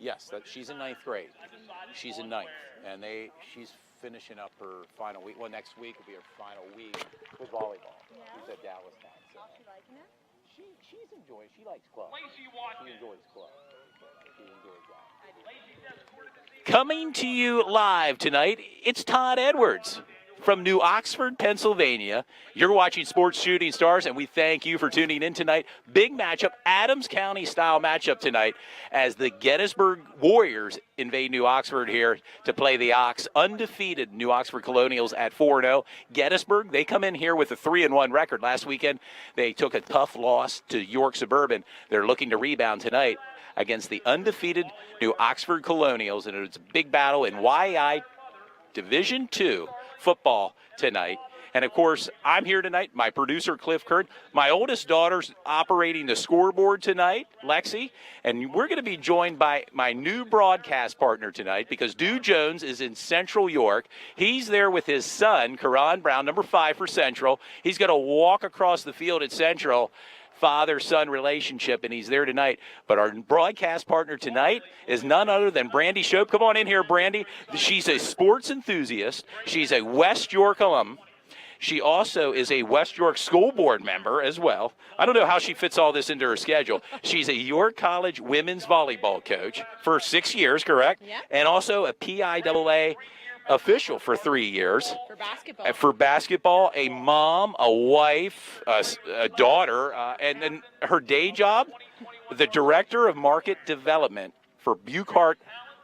Yes, she's in ninth grade. She's in ninth, and she's finishing up her final week. Well, next week will be her final week with volleyball. Yeah. She's at Dallas Town. So. She liking it? She's enjoying. She likes club. She enjoys club. She enjoys that. Coming to you live tonight, it's Todd Edwards from New Oxford, Pennsylvania. You're watching Sports Shooting Stars, and we thank you for tuning in tonight. Big matchup, Adams County style matchup tonight as the Gettysburg Warriors invade New Oxford here to play the Ox. Undefeated New Oxford Colonials at 4-0. Gettysburg, they come in here with a 3-1 record. Last weekend, they took a tough loss to York Suburban. They're looking to rebound tonight against the undefeated New Oxford Colonials, and it's a big battle in YI Division II football tonight. And of course, I'm here tonight, my producer Cliff Kern. My oldest daughter's operating the scoreboard tonight, Lexi, and we're going to be joined by my new broadcast partner tonight because Dew Jones is in Central York. He's there with his son, Karan Brown, number 5 for Central. He's going to walk across the field at Central, father-son relationship, and he's there tonight. But our broadcast partner tonight is none other than Brandy Shope. Come on in here, Brandy. She's a sports enthusiast. She's a West York alum. She also is a West York School Board member as well. I don't know how she fits all this into her schedule. She's a York College women's volleyball coach for 6 years, correct? Yeah. And also a PIAA official for 3 years. For basketball. A mom, a wife, a daughter, and then her day job, the director of market development for Buckhart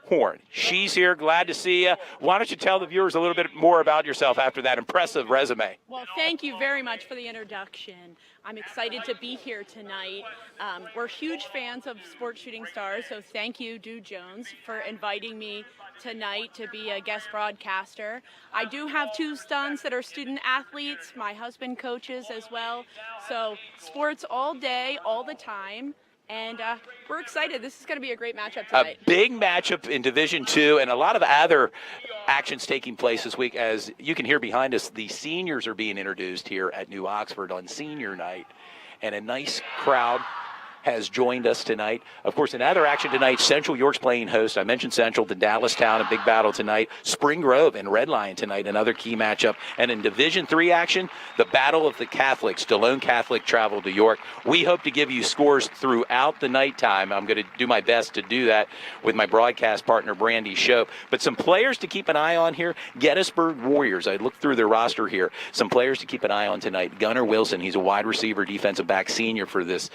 Horn. She's here. Glad to see you. Why don't you tell the viewers a little bit more about yourself after that impressive resume? Well, thank you very much for the introduction. I'm excited to be here tonight. We're huge fans of Sports Shooting Stars, so thank you, Dew Jones, for inviting me tonight to be a guest broadcaster. I do have 2 sons that are student athletes. My husband coaches as well. So sports all day, all the time. And we're excited. This is going to be a great matchup tonight. A big matchup in Division II, and a lot of other actions taking place this week. As you can hear behind us, the seniors are being introduced here at New Oxford on senior night. And a nice crowd has joined us tonight. Of course, in other action tonight, Central York's playing host. I mentioned Central to Dallas Town, a big battle tonight. Spring Grove and Red Lion tonight, another key matchup. And in Division III action, the Battle of the Catholics. DeLone Catholic travel to York. We hope to give you scores throughout the nighttime. I'm going to do my best to do that with my broadcast partner, Brandy Shope. But some players to keep an eye on here. Gettysburg Warriors. I looked through their roster here. Some players to keep an eye on tonight. Gunnar Wilson, he's a wide receiver, defensive back senior for this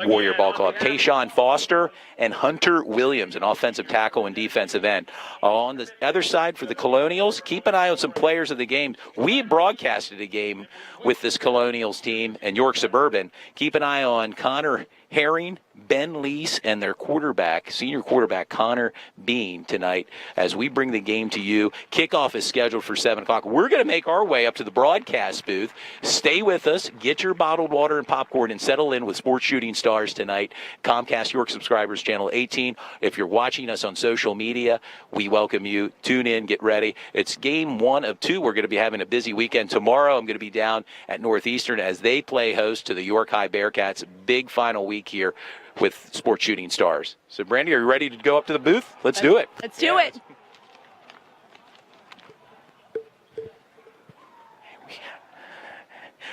Warrior ball club. Tayshawn Foster and Hunter Williams, an offensive tackle and defensive end. On the other side for the Colonials, keep an eye on some players of the game. We broadcasted a game with this Colonials team and York Suburban. Keep an eye on Connor Herring, Ben Lease, and their quarterback, senior quarterback Connor Bean tonight as we bring the game to you. Kickoff is scheduled for 7 o'clock. We're going to make our way up to the broadcast booth. Stay with us. Get your bottled water and popcorn and settle in with Sports Shooting Stars tonight. Comcast York subscribers, channel 18. If you're watching us on social media, we welcome you. Tune in. Get ready. It's game 1 of 2. We're going to be having a busy weekend. Tomorrow I'm going to be down at Northeastern as they play host to the York High Bearcats. Big final week here with Sports Shooting Stars. So, Brandy, are you ready to go up to the booth? Let's do it. Let's do it.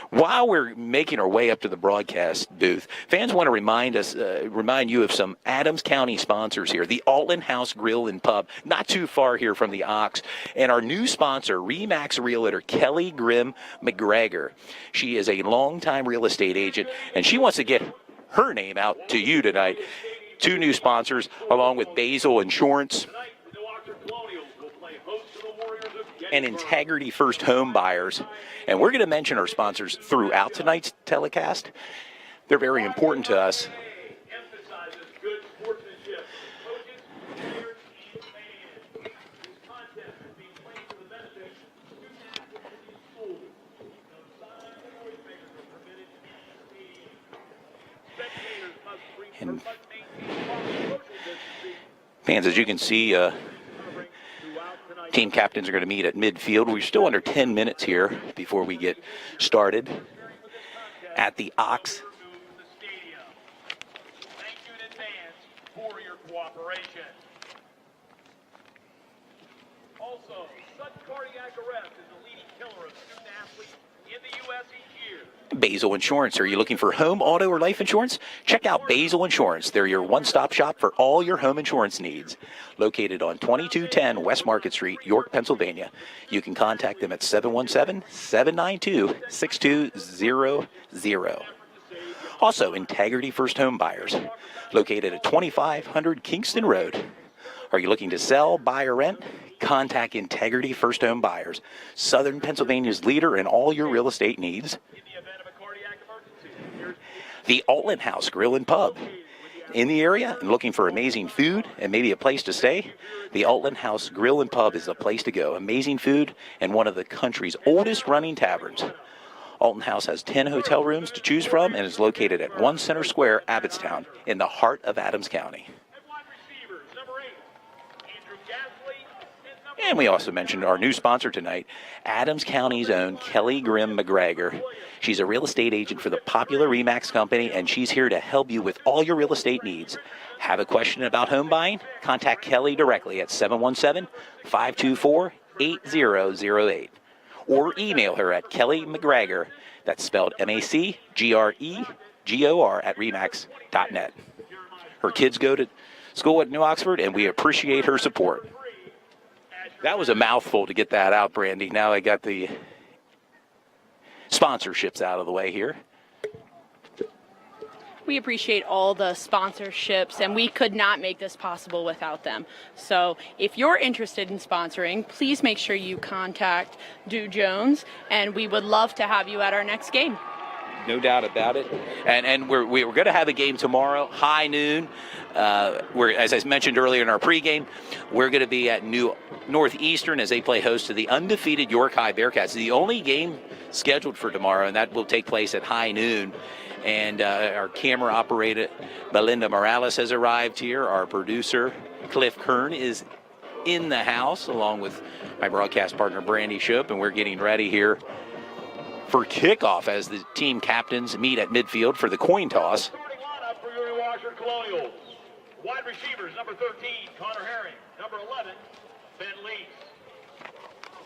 While we're making our way up to the broadcast booth, fans want to remind you of some Adams County sponsors here. The Altland House Grill and Pub, not too far here from the Ox. And our new sponsor, RE/MAX Realtor, Kelly Grimm Mcgregor. She is a longtime real estate agent, and she wants to get her name out to you tonight. 2 new sponsors, along with Basil Insurance and Integrity First Home Buyers. And we're going to mention our sponsors throughout tonight's telecast. They're very important to us. And fans, as you can see, team captains are going to meet at midfield. We're still under 10 minutes here before we get started at the Ox. Thank you in advance for your cooperation. Also, sudden cardiac arrest is the leading killer of student athletes in the U.S. each year. Basil Insurance. Are you looking for home, auto, or life insurance? Check out Basil Insurance. They're your one-stop shop for all your home insurance needs. Located on 2210 West Market Street, York, Pennsylvania. You can contact them at 717-792-6200. Also, Integrity First Home Buyers. Located at 2500 Kingston Road. Are you looking to sell, buy, or rent? Contact Integrity First Home Buyers, Southern Pennsylvania's leader in all your real estate needs. The Altland House Grill and Pub. In the area and looking for amazing food and maybe a place to stay? The Altland House Grill and Pub is the place to go. Amazing food and one of the country's oldest running taverns. Alton House has 10 hotel rooms to choose from and is located at 1 Center Square, Abbottstown, in the heart of Adams County. And we also mentioned our new sponsor tonight, Adams County's own Kelly Grimm Mcgregor. She's a real estate agent for the popular RE/MAX company, and she's here to help you with all your real estate needs. Have a question about home buying? Contact Kelly directly at 717-524-8008. Or email her at Kelly Mcgregor, that's spelled MACGREGOR at remax.net. Her kids go to school at New Oxford, and we appreciate her support. That was a mouthful to get that out, Brandy. Now I got the sponsorships out of the way here. We appreciate all the sponsorships, and we could not make this possible without them. So if you're interested in sponsoring, please make sure you contact Dew Jones, and we would love to have you at our next game. No doubt about it. And we're going to have a game tomorrow, high noon. As I mentioned earlier in our pregame, we're going to be at Northeastern as they play host to the undefeated York High Bearcats. The only game scheduled for tomorrow, and that will take place at high noon. And our camera operator, Belinda Morales, has arrived here. Our producer, Cliff Kern, is in the house, along with my broadcast partner, Brandy Shope, and we're getting ready here for kickoff as the team captains meet at midfield for the coin toss. Starting lineup for your New Oxford Colonials. Wide receivers, number 13, Connor Herring. Number 11, Ben Lees.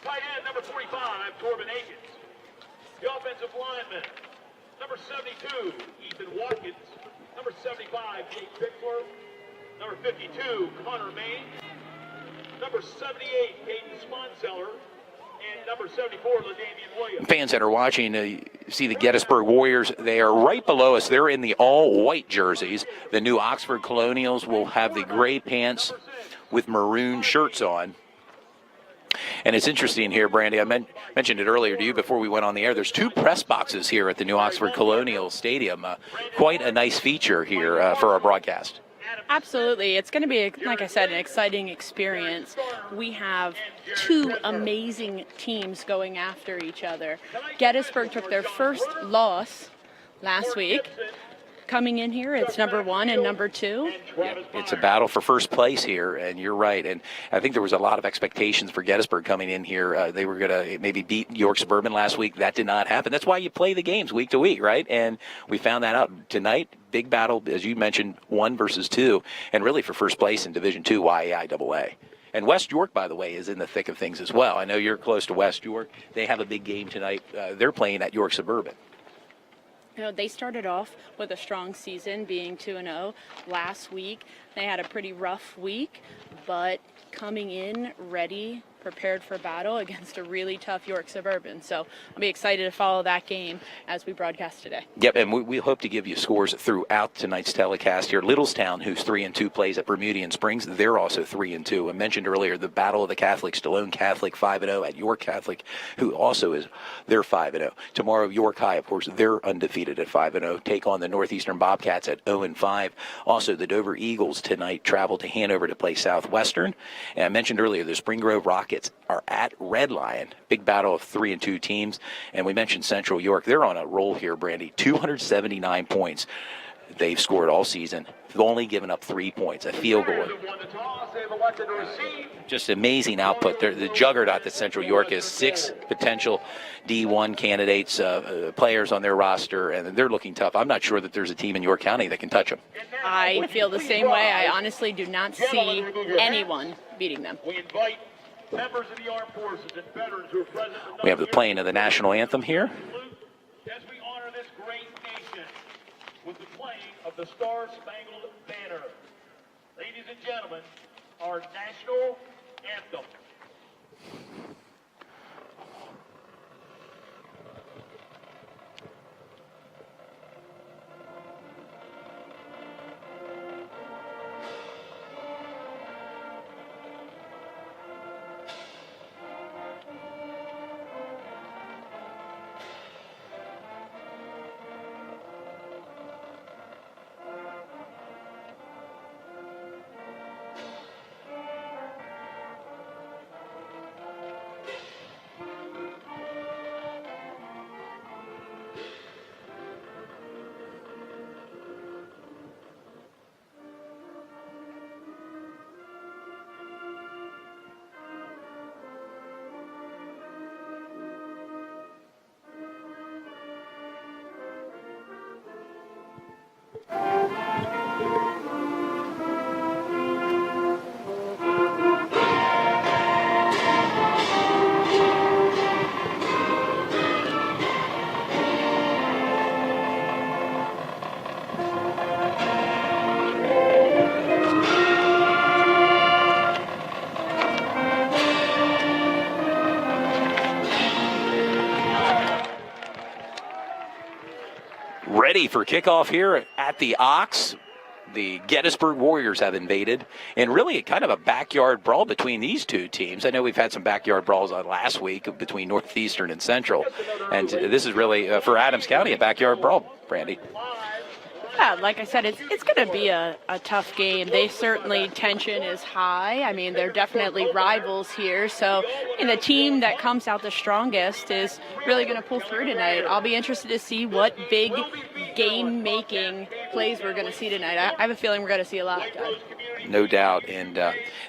Tight end, number 45, Corbin Akins. The offensive lineman, number 72, Ethan Watkins. Number 75, Jake Bixler. Number 52, Connor Main. Number 78, Caden Sponseller. And number 74, LaDavian Williams. Fans that are watching see the Gettysburg Warriors. They are right below us. They're in the all-white jerseys. The New Oxford Colonials will have the gray pants with maroon shirts on. And it's interesting here, Brandy, I mentioned it earlier to you before we went on the air. There's 2 press boxes here at the New Oxford Colonial Stadium. Quite a nice feature here for our broadcast. Absolutely. It's going to be, like I said, an exciting experience. We have 2 amazing teams going after each other. Gettysburg took their first loss last week. Coming in here, it's number 1 and number 2. Yeah, it's a battle for first place here, and you're right. And I think there was a lot of expectations for Gettysburg coming in here. They were going to maybe beat York Suburban last week. That did not happen. That's why you play the games week to week, right? And we found that out tonight. Big battle, as you mentioned, 1 versus 2, and really for first place in Division II YAIAA. And West York, by the way, is in the thick of things as well. I know you're close to West York. They have a big game tonight. They're playing at York Suburban. You know, they started off with a strong season, being 2-0 last week. They had a pretty rough week, but coming in ready, prepared for battle against a really tough York Suburban. So I'll be excited to follow that game as we broadcast today. Yep, and we hope to give you scores throughout tonight's telecast here. Littlestown, who's 3-2, plays at Bermudian Springs. They're also 3-2. I mentioned earlier the Battle of the Catholics, Stallone Catholic 5-0 at York Catholic, who also is, they're 5-0. Tomorrow, York High, of course, they're undefeated at 5-0. Take on the Northeastern Bobcats at 0-5. Also, the Dover Eagles tonight travel to Hanover to play Southwestern. And I mentioned earlier the Spring Grove Rockets are at Red Lion. Big battle of 3-2 teams. And we mentioned Central York. They're on a roll here, Brandy. 279 points they've scored all season. They've only given up 3 points, a field goal. Just amazing output. The juggernaut that Central York is. 6 potential D1 candidates, players on their roster, and they're looking tough. I'm not sure that there's a team in York County that can touch them. I feel the same way. I honestly do not see anyone beating them. We invite members of the armed forces and veterans who are present. We have the playing of the national anthem here. As we honor this great nation with the playing of the Star-Spangled Banner. Ladies and gentlemen, our national anthem. Ready for kickoff here at the Ox. The Gettysburg Warriors have invaded, and really kind of a backyard brawl between these two teams. I know we've had some backyard brawls last week between Northeastern and Central, and this is really, for Adams County, a backyard brawl, Brandy. Yeah, like I said, it's going to be a tough game. They certainly, tension is high. I mean, they're definitely rivals here. So, the team that comes out the strongest is really going to pull through tonight. I'll be interested to see what big game-making plays we're going to see tonight. I have a feeling we're going to see a lot. No doubt. And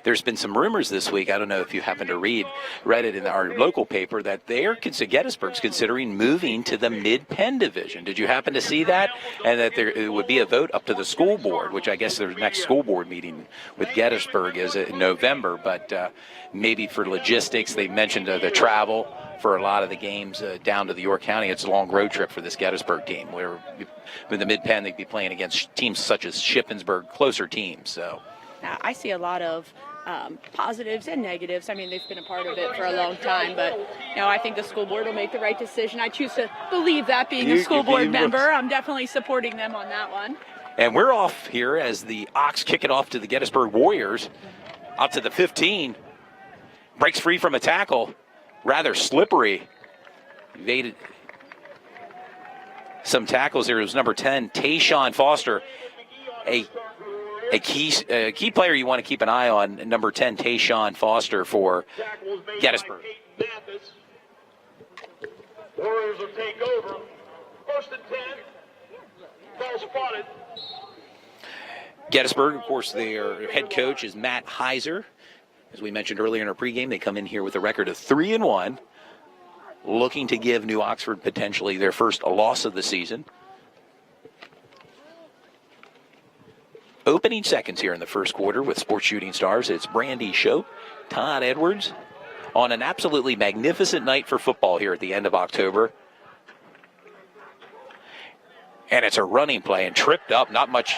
there's been some rumors this week. I don't know if you happen to read it in our local paper that Gettysburg's considering moving to the Mid-Penn Division. Did you happen to see that? And that it would be a vote up to the school board, which I guess their next school board meeting with Gettysburg is in November. But maybe for logistics, they mentioned the travel for a lot of the games down to the York County. It's a long road trip for this Gettysburg team. Where with the Mid-Penn, they'd be playing against teams such as Shippensburg, closer teams. So I see a lot of positives and negatives. I mean, they've been a part of it for a long time, but I think the school board will make the right decision. I choose to believe that, being a school board member. I'm definitely supporting them on that one. And we're off here as the Ox kick it off to the Gettysburg Warriors. Out to the 15. Breaks free from a tackle. Rather slippery. Evaded some tackles here. It was number 10, Tayshawn Foster. A key player you want to keep an eye on, number 10, Tayshawn Foster for Gettysburg. Warriors will take over. First and 10. Ball spotted. Gettysburg, of course, their head coach is Matt Heiser. As we mentioned earlier in our pregame, they come in here with a record of 3-1, looking to give New Oxford potentially their first loss of the season. Opening seconds here in the first quarter with Sports Shooting Stars. It's Brandy Shope, Todd Edwards, on an absolutely magnificent night for football here at the end of October. And it's a running play and tripped up. Not much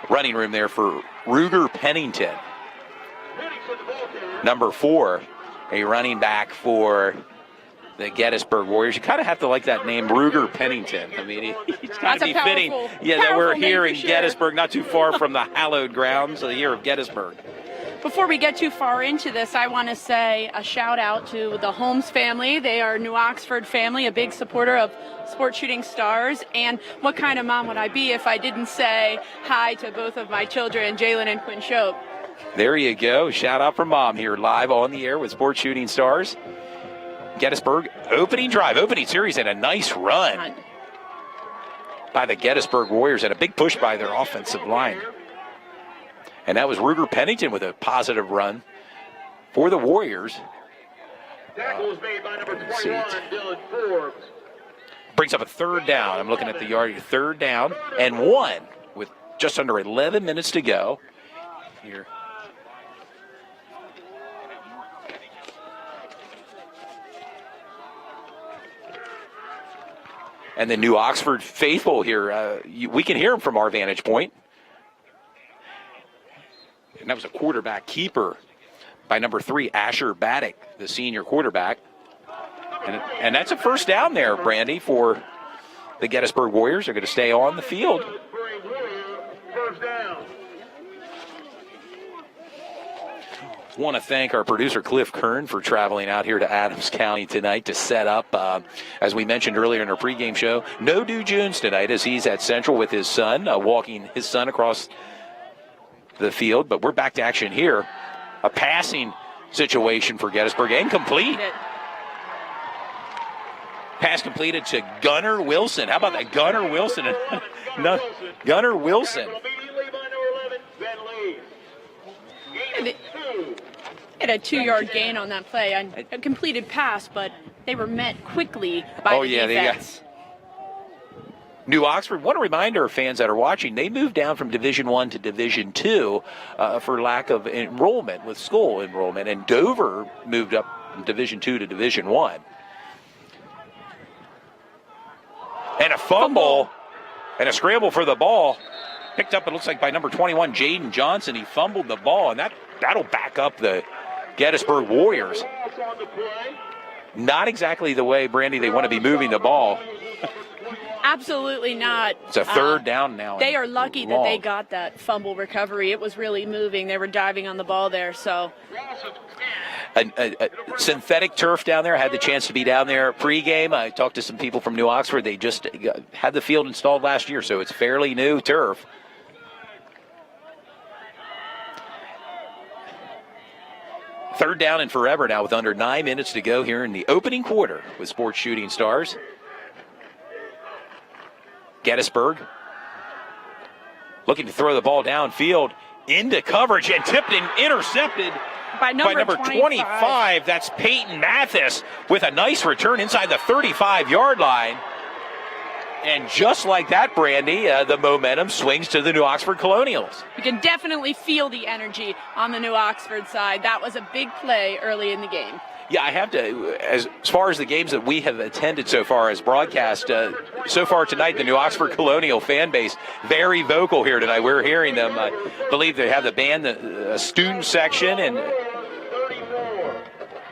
running room there for Ruger Pennington. Number 4, a running back for the Gettysburg Warriors. You kind of have to like that name, Ruger Pennington. I mean, he's kind of be fitting. Yeah, that we're here in Gettysburg, not too far from the hallowed grounds of the year of Gettysburg. Before we get too far into this, I want to say a shout out to the Holmes family. They are a New Oxford family, a big supporter of Sports Shooting Stars. And what kind of mom would I be if I didn't say hi to both of my children, Jalen and Quinn Shope? There you go. Shout out from Mom here live on the air with Sports Shooting Stars. Gettysburg opening series, and a nice run by the Gettysburg Warriors and a big push by their offensive line. And that was Ruger Pennington with a positive run for the Warriors. Tackle was made by number 21, Dylan Forbes. Brings up a third down. I'm looking at the yard. Third down and 1 with just under 11 minutes to go here. And the New Oxford faithful here, we can hear them from our vantage point. And that was a quarterback keeper by number 3, Asher Baddock, the senior quarterback. And that's a first down there, Brandy, for the Gettysburg Warriors. Are going to stay on the field. First down. Want to thank our producer, Cliff Kern, for traveling out here to Adams County tonight to set up. As we mentioned earlier in our pregame show, no Dew Jones tonight as he's at Central with his son, walking his son across the field. But we're back to action here. A passing situation for Gettysburg, incomplete. Pass completed to Gunnar Wilson. How about that, Gunnar Wilson? No, Gunnar Wilson. Immediately by number 11, Ben Lee. Had a 2-yard gain on that play. A completed pass, but they were met quickly by the defense. New Oxford, want to remind our fans that are watching, they moved down from Division I to Division II for lack of enrollment with school enrollment, and Dover moved up from Division II to Division I. And a fumble and a scramble for the ball. Picked up, it looks like, by number 21, Jaden Johnson. He fumbled the ball, and that'll back up the Gettysburg Warriors. Not exactly the way, Brandy, they want to be moving the ball. Absolutely not. It's a third down now. They are lucky that they got that fumble recovery. It was really moving. They were diving on the ball there, so. A synthetic turf down there. I had the chance to be down there pregame. I talked to some people from New Oxford. They just had the field installed last year, so it's fairly new turf. Third down and forever now with under 9 minutes to go here in the opening quarter with Sports Shooting Stars. Gettysburg looking to throw the ball downfield into coverage and tipped and intercepted by number 25. That's Peyton Mathis with a nice return inside the 35-yard line. And just like that, Brandy, the momentum swings to the New Oxford Colonials. You can definitely feel the energy on the New Oxford side. That was a big play early in the game. Yeah, I have to, as far as the games that we have attended so far as broadcast, so far tonight, the New Oxford Colonial fan base, very vocal here tonight. We're hearing them. I believe they have the band, the student section,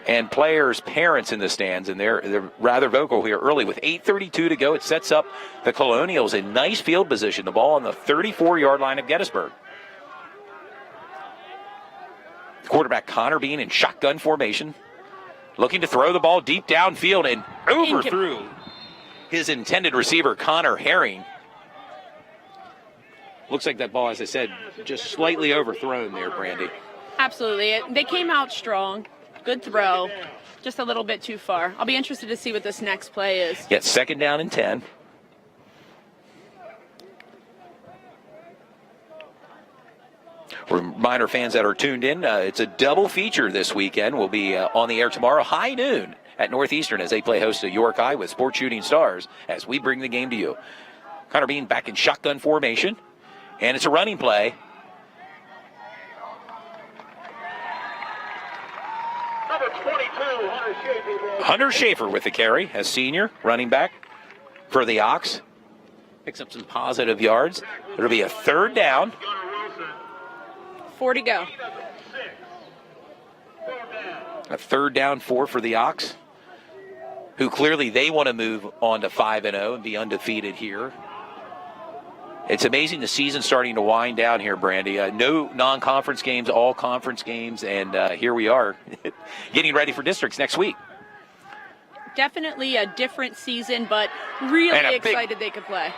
and players' parents in the stands, and they're rather vocal here early. With 8:32 to go, it sets up the Colonials in nice field position. The ball on the 34-yard line of Gettysburg. Quarterback Connor Bean in shotgun formation, looking to throw the ball deep downfield and overthrew his intended receiver, Connor Herring. Looks like that ball, as I said, just slightly overthrown there, Brandy. Absolutely. They came out strong. Good throw. Just a little bit too far. I'll be interested to see what this next play is. Yeah, second down and 10. Reminder fans that are tuned in, it's a double feature this weekend. We'll be on the air tomorrow, high noon at Northeastern as they play host to York High with Sports Shooting Stars as we bring the game to you. Connor Bean back in shotgun formation, and it's a running play. Number 22, Hunter Schaefer. Hunter Schaefer with the carry as senior running back for the Ox. Picks up some positive yards. It'll be a third down. 4 to go. A third down, 4 for the Ox, who clearly they want to move on to 5-0 and be undefeated here. It's amazing the season starting to wind down here, Brandy. No non-conference games, all conference games, and here we are getting ready for districts next week. Definitely a different season, but really excited they could play.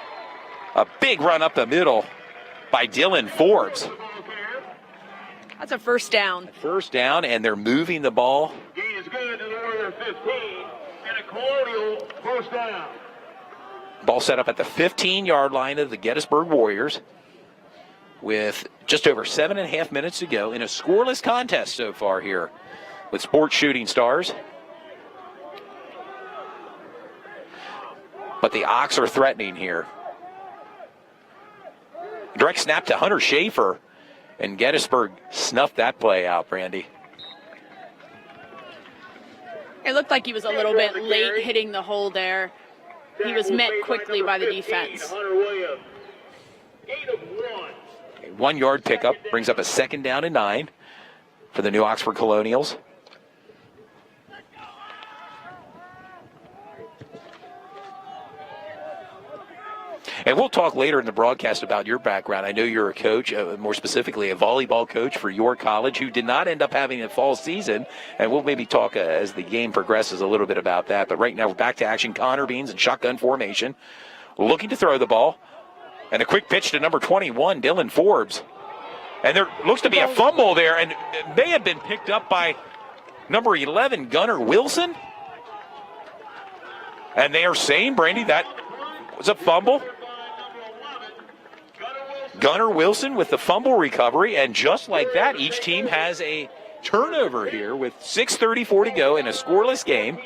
A big run up the middle by Dylan Forbes. That's a first down. First down, and they're moving the ball. Gain is good to the Warrior 15, and a Colonial first down. Ball set up at the 15-yard line of the Gettysburg Warriors with just over 7.5 minutes to go in a scoreless contest so far here with Sports Shooting Stars. But the Ox are threatening here. Direct snap to Hunter Schaefer, and Gettysburg snuffed that play out, Brandy. It looked like he was a little bit late hitting the hole there. he was met quickly by the defense. Hunter Williams. Gain of 1. 1 yard pickup brings up a 2nd down and 9 for the New Oxford Colonials. And we'll talk later in the broadcast about your background. I know you're a coach, more specifically a volleyball coach for your college, who did not end up having a fall season. And we'll maybe talk as the game progresses a little bit about that. But right now we're back to action. Connor Beans in shotgun formation, looking to throw the ball. And a quick pitch to number 21, Dylan Forbes. And there looks to be a fumble there, and it may have been picked up by number 11, Gunnar Wilson. And they are saying, Brandy, that was a fumble. Gunnar Wilson with the fumble recovery, and just like that, each team has a turnover here with 6:34 to go in a scoreless game.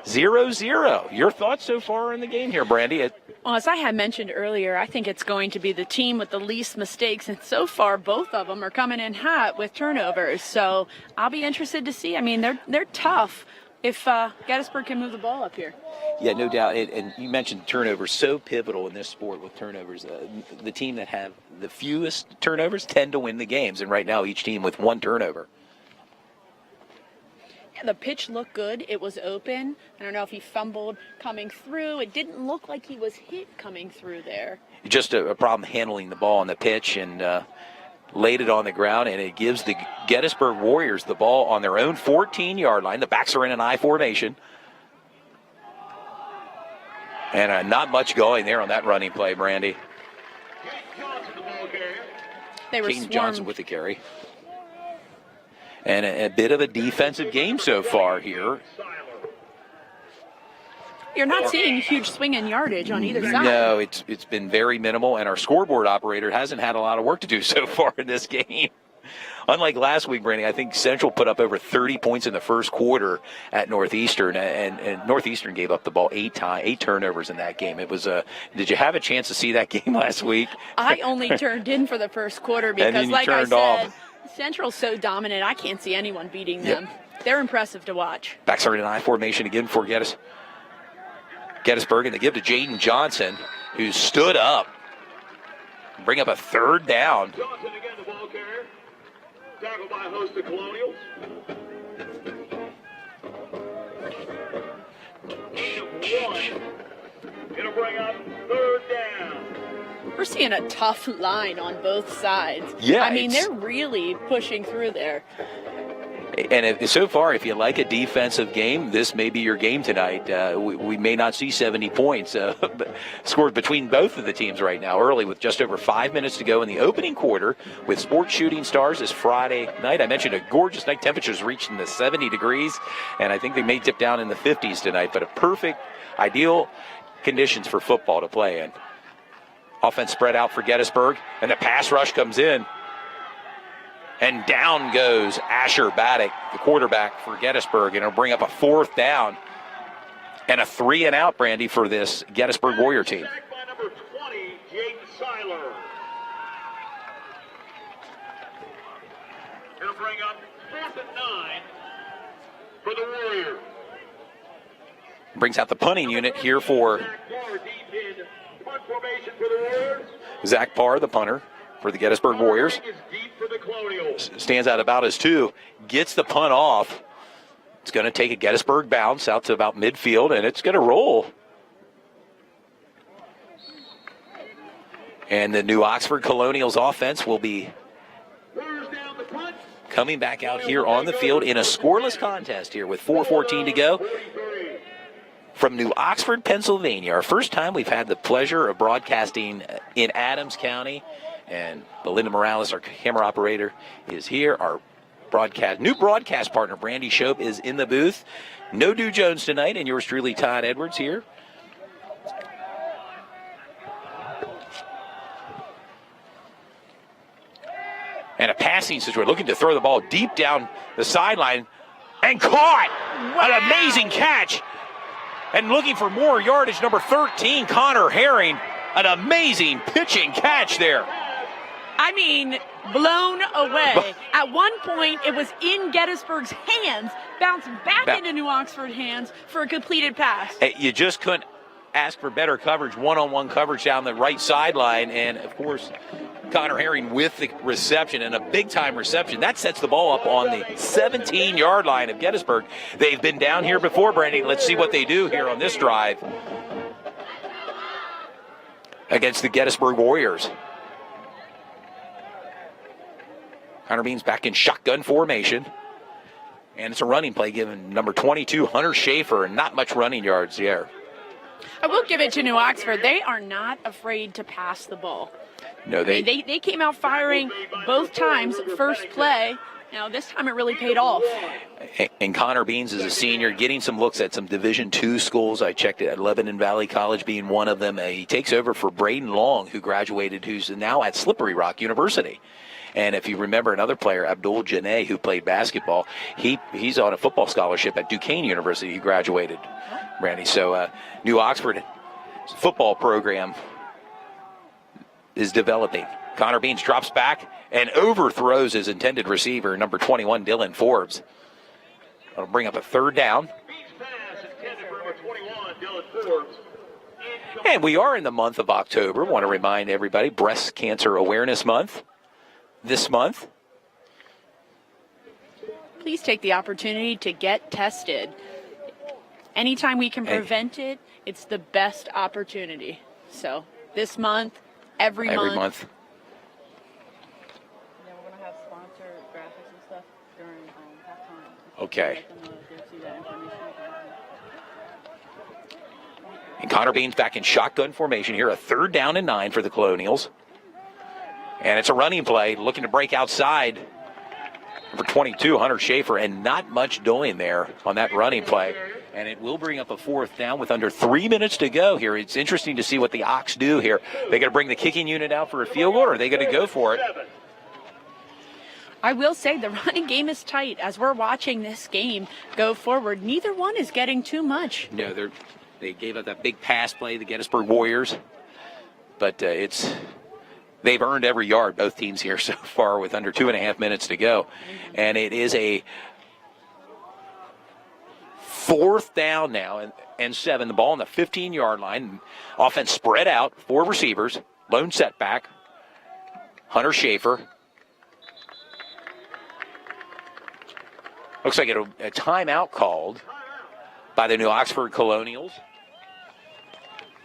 0-0. Your thoughts so far in the game here, Brandy? Well, as I had mentioned earlier, I think it's going to be the team with the least mistakes, and so far both of them are coming in hot with turnovers. So I'll be interested to see. I mean, they're tough if Gettysburg can move the ball up here. Yeah, no doubt. And you mentioned turnovers, so pivotal in this sport with turnovers. The team that have the fewest turnovers tend to win the games, and right now each team with 1 turnover. Yeah, the pitch looked good. It was open. I don't know if he fumbled coming through. It didn't look like he was hit coming through there. Just a problem handling the ball on the pitch, and laid it on the ground, and it gives the Gettysburg Warriors the ball on their own 14-yard line. The backs are in an I formation. And not much going there on that running play, Brandy. They were King swarmed. Johnson with the carry. And a bit of a defensive game so far here. You're not seeing huge swing in yardage on either side. No, it's been very minimal, and our scoreboard operator hasn't had a lot of work to do so far in this game. Unlike last week, Brandy, I think Central put up over 30 points in the first quarter at Northeastern, and Northeastern gave up the ball 8 turnovers in that game. It was did you have a chance to see that game last week? I only turned in for the first quarter because, like I said, Central's so dominant, I can't see anyone beating them. Yep. They're impressive to watch. Backs are in an I formation again for Gettysburg, and they give to Jaden Johnson, who stood up. Bring up a 3rd down. Johnson again, the ball carrier. Tackled by a host of Colonials. Gain of 1. Gonna bring up 3rd down. We're seeing a tough line on both sides. Yeah, I mean, they're really pushing through there. And so far, if you like a defensive game, this may be your game tonight. We may not see 70 points scored between both of the teams right now, early with just over 5 minutes to go in the opening quarter with Sports Shooting Stars this Friday night. I mentioned a gorgeous night. Temperatures reaching the 70 degrees, and I think they may dip down in the 50s tonight, but a perfect, ideal conditions for football to play in. Offense spread out for Gettysburg, and the pass rush comes in. And down goes Asher Baddock, the quarterback for Gettysburg, and it'll bring up a 4th down and a 3-and-out, Brandy, for this Gettysburg Warrior team. Sacked by number 20, Jaden Seiler. It'll bring up 4th and 9 for the Warriors. Brings out the punting unit here for Zach Parr, deep in punt formation for the Warriors. Zach Parr, the punter for the Gettysburg Warriors. Is deep for the Colonials. Stands out about as 2, gets the punt off. It's going to take a Gettysburg bounce out to about midfield, and it's going to roll. And the New Oxford Colonials offense will be coming back out here on the field in a scoreless contest here with 4:14 to go. From New Oxford, Pennsylvania, our first time we've had the pleasure of broadcasting in Adams County. And Belinda Morales, our camera operator, is here. Our new broadcast partner, Brandy Shope, is in the booth. No Dew Jones tonight, and yours truly, Todd Edwards, here. And a passing situation, looking to throw the ball deep down the sideline, and caught! Wow. An amazing catch! And looking for more yardage, number 13, Connor Herring. An amazing pitching catch there. I mean, blown away. At one point, it was in Gettysburg's hands, bounced back into New Oxford hands for a completed pass. You just couldn't ask for better coverage, one-on-one coverage down the right sideline, and, of course, Connor Herring with the reception, and a big-time reception. That sets the ball up on the 17-yard line of Gettysburg. They've been down here before, Brandy. Let's see what they do here on this drive against the Gettysburg Warriors. Connor Beans back in shotgun formation. And it's a running play given number 22, Hunter Schaefer, and not much running yards there. I will give it to New Oxford. They are not afraid to pass the ball. No, they came out firing both times, first play. Now, this time it really paid off. And Connor Beans is a senior, getting some looks at some Division II schools. I checked it at Lebanon Valley College being one of them. He takes over for Braden Long, who graduated, who's now at Slippery Rock University. And if you remember another player, Abdul Janay, who played basketball, he's on a football scholarship at Duquesne University. He graduated, Randy. So New Oxford football program is developing. Connor Beans drops back and overthrows his intended receiver, number 21, Dylan Forbes. That'll bring up a third down. And we are in the month of October. Want to remind everybody, Breast Cancer Awareness Month this month. Please take the opportunity to get tested. Anytime we can prevent it, it's the best opportunity. So this month, every month. Yeah, we're going to have sponsor graphics and stuff during halftime. Okay. Let them know if they see that information. And Connor Beans back in shotgun formation here. A third down and 9 for the Colonials. And it's a running play, looking to break outside. Number 22, Hunter Schaefer, and not much doing there on that running play. And it will bring up a fourth down with under 3 minutes to go here. It's interesting to see what the Ox do here. They going to bring the kicking unit out for a field goal, or are they going to go for it? I will say the running game is tight. As we're watching this game go forward, neither one is getting too much. No, they gave up that big pass play, the Gettysburg Warriors. But they've earned every yard, both teams here so far, with under 2.5 minutes to go. And it is a fourth down now and 7. The ball on the 15-yard line. Offense spread out, 4 receivers. Lone setback. Hunter Schaefer. Looks like a timeout called by the New Oxford Colonials.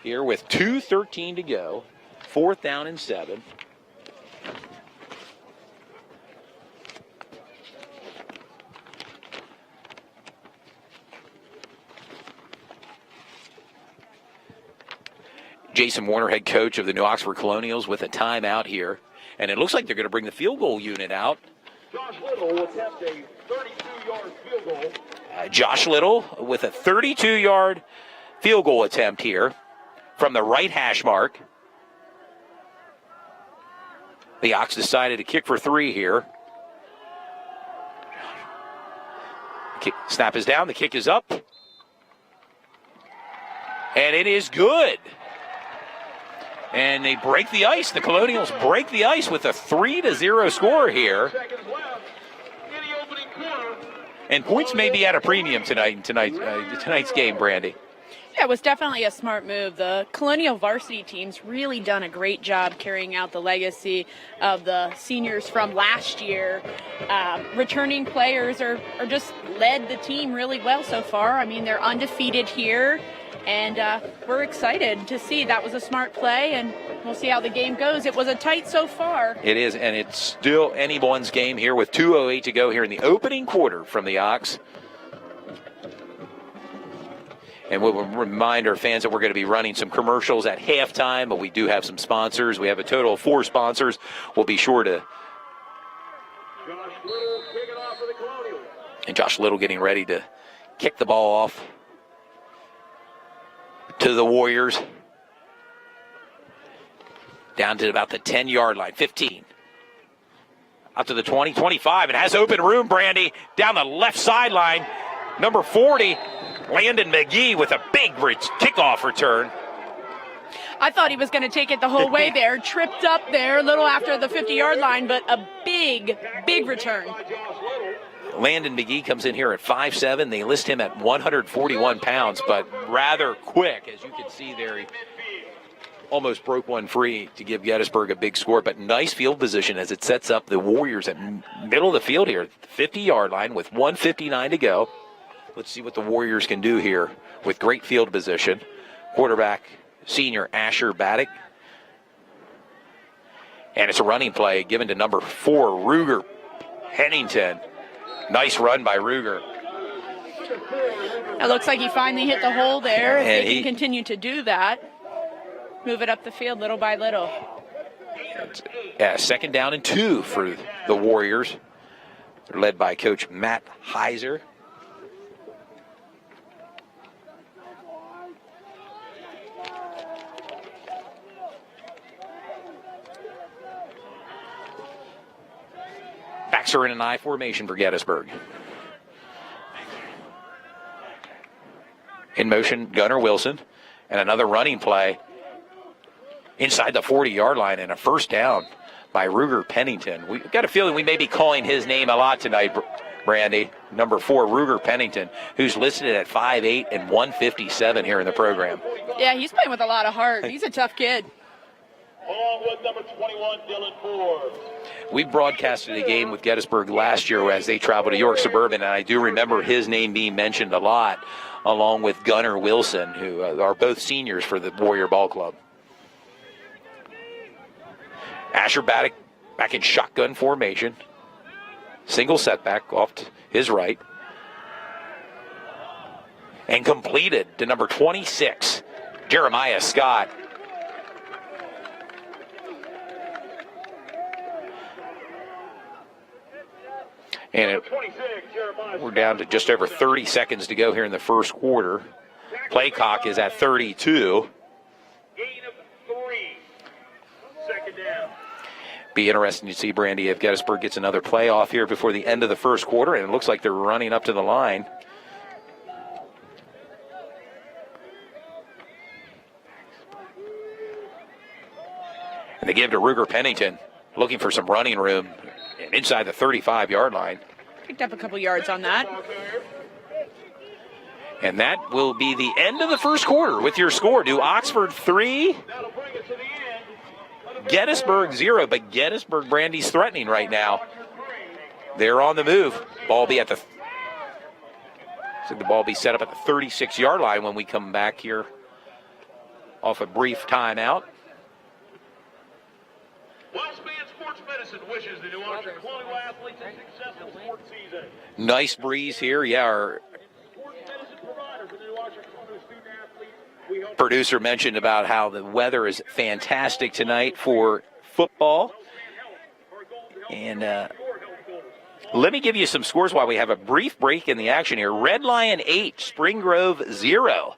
Here with 2:13 to go. Fourth down and 7. Jason Warner, head coach of the New Oxford Colonials, with a timeout here. And it looks like they're going to bring the field goal unit out. Josh Little will attempt a 32-yard field goal. Josh Little with a 32-yard field goal attempt here from the right hash mark. The Ox decided to kick for 3 here. Snap is down. The kick is up. And it is good. And they break the ice. The Colonials break the ice with a 3-0 score here. And points may be at a premium tonight's game, Brandy. Yeah, it was definitely a smart move. The Colonial varsity team's really done a great job carrying out the legacy of the seniors from last year. Returning players are just led the team really well so far. I mean, they're undefeated here, and we're excited to see. That was a smart play, and we'll see how the game goes. It was a tight so far. It is, and it's still anyone's game here with 2:08 to go here in the opening quarter from the Ox. And we'll remind our fans that we're going to be running some commercials at halftime, but we do have some sponsors. We have a total of 4 sponsors. We'll be sure to. Josh Little kicking off for the Colonials. And Josh Little getting ready to kick the ball off to the Warriors. Down to about the 10-yard line, 15. Out to the 20, 25. It has open room, Brandy, down the left sideline. Number 40. Landon McGee with a big kickoff return. I thought he was going to take it the whole way there. Tripped up there a little after the 50-yard line, but a big return. Landon McGee comes in here at 5'7". They list him at 141 pounds, but rather quick. As you can see there, he almost broke one free to give Gettysburg a big score. But nice field position as it sets up the Warriors at middle of the field here, 50-yard line with 1:59 to go. Let's see what the Warriors can do here with great field position. Quarterback, senior Asher Baddock. And it's a running play given to number 4, Ruger Pennington. Nice run by Ruger. It looks like he finally hit the hole there. If And they can continue to do that, move it up the field little by little. Yeah, 2nd down and 2 for the Warriors. They're led by Coach Matt Heiser. Backs are in an I formation for Gettysburg. In motion, Gunnar Wilson. And another running play inside the 40-yard line and a 1st down by Ruger Pennington. We've got a feeling we may be calling his name a lot tonight, Brandy. Number 4, Ruger Pennington, who's listed at 5'8" and 157 here in the program. Yeah, he's playing with a lot of heart. He's a tough kid. Along with number 21, Dylan Forbes. We broadcasted a game with Gettysburg last year as they traveled to York Suburban, and I do remember his name being mentioned a lot, along with Gunnar Wilson, who are both seniors for the Warrior Ball Club. Asher Baddock back in shotgun formation. Single setback off to his right. And completed to number 26, Jeremiah Scott. And we're down to just over 30 seconds to go here in the first quarter. Play clock is at 32. Gain of 3. 2nd down. Be interesting to see, Brandy, if Gettysburg gets another playoff here before the end of the first quarter, and it looks like they're running up to the line. And they give to Ruger Pennington, looking for some running room inside the 35-yard line. Picked up a couple yards on that. And that will be the end of the first quarter with your score. New Oxford 3, That'll bring us to the end. Gettysburg 0. But Gettysburg, Brandy's threatening right now. They're on the move. Ball be at the ball be set up at the 36-yard line when we come back here off a brief timeout. Wellspan Sports Medicine wishes the New Oxford Colonial athletes a successful sports season. Nice breeze here. Yeah, our Sports medicine provider for the New Oxford Colonial student athletes. We hope producer mentioned about how the weather is fantastic tonight for football. And let me give you some scores while we have a brief break in the action here. Red Lion 8, Spring Grove 0.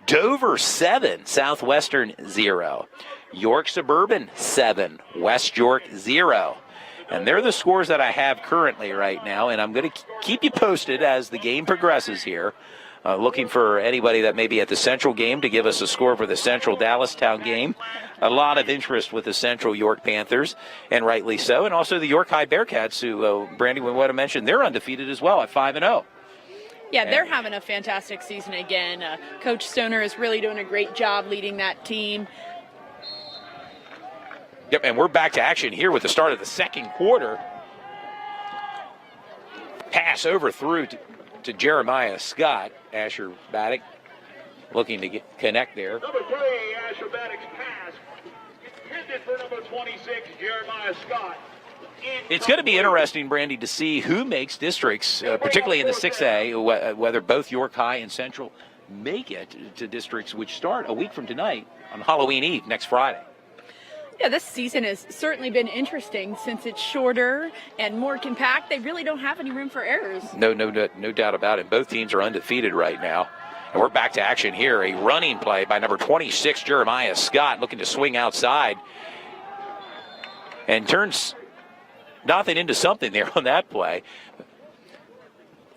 Dover 7, Southwestern 0. York Suburban 7, West York 0. And they're the scores that I have currently right now, and I'm going to keep you posted as the game progresses here. Looking for anybody that may be at the Central game to give us a score for the Central Dallastown game. A lot of interest with the Central York Panthers, and rightly so. And also the York High Bearcats, who, Brandy, we want to mention, they're undefeated as well at 5-0. Yeah, they're having a fantastic season again. Coach Stoner is really doing a great job leading that team. Yep, and we're back to action here with the start of the second quarter. Pass over through to Jeremiah Scott. Asher Baddock looking to connect there. number 3, Asher Baddock's pass intended for number 26, Jeremiah Scott. It's going to be interesting, Brandy, to see who makes districts, particularly in the 6A, whether both York High and Central make it to districts which start a week from tonight on Halloween Eve next Friday. Yeah, this season has certainly been interesting since it's shorter and more compact. They really don't have any room for errors. No doubt about it. Both teams are undefeated right now. And we're back to action here. A running play by number 26, Jeremiah Scott, looking to swing outside. And turns nothing into something there on that play.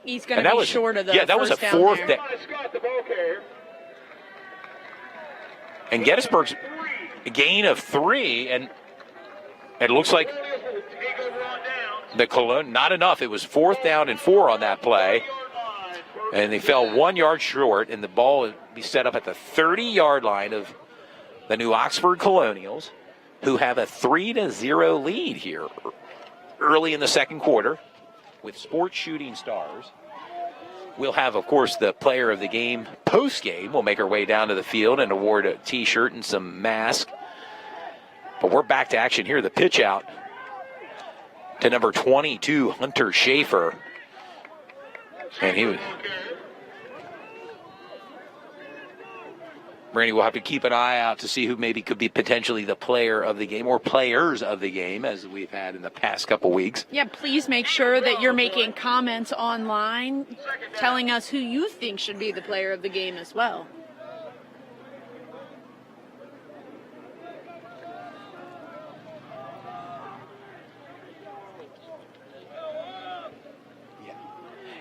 He's going to be short of the yeah, that was a first fourth down there. Scott, the ball carrier. And Gettysburg's a gain of 3, and it looks like Eagles were on down. The Cologne, not enough. It was 4th down and 4 on that play. And they fell 1 yard short, and the ball will be set up at the 30-yard line of the New Oxford Colonials, who have a 3-0 lead here early in the second quarter with Sports Shooting Stars. We'll have, of course, the player of the game post-game. We'll make our way down to the field and award a T-shirt and some mask. But we're back to action here. The pitch out to number 22, Hunter Schaefer. And he was... Randy, we'll have to keep an eye out to see who maybe could be potentially the player of the game or players of the game, as we've had in the past couple weeks. Yeah, please make sure that you're making comments online telling us who you think should be the player of the game as well.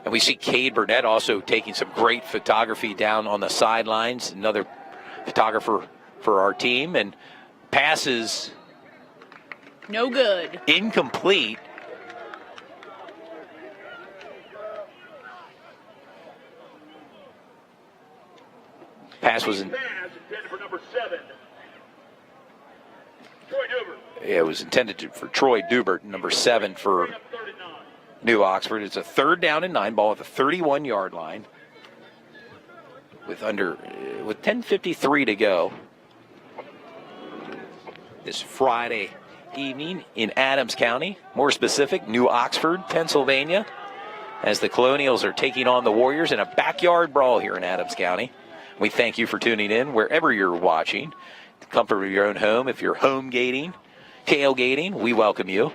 And we see Cade Burnett also taking some great photography down on the sidelines, another photographer for our team, and passes no good. Incomplete. Pass was in. For number 7. Troy Dubert. Yeah, it was intended for Troy Dubert, number 7 for New Oxford. It's a 3rd down and 9, ball at the 31-yard line with 10:53 to go this Friday evening in Adams County, more specific, New Oxford, Pennsylvania, as the Colonials are taking on the Warriors in a backyard brawl here in Adams County. We thank you for tuning in wherever you're watching. The comfort of your own home. If you're home gating, tailgating, we welcome you.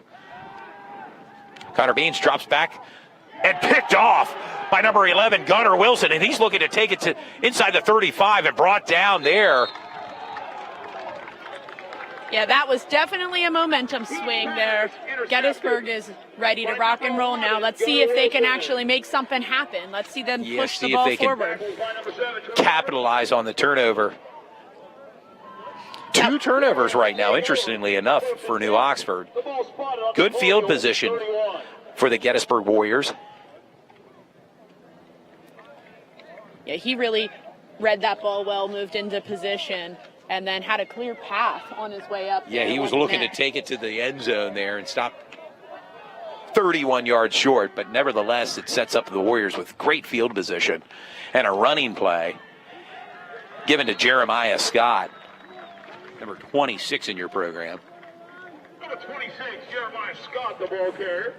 Connor Beans drops back and picked off by number 11, Gunnar Wilson, and he's looking to take it to inside the 35 and brought down there. Yeah, that was definitely a momentum swing there. Gettysburg is ready to rock and roll now. Let's see if they can actually make something happen. Let's see them push the ball forward. Capitalize on the turnover. 2 turnovers right now, interestingly enough, for New Oxford. Good field position for the Gettysburg Warriors. Yeah, he really read that ball well, moved into position, and then had a clear path on his way up. Yeah, he was looking to take it to the end zone there and stop 31 yards short, but nevertheless, it sets up the Warriors with great field position and a running play given to Jeremiah Scott, number 26 in your program. Number 26, Jeremiah Scott, the ball carrier.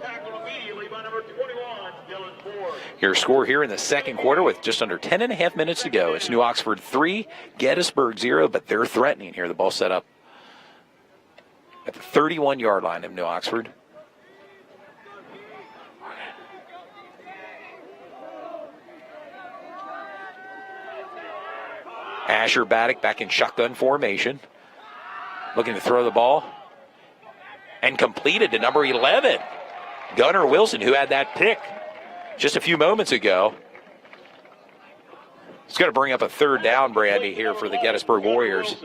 Tackled immediately by number 21, Dylan Ford. Your score here in the second quarter with just under 10.5 minutes to go. It's New Oxford 3, Gettysburg 0, but they're threatening here. The ball set up at the 31-yard line of New Oxford. Asher Baddock back in shotgun formation. Looking to throw the ball. And completed to number 11. Gunnar Wilson, who had that pick just a few moments ago. It's going to bring up a 3rd down, Brandy, here for the Gettysburg Warriors.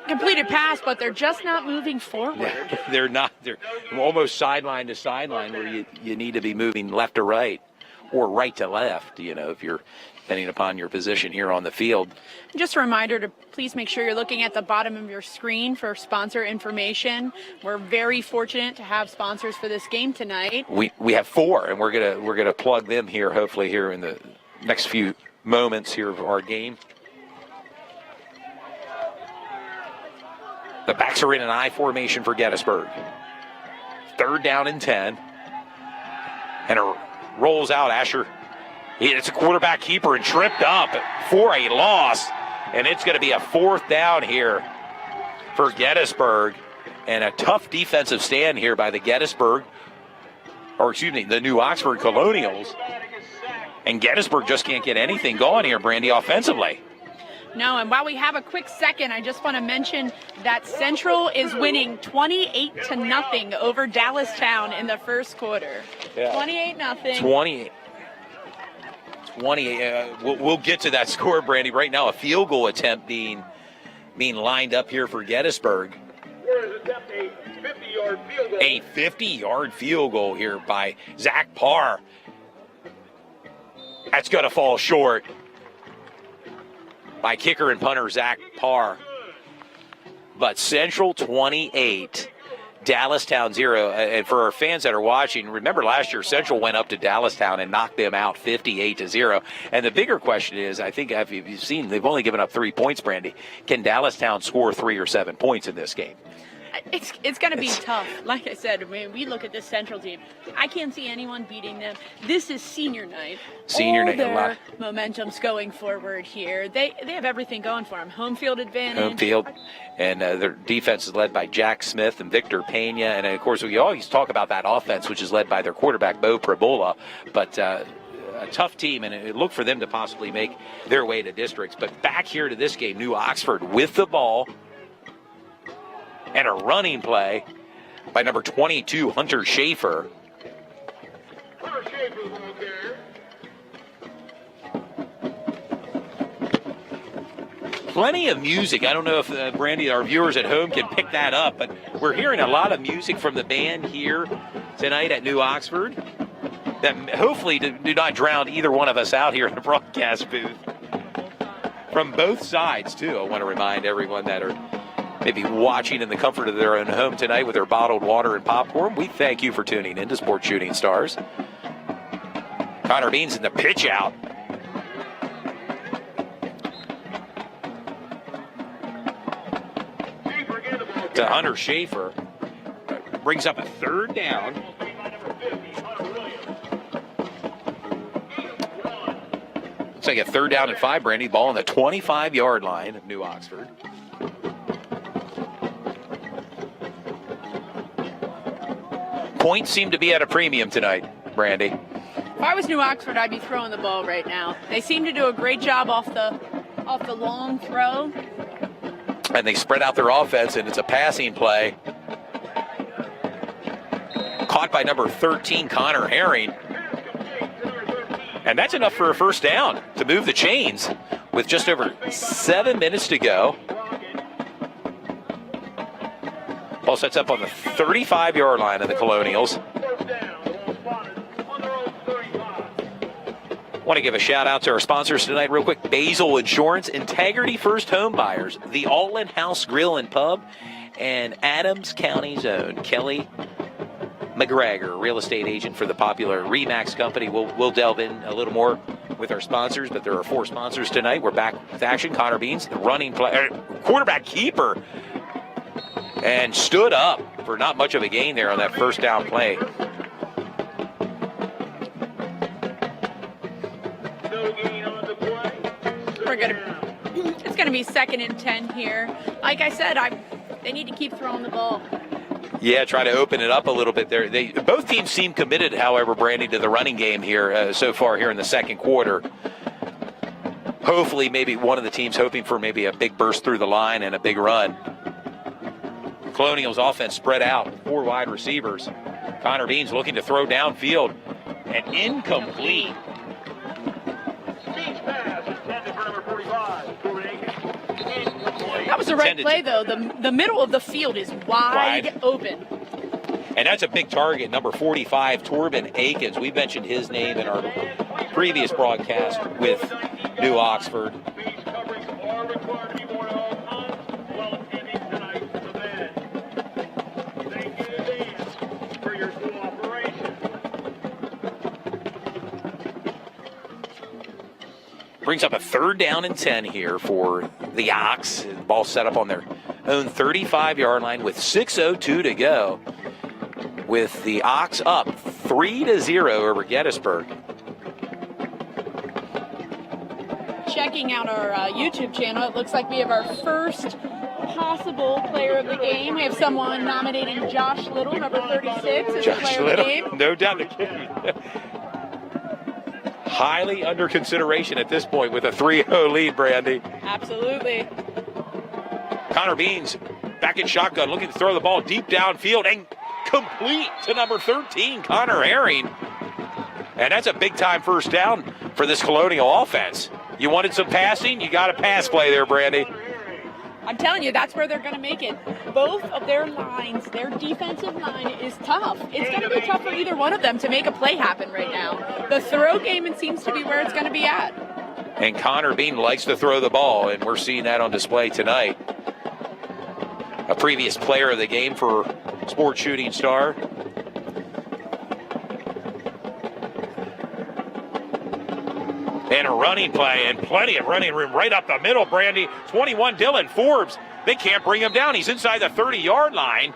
Completed pass, but they're just not moving forward. Yeah, they're not. They're almost sideline to sideline where you need to be moving left to right or right to left, if you're depending upon your position here on the field. Just a reminder to please make sure you're looking at the bottom of your screen for sponsor information. We're very fortunate to have sponsors for this game tonight. We have 4, and we're gonna plug them here, hopefully here in the next few moments here of our game. The backs are in an I formation for Gettysburg. 3rd down and 10. And it rolls out. Asher, it's a quarterback keeper and tripped up for a loss. And it's going to be a 4th down here for Gettysburg. And a tough defensive stand here by the the New Oxford Colonials. And Gettysburg just can't get anything going here, Brandy, offensively. No, and while we have a quick second, I just want to mention that Central is winning 28-0 over Dallastown in the first quarter. Yeah. 28-0. 28. We'll get to that score, Brandy. Right now, a field goal attempt being lined up here for Gettysburg. Warriors attempt a 50 50-yard field goal. A 50-yard field goal here by Zach Parr. That's going to fall short by kicker and punter Zach Parr. But Central 28, Dallastown 0. And for our fans that are watching, remember last year Central went up to Dallastown and knocked them out 58-0. And the bigger question is, I think if you've seen, they've only given up 3 points, Brandy. Can Dallastown score 3 or 7 points in this game? It's going to be tough. Like I said, I mean, we look at this Central team. I can't see anyone beating them. This is senior night. Senior night, a All lot. their momentum's going forward here. They have everything going for them. Home field advantage. Home field. And their defense is led by Jack Smith and Victor Pena. And, of course, we always talk about that offense, which is led by their quarterback, Bo Prabola. But a tough team, and it looked for them to possibly make their way to districts. But back here to this game, New Oxford with the ball. And a running play by number 22, Hunter Schaefer. Hunter Schaefer, the ball carrier. Plenty of music. I don't know if, Brandy, our viewers at home can pick that up, but we're hearing a lot of music from the band here tonight at New Oxford that hopefully do not drown either one of us out here in the broadcast booth. From both sides, too. I want to remind everyone that are maybe watching in the comfort of their own home tonight with their bottled water and popcorn. We thank you for tuning in to Sports Shooting Stars. Connor Beans in the pitch out. To Hunter Schaefer. Brings up a third down. Looks like a 3rd down and 5, Brandy. Ball on the 25-yard line of New Oxford. Points seem to be at a premium tonight, Brandy. If I was New Oxford, I'd be throwing the ball right now. They seem to do a great job off the long throw. And they spread out their offense, and it's a passing play. Caught by number 13, Connor Herring. And that's enough for a 1st down to move the chains with just over 7 minutes to go. Ball sets up on the 35-yard line of the Colonials. Want to give a shout out to our sponsors tonight real quick. Basil Insurance, Integrity First Home Buyers, the Altland House Grill and Pub, and Adams County's own Kelly Mcgregor, real estate agent for the popular Remax company. We'll delve in a little more with our sponsors, but there are 4 sponsors tonight. We're back with action. Connor Beans, the running play, quarterback keeper, and stood up for not much of a gain there on that 1st down play. It's gonna be 2nd and 10 here. Like I said, they need to keep throwing the ball. Yeah, try to open it up a little bit there. Both teams seem committed, however, Brandy, to the running game here so far here in the 2nd quarter. Hopefully, maybe one of the teams hoping for maybe a big burst through the line and a big run. Colonials offense spread out, 4 wide receivers. Connor Beans looking to throw downfield and incomplete. That was the right play, though. The middle of the field is wide open. And that's a big target, number 45, Torben Akins. We mentioned his name in our previous broadcast with New Oxford. Brings up a 3rd down and 10 here for the Ox. Ball set up on their own 35-yard line with 6:02 to go. With the Ox up 3-0 over Gettysburg. Checking out our YouTube channel, it looks like we have our first possible player of the game. We have someone nominating Josh Little, number 36, as a player of the game. No doubt the kid. Highly under consideration at this point with a 3-0 lead, Brandy. Absolutely. Connor Beans back in shotgun, looking to throw the ball deep downfield and complete to number 13, Connor Herring. And that's a big-time 1st down for this Colonial offense. You wanted some passing? You got a pass play there, Brandy. I'm telling you, that's where they're going to make it. Both of their lines, their defensive line is tough. It's going to be tough for either one of them to make a play happen right now. The throw game, it seems to be where it's going to be at. And Connor Bean likes to throw the ball, and we're seeing that on display tonight. A previous player of the game for Sports Shooting Star. And a running play, and plenty of running room right up the middle, Brandy. 21, Dylan Forbes. They can't bring him down. He's inside the 30-yard line.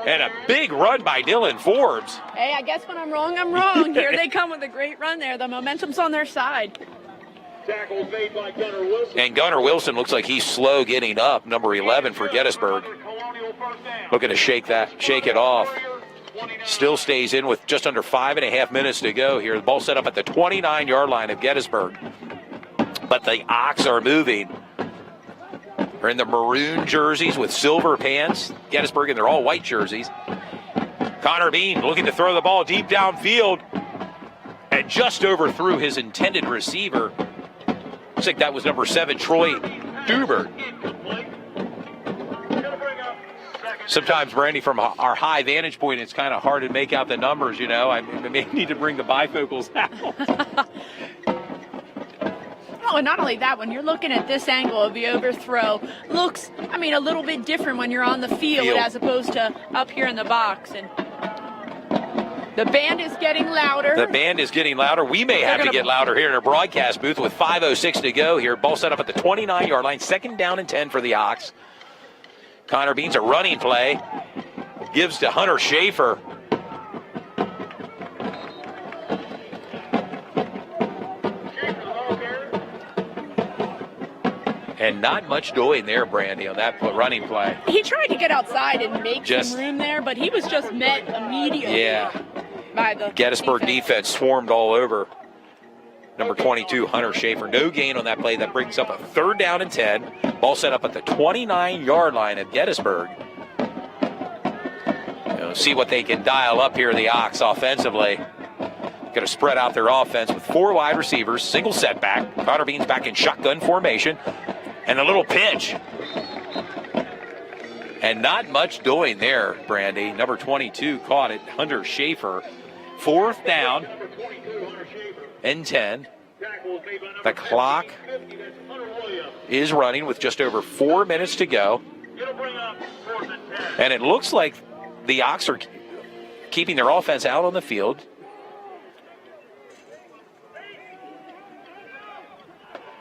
And a big run by Dylan Forbes. Hey, I guess when I'm wrong, I'm wrong. Here they come with a great run there. The momentum's on their side. Tackles made by Gunnar Wilson. And Gunnar Wilson looks like he's slow getting up, number 11 for Gettysburg. Looking to shake it off. Still stays in with just under 5.5 minutes to go here. The ball set up at the 29-yard line of Gettysburg. But the Ox are moving. They're in the maroon jerseys with silver pants. Gettysburg, and they're all white jerseys. Connor Bean looking to throw the ball deep downfield and just overthrew his intended receiver. Looks like that was number 7, Troy Dubert. Sometimes, Brandy, from our high vantage point, it's kind of hard to make out the numbers, you know. I may need to bring the bifocals out. Oh, and not only that, when you're looking at this angle of the overthrow, looks, a little bit different when you're on the field as opposed to up here in the box. And the band is getting louder. The band is getting louder. We may have to get louder here in our broadcast booth with 5:06 to go here. Ball set up at the 29-yard line. 2nd down and 10 for the Ox. Connor Bean's a running play. Gives to Hunter Schaefer. And not much doing there, Brandy, on that running play. He tried to get outside and make some room there, but he was just met immediately by the Gettysburg defense swarmed all over number 22, Hunter Schaefer. No gain on that play. That brings up a 3rd down and 10. Ball set up at the 29-yard line at Gettysburg. See what they can dial up here, the Ox, offensively. Going to spread out their offense with 4 wide receivers, single setback. Connor Bean's back in shotgun formation. And a little pitch. And not much doing there, Brandy. Number 22 caught it, Hunter Schaefer. 4th down and 10. The clock is running with just over 4 minutes to go. And it looks like the Ox are keeping their offense out on the field.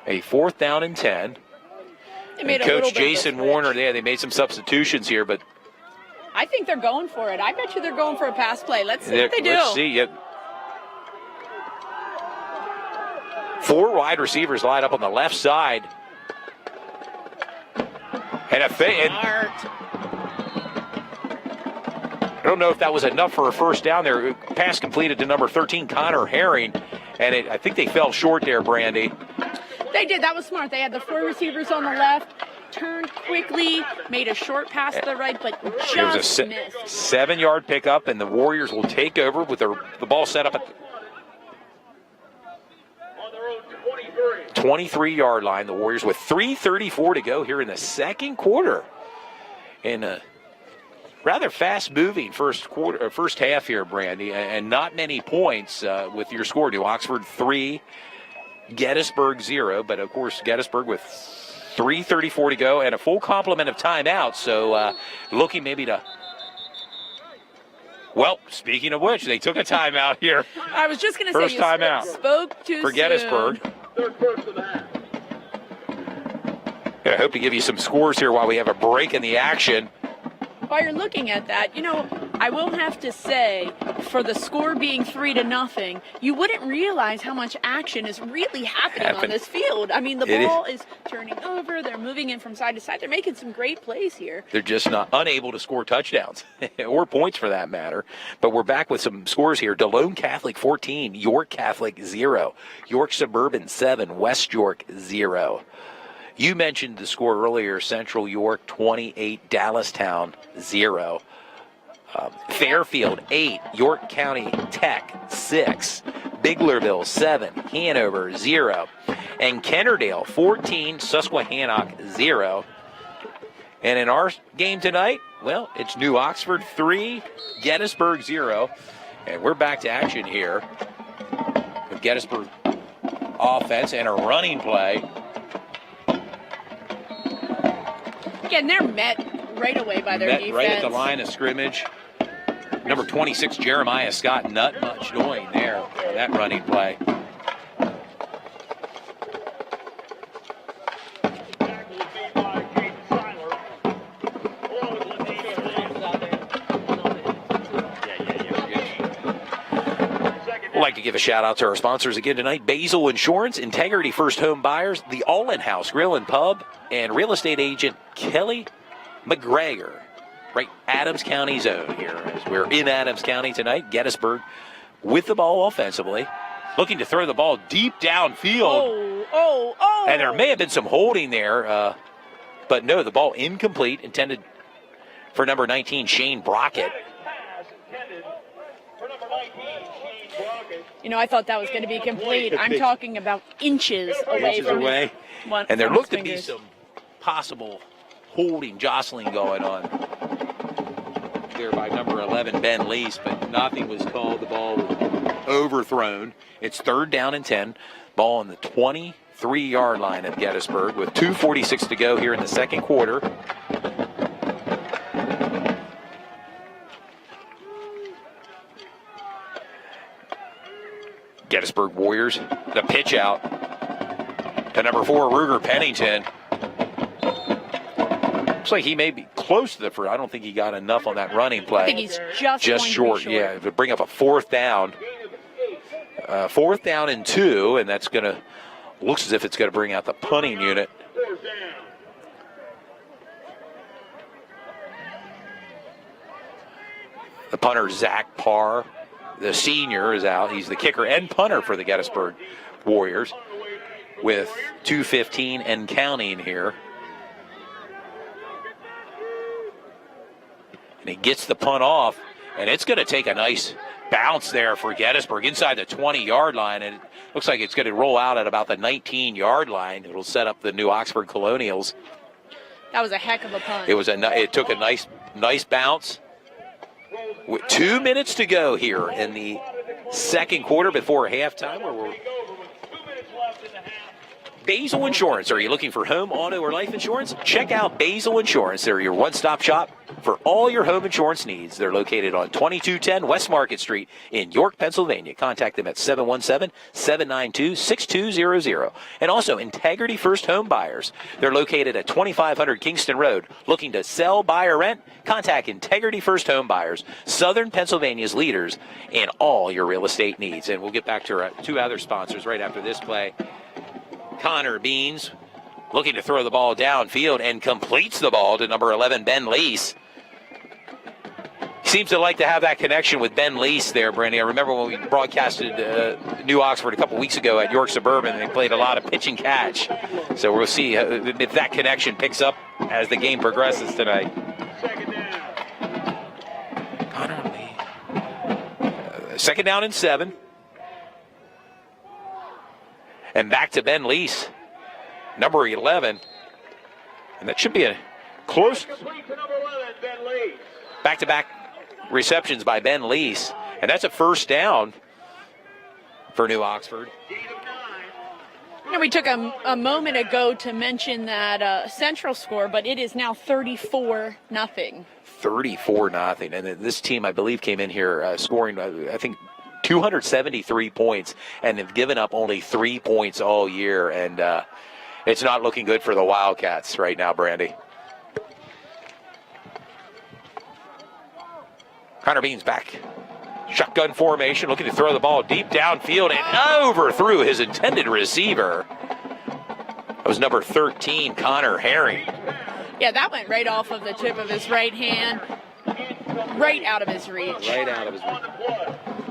A 4th down and 10. And Coach Jason Warner, they made some substitutions here, but I think they're going for it. I bet you they're going for a pass play. Let's see what they do. Let's see. 4 wide receivers lined up on the left side. And I don't know if that was enough for a 1st down there. Pass completed to number 13, Connor Herring. And I think they fell short there, Brandy. They did. That was smart. They had the 4 receivers on the left, turned quickly, made a short pass to the right, but just missed. 7-yard pickup, and the Warriors will take over with the ball set up at the 23-yard line. The Warriors with 3:34 to go here in the 2nd quarter. In a rather fast-moving first half here, Brandy, and not many points with your score. New Oxford 3, Gettysburg 0, but of course Gettysburg with 3:34 to go and a full complement of timeouts. So looking maybe to. Well, speaking of which, they took a timeout here. I was just going to say, first timeout spoke too for Gettysburg. I hope to give you some scores here while we have a break in the action. While you're looking at that, I will have to say, for the score being 3-0, you wouldn't realize how much action is really happening on this field. The ball is turning over. They're moving in from side to side. They're making some great plays here. They're just not unable to score touchdowns or points for that matter. But we're back with some scores here. DeLone Catholic 14, York Catholic 0, York Suburban 7, West York 0. You mentioned the score earlier, Central York 28, Dallastown 0. Fairfield 8, York County Tech 6, Biglerville 7, Hanover 0, and Kennerdale 14, Susquehannock 0. And in our game tonight, well, it's New Oxford 3, Gettysburg 0, and we're back to action here with Gettysburg offense and a running play. Again, they're met right away by their defense. Right at the line of scrimmage. Number 26, Jeremiah Scott, not much doing there on that running play. We'd like to give a shout out to our sponsors again tonight: Basil Insurance, Integrity First Home Buyers, the All-In House Grill and Pub, and real estate agent Kelly Mcgregor. Right, Adams County's own here. As we're in Adams County tonight, Gettysburg with the ball offensively, looking to throw the ball deep downfield. Oh. And there may have been some holding there, but no, the ball incomplete, intended for number 19, Shane Brockett. You know, I thought that was going to be complete. I'm talking about inches away from away. One, And there from looked his to be fingers. some possible holding, jostling going on there by number 11, Ben Lease, but nothing was called. The ball was overthrown. It's 3rd down and 10. Ball on the 23-yard line of Gettysburg with 2:46 to go here in the second quarter. Gettysburg Warriors, the pitch out to number 4, Ruger Pennington. Looks like he may be close to the first. I don't think he got enough on that running play. I think he's just going short. to be Yeah, to bring up a 4th down. 4th down and 2, and that's going to, looks as if it's going to bring out the punting unit. The punter, Zach Parr, the senior, is out. He's the kicker and punter for the Gettysburg Warriors with 2:15 and counting here. And he gets the punt off, and it's going to take a nice bounce there for Gettysburg inside the 20-yard line, and it looks like it's going to roll out at about the 19-yard line. It'll set up the New Oxford Colonials. That was a heck of a punt. It took a nice bounce. With 2 minutes to go here in the second quarter before halftime, where we're Basil Insurance. Are you looking for home, auto, or life insurance? Check out Basil Insurance. They're your one-stop shop for all your home insurance needs. They're located on 2210 West Market Street in York, Pennsylvania. Contact them at 717-792-6200. And also Integrity First Home Buyers. They're located at 2500 Kingston Road. Looking to sell, buy, or rent? Contact Integrity First Home Buyers, Southern Pennsylvania's leaders in all your real estate needs. And we'll get back to our 2 other sponsors right after this play. Connor Beans looking to throw the ball downfield and completes the ball to number 11, Ben Lease. He seems to like to have that connection with Ben Lease there, Brandy. I remember when we broadcasted New Oxford a couple weeks ago at York Suburban, they played a lot of pitch and catch. So we'll see if that connection picks up as the game progresses tonight. Connor Lee. 2nd down and 7. And back to Ben Lease, number 11. And that should be a close back-to-back receptions by Ben Lease. And that's a 1st down for New Oxford. You know, we took a moment ago to mention that Central score, but it is now 34-0. 34-0. And this team, I believe, came in here scoring, I think, 273 points, and have given up only 3 points all year, and it's not looking good for the Wildcats right now, Brandy. Connor Beans back. Shotgun formation, looking to throw the ball deep downfield and overthrew his intended receiver. That was number 13, Connor Herring. Yeah, that went right off of the tip of his right hand, right out of his reach. Right out of his reach.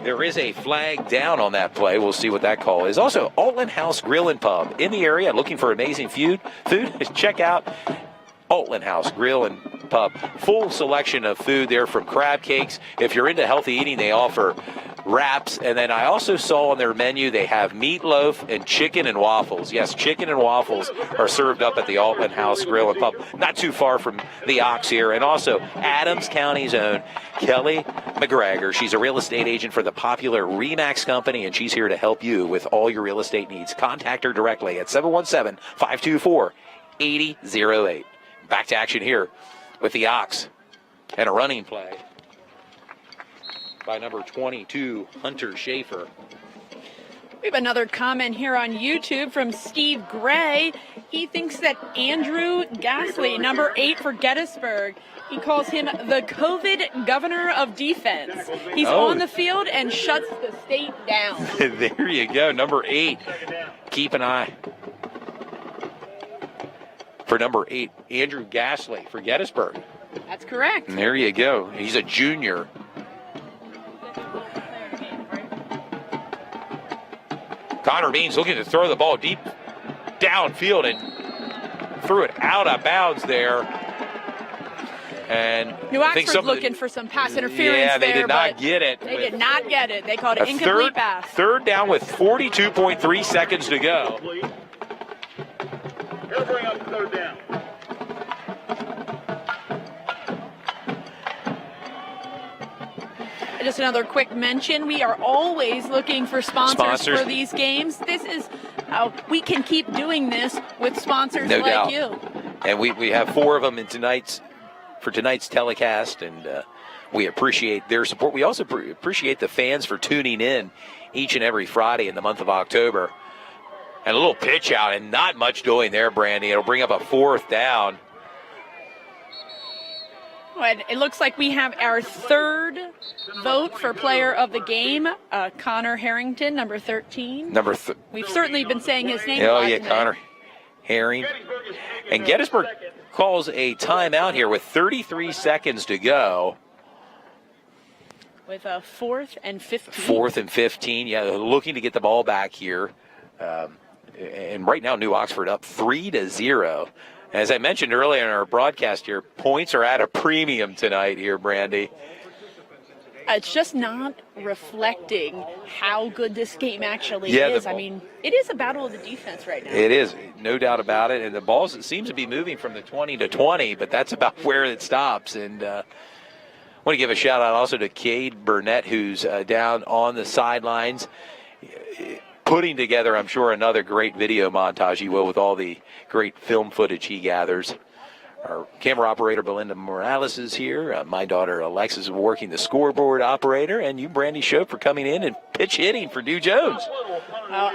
There is a flag down on that play. We'll see what that call is. Also, All-In House Grill and Pub in the area, looking for amazing food. Check out All-In House Grill and Pub. Full selection of food there, from crab cakes. If you're into healthy eating, they offer wraps, and then I also saw on their menu they have meatloaf and chicken and waffles. Yes, chicken and waffles are served up at the Altman House Grill and Pub, not too far from the Ox here. And also Adams County's own Kelly Mcgregor. She's a real estate agent for the popular Remax Company, and she's here to help you with all your real estate needs. Contact her directly at 717-524-8008. Back to action here with the Ox and a running play by number 22, Hunter Schaefer. We have another comment here on YouTube from Steve Gray. He thinks that Andrew Gasly, number 8 for Gettysburg, he calls him the COVID governor of defense. He's on the field and shuts the state down. There you go, number 8. Keep an eye for number 8, Andrew Gasly for Gettysburg. That's correct. And there you go. He's a junior. Connor Beans looking to throw the ball deep downfield and threw it out of bounds there. And New Oxford looking for some pass interference. Yeah, they there, did not get it. They did not get it. They called it incomplete pass. Third down with 42.3 seconds to go. He'll bring up third down. Just another quick mention, we are always looking for sponsors for these games. This is how we can keep doing this with sponsors No like doubt. you. And we have 4 of them in tonight's telecast, and we appreciate their support. We also appreciate the fans for tuning in each and every Friday in the month of October. And a little pitch out, and not much doing there, Brandy. It'll bring up a 4th down. And it looks like we have our third vote for player of the game, Connor Harrington, number 13. We've certainly been saying his name. Oh, yeah, Connor Herring. And Gettysburg calls a timeout here with 33 seconds to go. With a 4th and 15. 4th and 15, yeah, looking to get the ball back here. And right now, New Oxford up 3-0. As I mentioned earlier in our broadcast here, points are at a premium tonight here, Brandy. It's just not reflecting how good this game actually is. I mean, it is a battle of the defense right now. It is, no doubt about it. And the ball seems to be moving from the 20 to 20, but that's about where it stops. And I want to give a shout out also to Cade Burnett, who's down on the sidelines, putting together, I'm sure, another great video montage he will with all the great film footage he gathers. Our camera operator, Belinda Morales, is here. My daughter, Alexis, is working the scoreboard operator. And you, Brandy Shope, for coming in and pitch hitting for Dew Jones.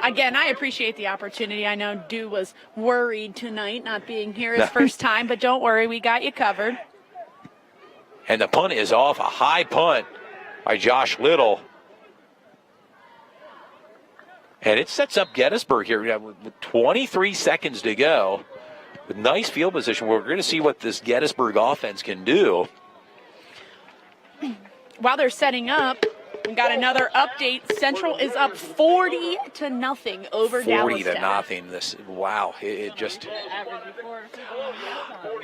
Again, I appreciate the opportunity. I know Dew was worried tonight not being here his first time, but don't worry, we got you covered. And the punt is off, a high punt by Josh Little. And it sets up Gettysburg here with 23 seconds to go. With nice field position, we're going to see what this Gettysburg offense can do. While they're setting up, we got another update. Central is up 40-0 over Dallas. 40-0. This, wow, it just.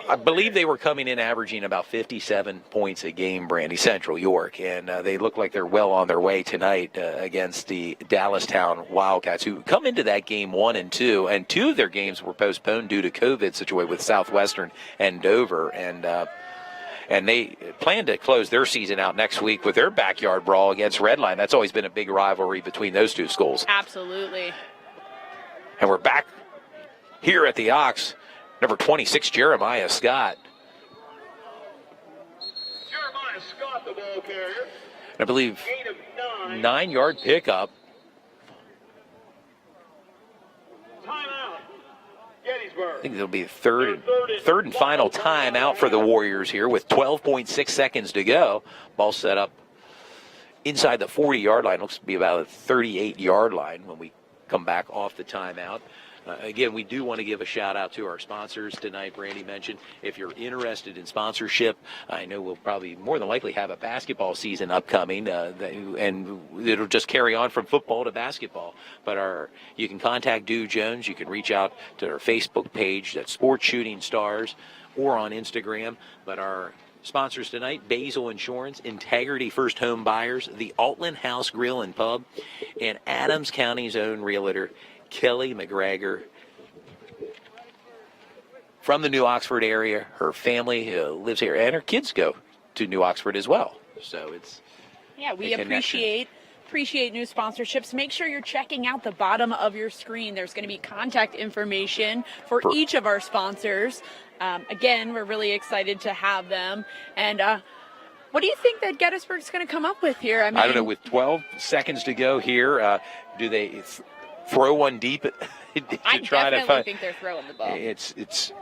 I believe they were coming in averaging about 57 points a game, Brandy, Central York, and they look like they're well on their way tonight against the Dallastown Wildcats, who come into that game 1-2, and 2 of their games were postponed due to COVID situation with Southwestern and Dover, and they plan to close their season out next week with their backyard brawl against Redline. That's always been a big rivalry between those two schools. Absolutely. And we're back here at the Ox. Number 26, Jeremiah Scott. Jeremiah Scott, the ball carrier. And I believe Gain of 9. 9-yard pickup. Timeout. Gettysburg. I think it'll be third and final timeout for the Warriors here with 12.6 seconds to go. Ball set up inside the 40-yard line. Looks to be about a 38-yard line when we come back off the timeout. Again, we do want to give a shout-out to our sponsors tonight. Brandy mentioned if you're interested in sponsorship, I know we'll probably more than likely have a basketball season upcoming, and it'll just carry on from football to basketball. But you can contact Dew Jones. You can reach out to our Facebook page, that's Sports Shooting Stars, or on Instagram. But our Sponsors tonight, Basil Insurance, Integrity First Home Buyers, the Altland House Grill and Pub, and Adams County's own realtor, Kelly Mcgregor. From the New Oxford area, her family lives here, and her kids go to New Oxford as well. So it's we appreciate new sponsorships. Make sure you're checking out the bottom of your screen. There's going to be contact information for each of our sponsors. Again, we're really excited to have them. And what do you think that Gettysburg's going to come up with here? I don't know. With 12 seconds to go here, do they throw one deep to I try to definitely think they're throwing the ball. It's.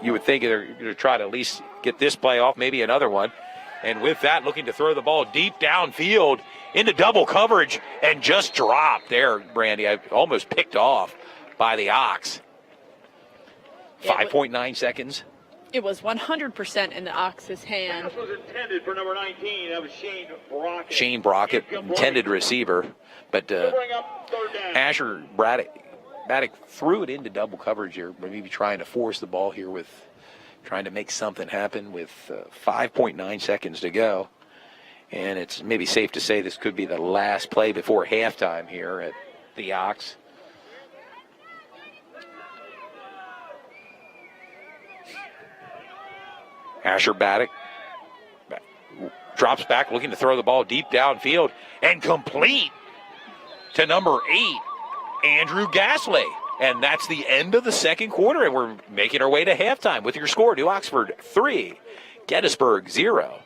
You would think they're going to try to at least get this play off, maybe another one. And with that, looking to throw the ball deep downfield into double coverage and just dropped there, Brandy. I almost picked off by the Ox. 5.9 seconds. It was 100% in the Ox's hand. Pass was intended for number 19. That was Shane Brockett. Shane Brockett, intended receiver. But Bring up third down. Asher Braddock threw it into double coverage here, maybe trying to force the ball here with trying to make something happen with 5.9 seconds to go. And it's maybe safe to say this could be the last play before halftime here at the Ox. Asher Braddock drops back, looking to throw the ball deep downfield and complete to number 8. Andrew Gasly. And that's the end of the second quarter, and we're making our way to halftime with your score. New Oxford 3, Gettysburg 0.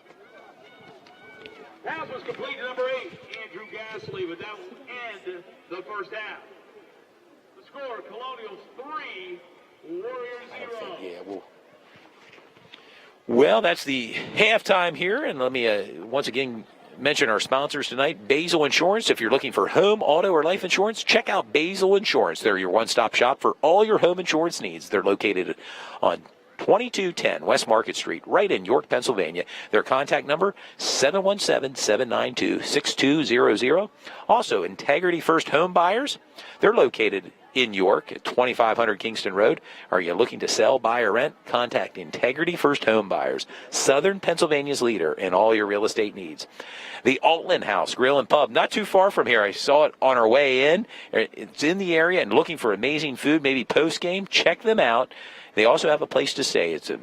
Pass was complete to number 8, Andrew Gasly, but that will end the first half. The score, Colonials 3, Warriors 0. Well, that's the halftime here, and let me once again mention our sponsors tonight. Basil Insurance. If you're looking for home, auto, or life insurance, check out Basil Insurance. They're your one-stop shop for all your home insurance needs. They're located on 2210 West Market Street, right in York, Pennsylvania. Their contact number, 717-792-6200. Also, Integrity First Home Buyers. They're located in York at 2500 Kingston Road. Are you looking to sell, buy, or rent? Contact Integrity First Home Buyers, Southern Pennsylvania's leader in all your real estate needs. The Altland House Grill and Pub, not too far from here. I saw it on our way in. It's in the area, and looking for amazing food, maybe post-game, check them out. They also have a place to stay. It's a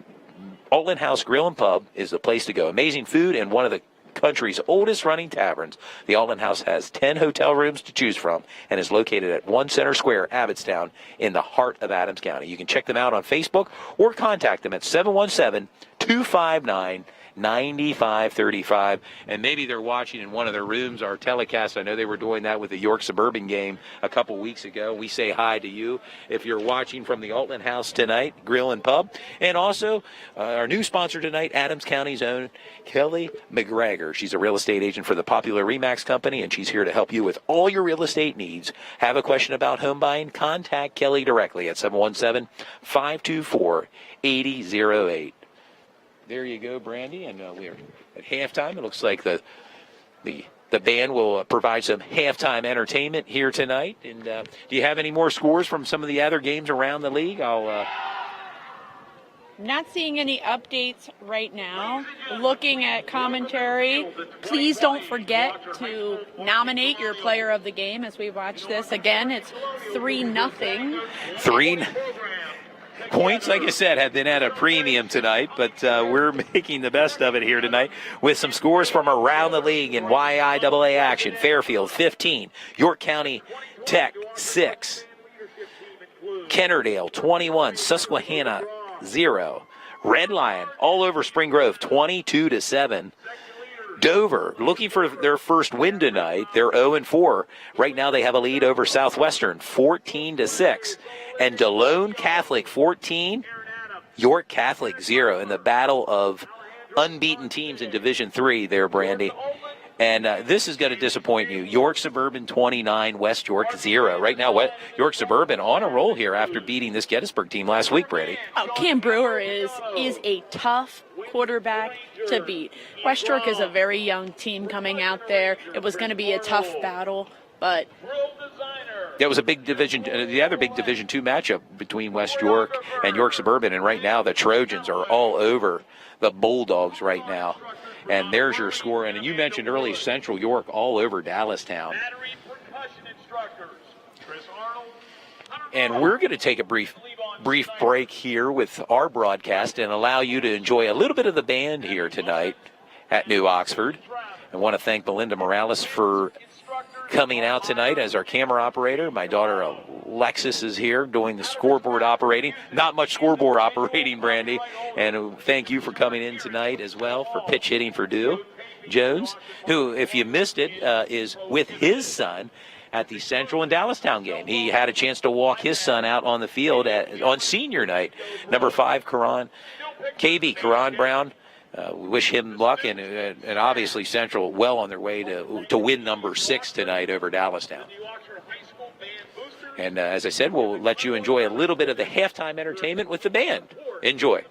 Altland House Grill and Pub is the place to go. Amazing food and one of the country's oldest running taverns. The Altland House has 10 hotel rooms to choose from and is located at 1 Center Square, Abbottstown, in the heart of Adams County. You can check them out on Facebook or contact them at 717-259-9535. And maybe they're watching in one of their rooms our telecast. I know they were doing that with the York Suburban game a couple weeks ago. We say hi to you if you're watching from the Altland House tonight, Grill and Pub. And also our new sponsor tonight, Adams County's own Kelly Mcgregor. She's a real estate agent for the Popular Remax Company, and she's here to help you with all your real estate needs. Have a question about home buying? Contact Kelly directly at 717-524-8008. There you go, Brandy, and we're at halftime. It looks like the band will provide some halftime entertainment here tonight. And do you have any more scores from some of the other games around the league? Not seeing any updates right now. Looking at commentary, please don't forget to nominate your player of the game as we watch this. Again, it's 3-0. 3 points, like I said, have been at a premium tonight, but we're making the best of it here tonight with some scores from around the league in YIAA action. Fairfield 15, York County Tech 6, Kennerdale 21, Susquehanna 0, Red Lion all over Spring Grove 22-7. Dover looking for their first win tonight. They're 0-4. Right now they have a lead over Southwestern 14-6. And DeLone Catholic 14, York Catholic 0 in the battle of unbeaten teams in Division III there, Brandy. And this is going to disappoint you. York Suburban 29, West York 0. Right now, York Suburban on a roll here after beating this Gettysburg team last week, Brandy. Oh, Cam Brewer is a tough quarterback to beat. West York is a very young team coming out there. It was going to be a tough battle. But That was a big division, the other big Division II matchup between West York and York Suburban, and right now the Trojans are all over the Bulldogs right now. And there's your score. And you mentioned early Central York all over Dallastown. And we're going to take a brief break here with our broadcast and allow you to enjoy a little bit of the band here tonight at New Oxford. I want to thank Belinda Morales for coming out tonight as our camera operator. My daughter Alexis is here doing the scoreboard operating. Not much scoreboard operating, Brandy. And thank you for coming in tonight as well for pitch hitting for Dew Jones, who, if you missed it, is with his son at the Central and Dallastown game. He had a chance to walk his son out on the field on senior night. Number 5, Karan Brown. We wish him luck, and obviously Central well on their way to win number 6 tonight over Dallastown. And as I said, we'll let you enjoy a little bit of the halftime entertainment with the band. Enjoy.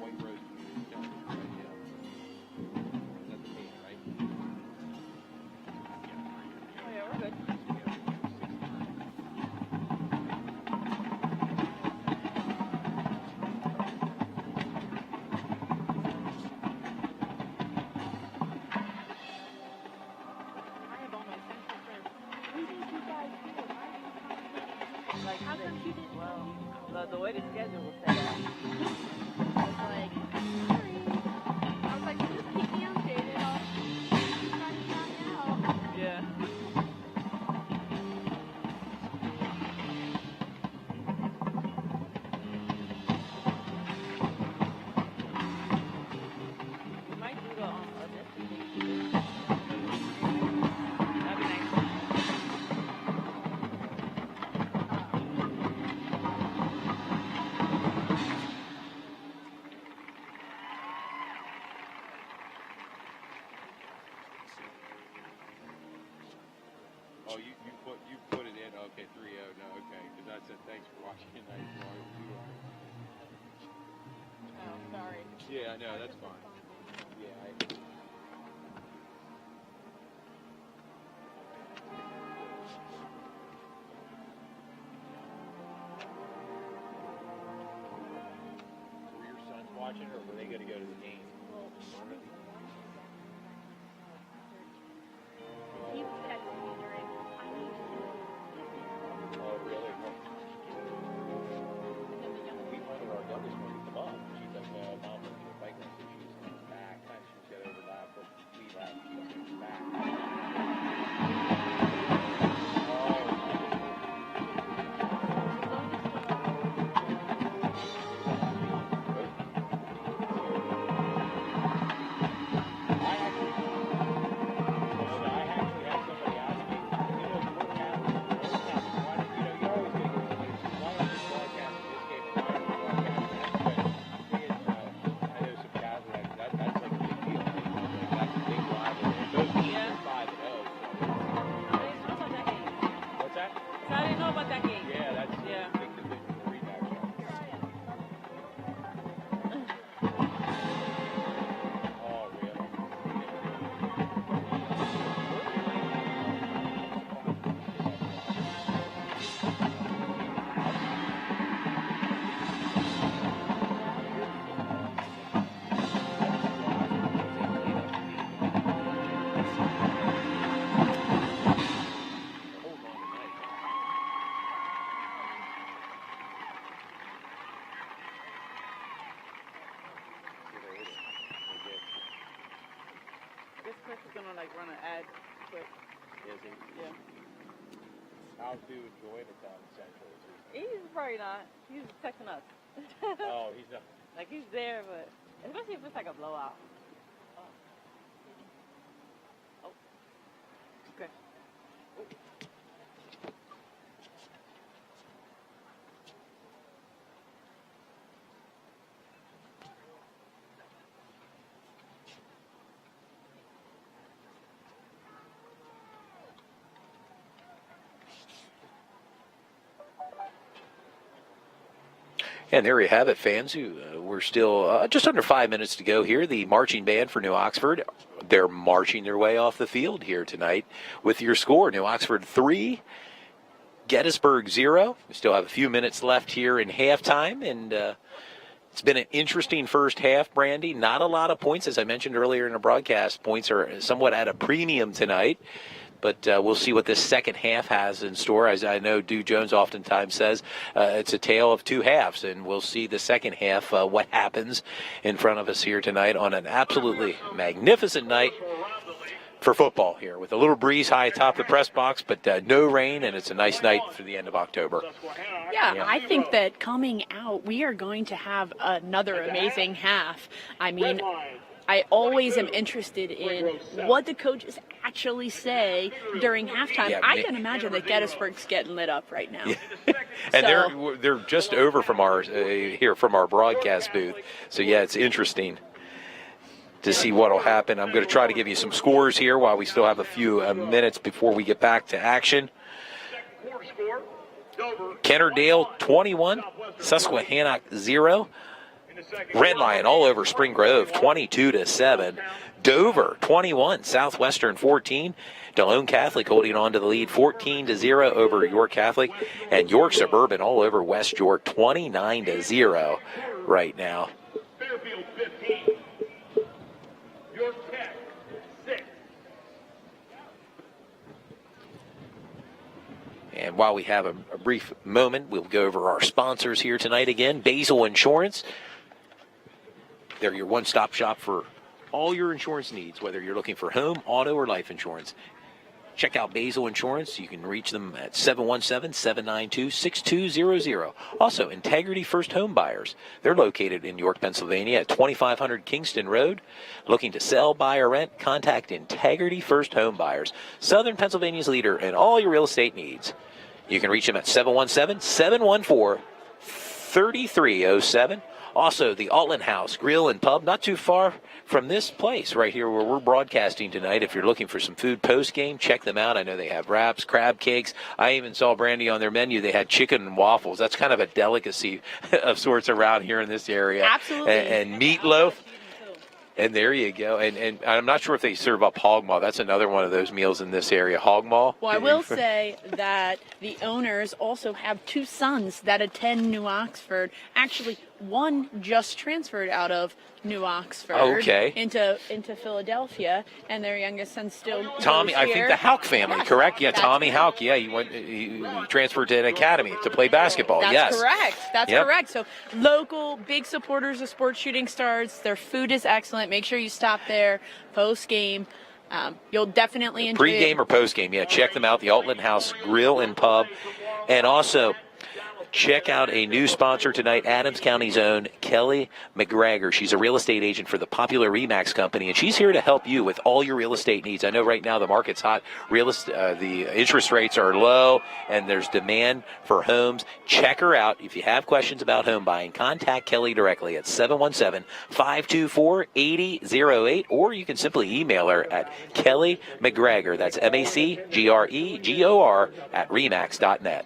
white roast. Oh yeah, we're good. I have all my essentials there. When did you guys do it? Like, how come you didn't? Well, the way the schedule was set up. I was like, sorry. I was like, just keep me updated. I'll try to find out. Yeah. We might do the this thing. That'd be nice. Oh, you put it in. Okay, 3-0. No, okay. Because I said thanks for watching tonight. Oh, sorry. Yeah, I know. That's fine. Yeah. Were your sons watching, or were they going to go to the game? You texted me during, I need to do Oh, really? We wanted our youngest one to come up. She's like, well, mom went to the bike ride, so she's coming back. She's got overlap, but we have she's back. I didn't know about that game. Yeah, that's Yeah. big division for rematch. Oh, really? This Chris is gonna like run an ad quick. Is he? Yeah. How to enjoy it down Central? He's probably not. He's texting us. Oh, he's not. Like he's there, but especially if it's like a blowout. Oh. Okay. And there you have it, fans. We're still just under 5 minutes to go here. The marching band for New Oxford, they're marching their way off the field here tonight with your score. New Oxford 3, Gettysburg 0. We still have a few minutes left here in halftime, and it's been an interesting first half, Brandy. Not a lot of points, as I mentioned earlier in the broadcast. Points are somewhat at a premium tonight. But we'll see what this second half has in store. As I know Dew Jones oftentimes says, it's a tale of two halves, and we'll see the second half, what happens in front of us here tonight on an absolutely magnificent night for football here, with a little breeze high atop the press box, but no rain, and it's a nice night for the end of October. Yeah, I think that coming out, we are going to have another amazing half. I mean, I always am interested in what the coaches actually say during halftime. Yeah, I can imagine that Gettysburg's getting lit up right now. Yeah. And they're just over from our here from our broadcast booth. So yeah, it's interesting to see what will happen. I'm going to try to give you some scores here while we still have a few minutes before we get back to action. Kennerdale 21, Susquehannock 0. Red Lion all over Spring Grove, 22-7. Dover, 21. Southwestern, 14. DeLone Catholic holding on to the lead, 14-0 over York Catholic. And York Suburban all over West York, 29-0 right now. Fairfield 15. York Tech 6. And while we have a brief moment, we'll go over our sponsors here tonight again. Basil Insurance. They're your one-stop shop for all your insurance needs, whether you're looking for home, auto, or life insurance. Check out Basil Insurance. You can reach them at 717-792-6200. Also, Integrity First Home Buyers. They're located in York, Pennsylvania at 2500 Kingston Road. Looking to sell, buy, or rent? Contact Integrity First Home Buyers, Southern Pennsylvania's leader in all your real estate needs. You can reach them at 717-714-3307. Also, the Altland House Grill and Pub, not too far from this place right here where we're broadcasting tonight. If you're looking for some food post-game, check them out. I know they have wraps, crab cakes. I even saw, Brandy, on their menu, they had chicken and waffles. That's kind of a delicacy of sorts around here in this area. Absolutely. And meatloaf. And there you go. And I'm not sure if they serve up hog maw. That's another one of those meals in this area. Hog maw. Well, I will say that the owners also have two sons that attend New Oxford. Actually, one just transferred out of New Oxford into Philadelphia, and their youngest son still Tommy, goes I think here. the Hauk family, Yes, correct? Yeah, that's Tommy correct. Hauk. Yeah, he transferred to an academy to play basketball. That's yes. correct. That's Yep. correct. So local, big supporters of Sports Shooting Stars. Their food is excellent. Make sure you stop there post game. You'll definitely enjoy Pre-game or post-game, yeah. Check them out, the Altland House Grill and Pub. And also, check out a new sponsor tonight, Adams County's own Kelly Mcgregor. She's a real estate agent for the popular RE/MAX company, and she's here to help you with all your real estate needs. I know right now the market's hot. The interest rates are low, and there's demand for homes. Check her out. If you have questions about home buying, contact Kelly directly at 717-524-8008, or you can simply email her at Kelly McGregor. That's MACGREGOR at remax.net.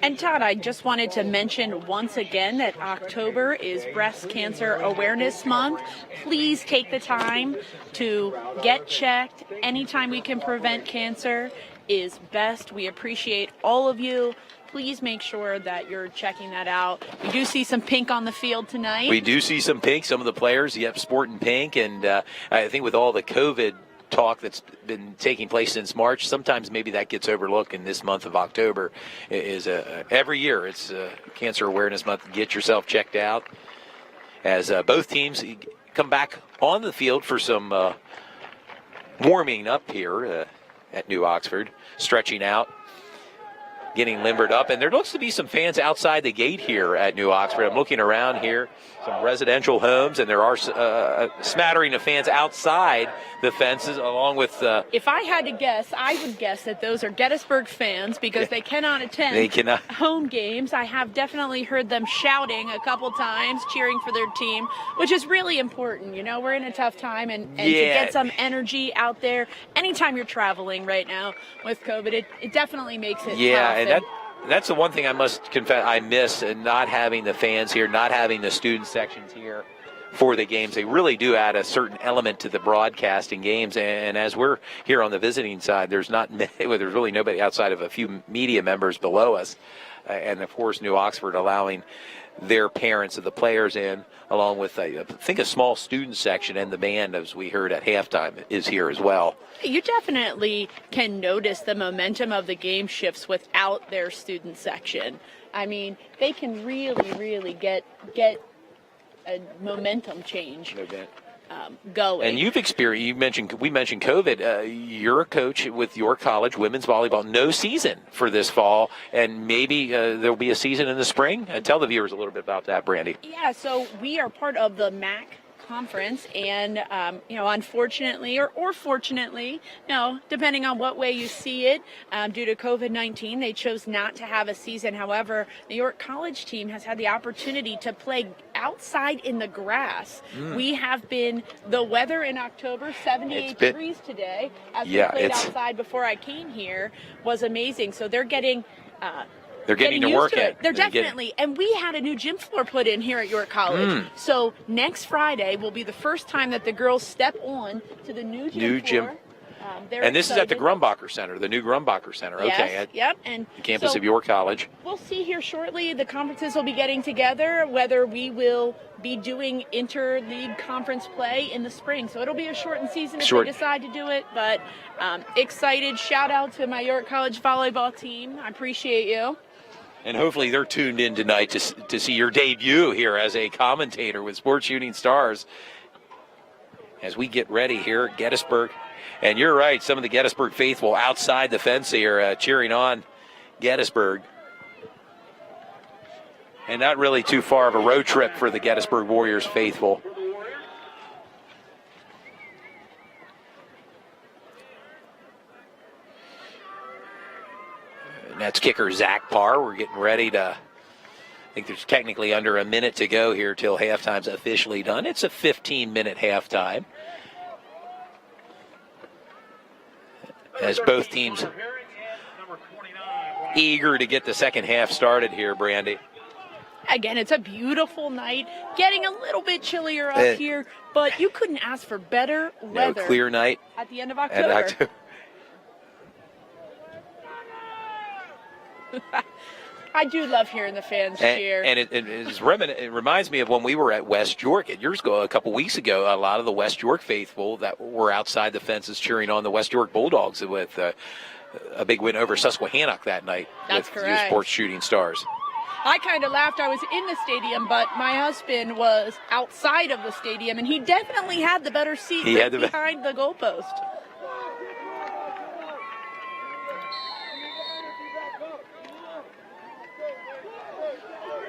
And Todd, I just wanted to mention once again that October is Breast Cancer Awareness Month. Please take the time to get checked. Anytime we can prevent cancer is best. We appreciate all of you. Please make sure that you're checking that out. We do see some pink on the field tonight. We do see some pink. Some of the players, sporting pink. And I think with all the COVID talk that's been taking place since March, sometimes maybe that gets overlooked in this month of October. Every year it's Cancer Awareness Month. Get yourself checked out as both teams come back on the field for some warming up here at New Oxford, stretching out, getting limbered up. And there looks to be some fans outside the gate here at New Oxford. I'm looking around here, some residential homes, and there are a smattering of fans outside the fences, along with... if I had to guess, I would guess that those are Gettysburg fans because they cannot attend home games. I have definitely heard them shouting a couple times, cheering for their team, which is really important. You know, we're in a tough time, and to get some energy out there anytime you're traveling right now with COVID, it definitely makes it tough. And that's the one thing I must confess I miss, not having the fans here, not having the student sections here for the games. They really do add a certain element to the broadcasting games. And as we're here on the visiting side, there's really nobody outside of a few media members below us. And of course, New Oxford allowing their parents of the players in, along with I think a small student section, and the band, as we heard at halftime, is here as well. You definitely can notice the momentum of the game shifts without their student section. I mean, they can really get a momentum change going. And you've experienced, we mentioned COVID. You're a coach with your college, women's volleyball, no season for this fall, and maybe there'll be a season in the spring. Tell the viewers a little bit about that, Brandy. Yeah, so we are part of the MAC conference, and unfortunately or fortunately, depending on what way you see it, due to COVID-19, they chose not to have a season. However, the York College team has had the opportunity to play outside in the grass. We have been, the weather in October, 78 degrees today, as we played outside before I came here, was amazing. So they're getting They're getting to used work to it. it. They're definitely. And we had a new gym floor put in here at York College. So next Friday will be the first time that the girls step on to the new gym floor. They're And this is at the excited. Grumbacher Center, the new Grumbacher Center. Yes, Okay, at yep. And the campus so of York College. we'll see here shortly. The conferences will be getting together, whether we will be doing inter-league conference play in the spring. So it'll be a shortened season if they decide to do it. But excited. Shout out to my York College volleyball team. I appreciate you. And hopefully they're tuned in tonight to see your debut here as a commentator with Sports Shooting Stars as we get ready here at Gettysburg. And you're right, some of the Gettysburg faithful outside the fence here cheering on Gettysburg. And not really too far of a road trip for the Gettysburg Warriors faithful. And that's kicker Zach Parr. We're getting ready to, I think there's technically under a minute to go here till halftime's officially done. It's a 15-minute halftime. As both teams eager to get the second half started here, Brandy. Again, it's a beautiful night. Getting a little bit chillier up here, but you couldn't ask for better weather. No, clear night. At the end of October. I do love hearing the fans cheer. And it reminds me of when we were at West York a couple weeks ago. A lot of the West York faithful that were outside the fences cheering on the West York Bulldogs with a big win over Susquehannock that night. That's with correct. The Sports Shooting Stars. I kind of laughed. I was in the stadium, but my husband was outside of the stadium, and he definitely had the better seat behind the goalpost.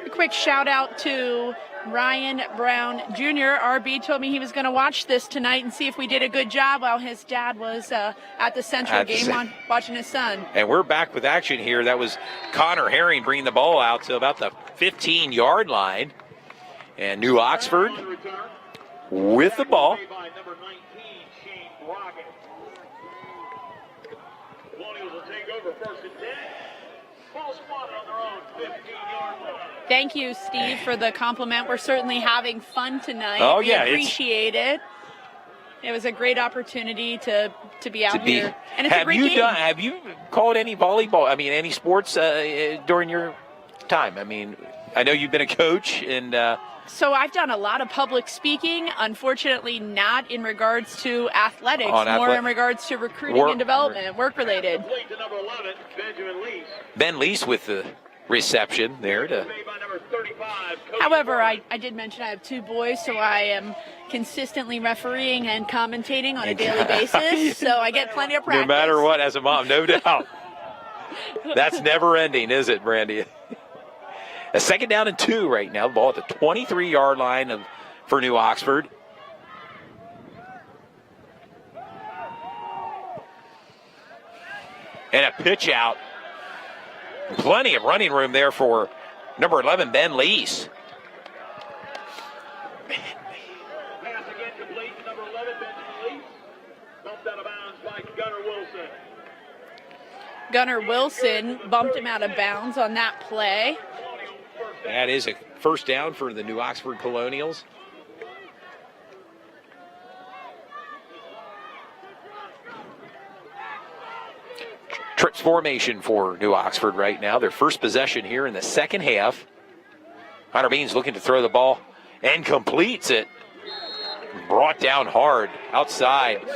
A quick shout out to Ryan Brown Jr. RB told me he was going to watch this tonight and see if we did a good job while his dad was at the Central game watching his son. And we're back with action here. That was Connor Herring bringing the ball out to about the 15-yard line. And New Oxford with the ball. Colonials will take over first and 10. Ball spotted on their own 15-yard line. Thank you, Steve, for the compliment. We're certainly having fun tonight. Oh, yeah. We appreciate it. It was a great opportunity to be out here. And it's a great game. Have you called any volleyball, any sports during your time? I know you've been a coach and... So I've done a lot of public speaking, unfortunately not in regards to athletics, more in regards to recruiting and development, work-related. Ben Lease with the reception there. However, I did mention I have two boys, so I am consistently refereeing and commentating on a daily basis, so I get plenty of practice. No matter what, as a mom, no doubt. That's never ending, is it, Brandy? A second down and 2 right now. The ball at the 23-yard line for New Oxford. And a pitch out. Plenty of running room there for number 11, Ben Lease. Pass again complete to number 11, Benjamin Lease. Bumped out of bounds by Gunnar Wilson. Gunnar Wilson bumped him out of bounds on that play. That is a first down for the New Oxford Colonials. Trips formation for New Oxford right now. Their first possession here in the second half. Hunter Beans looking to throw the ball and completes it. Brought down hard outside.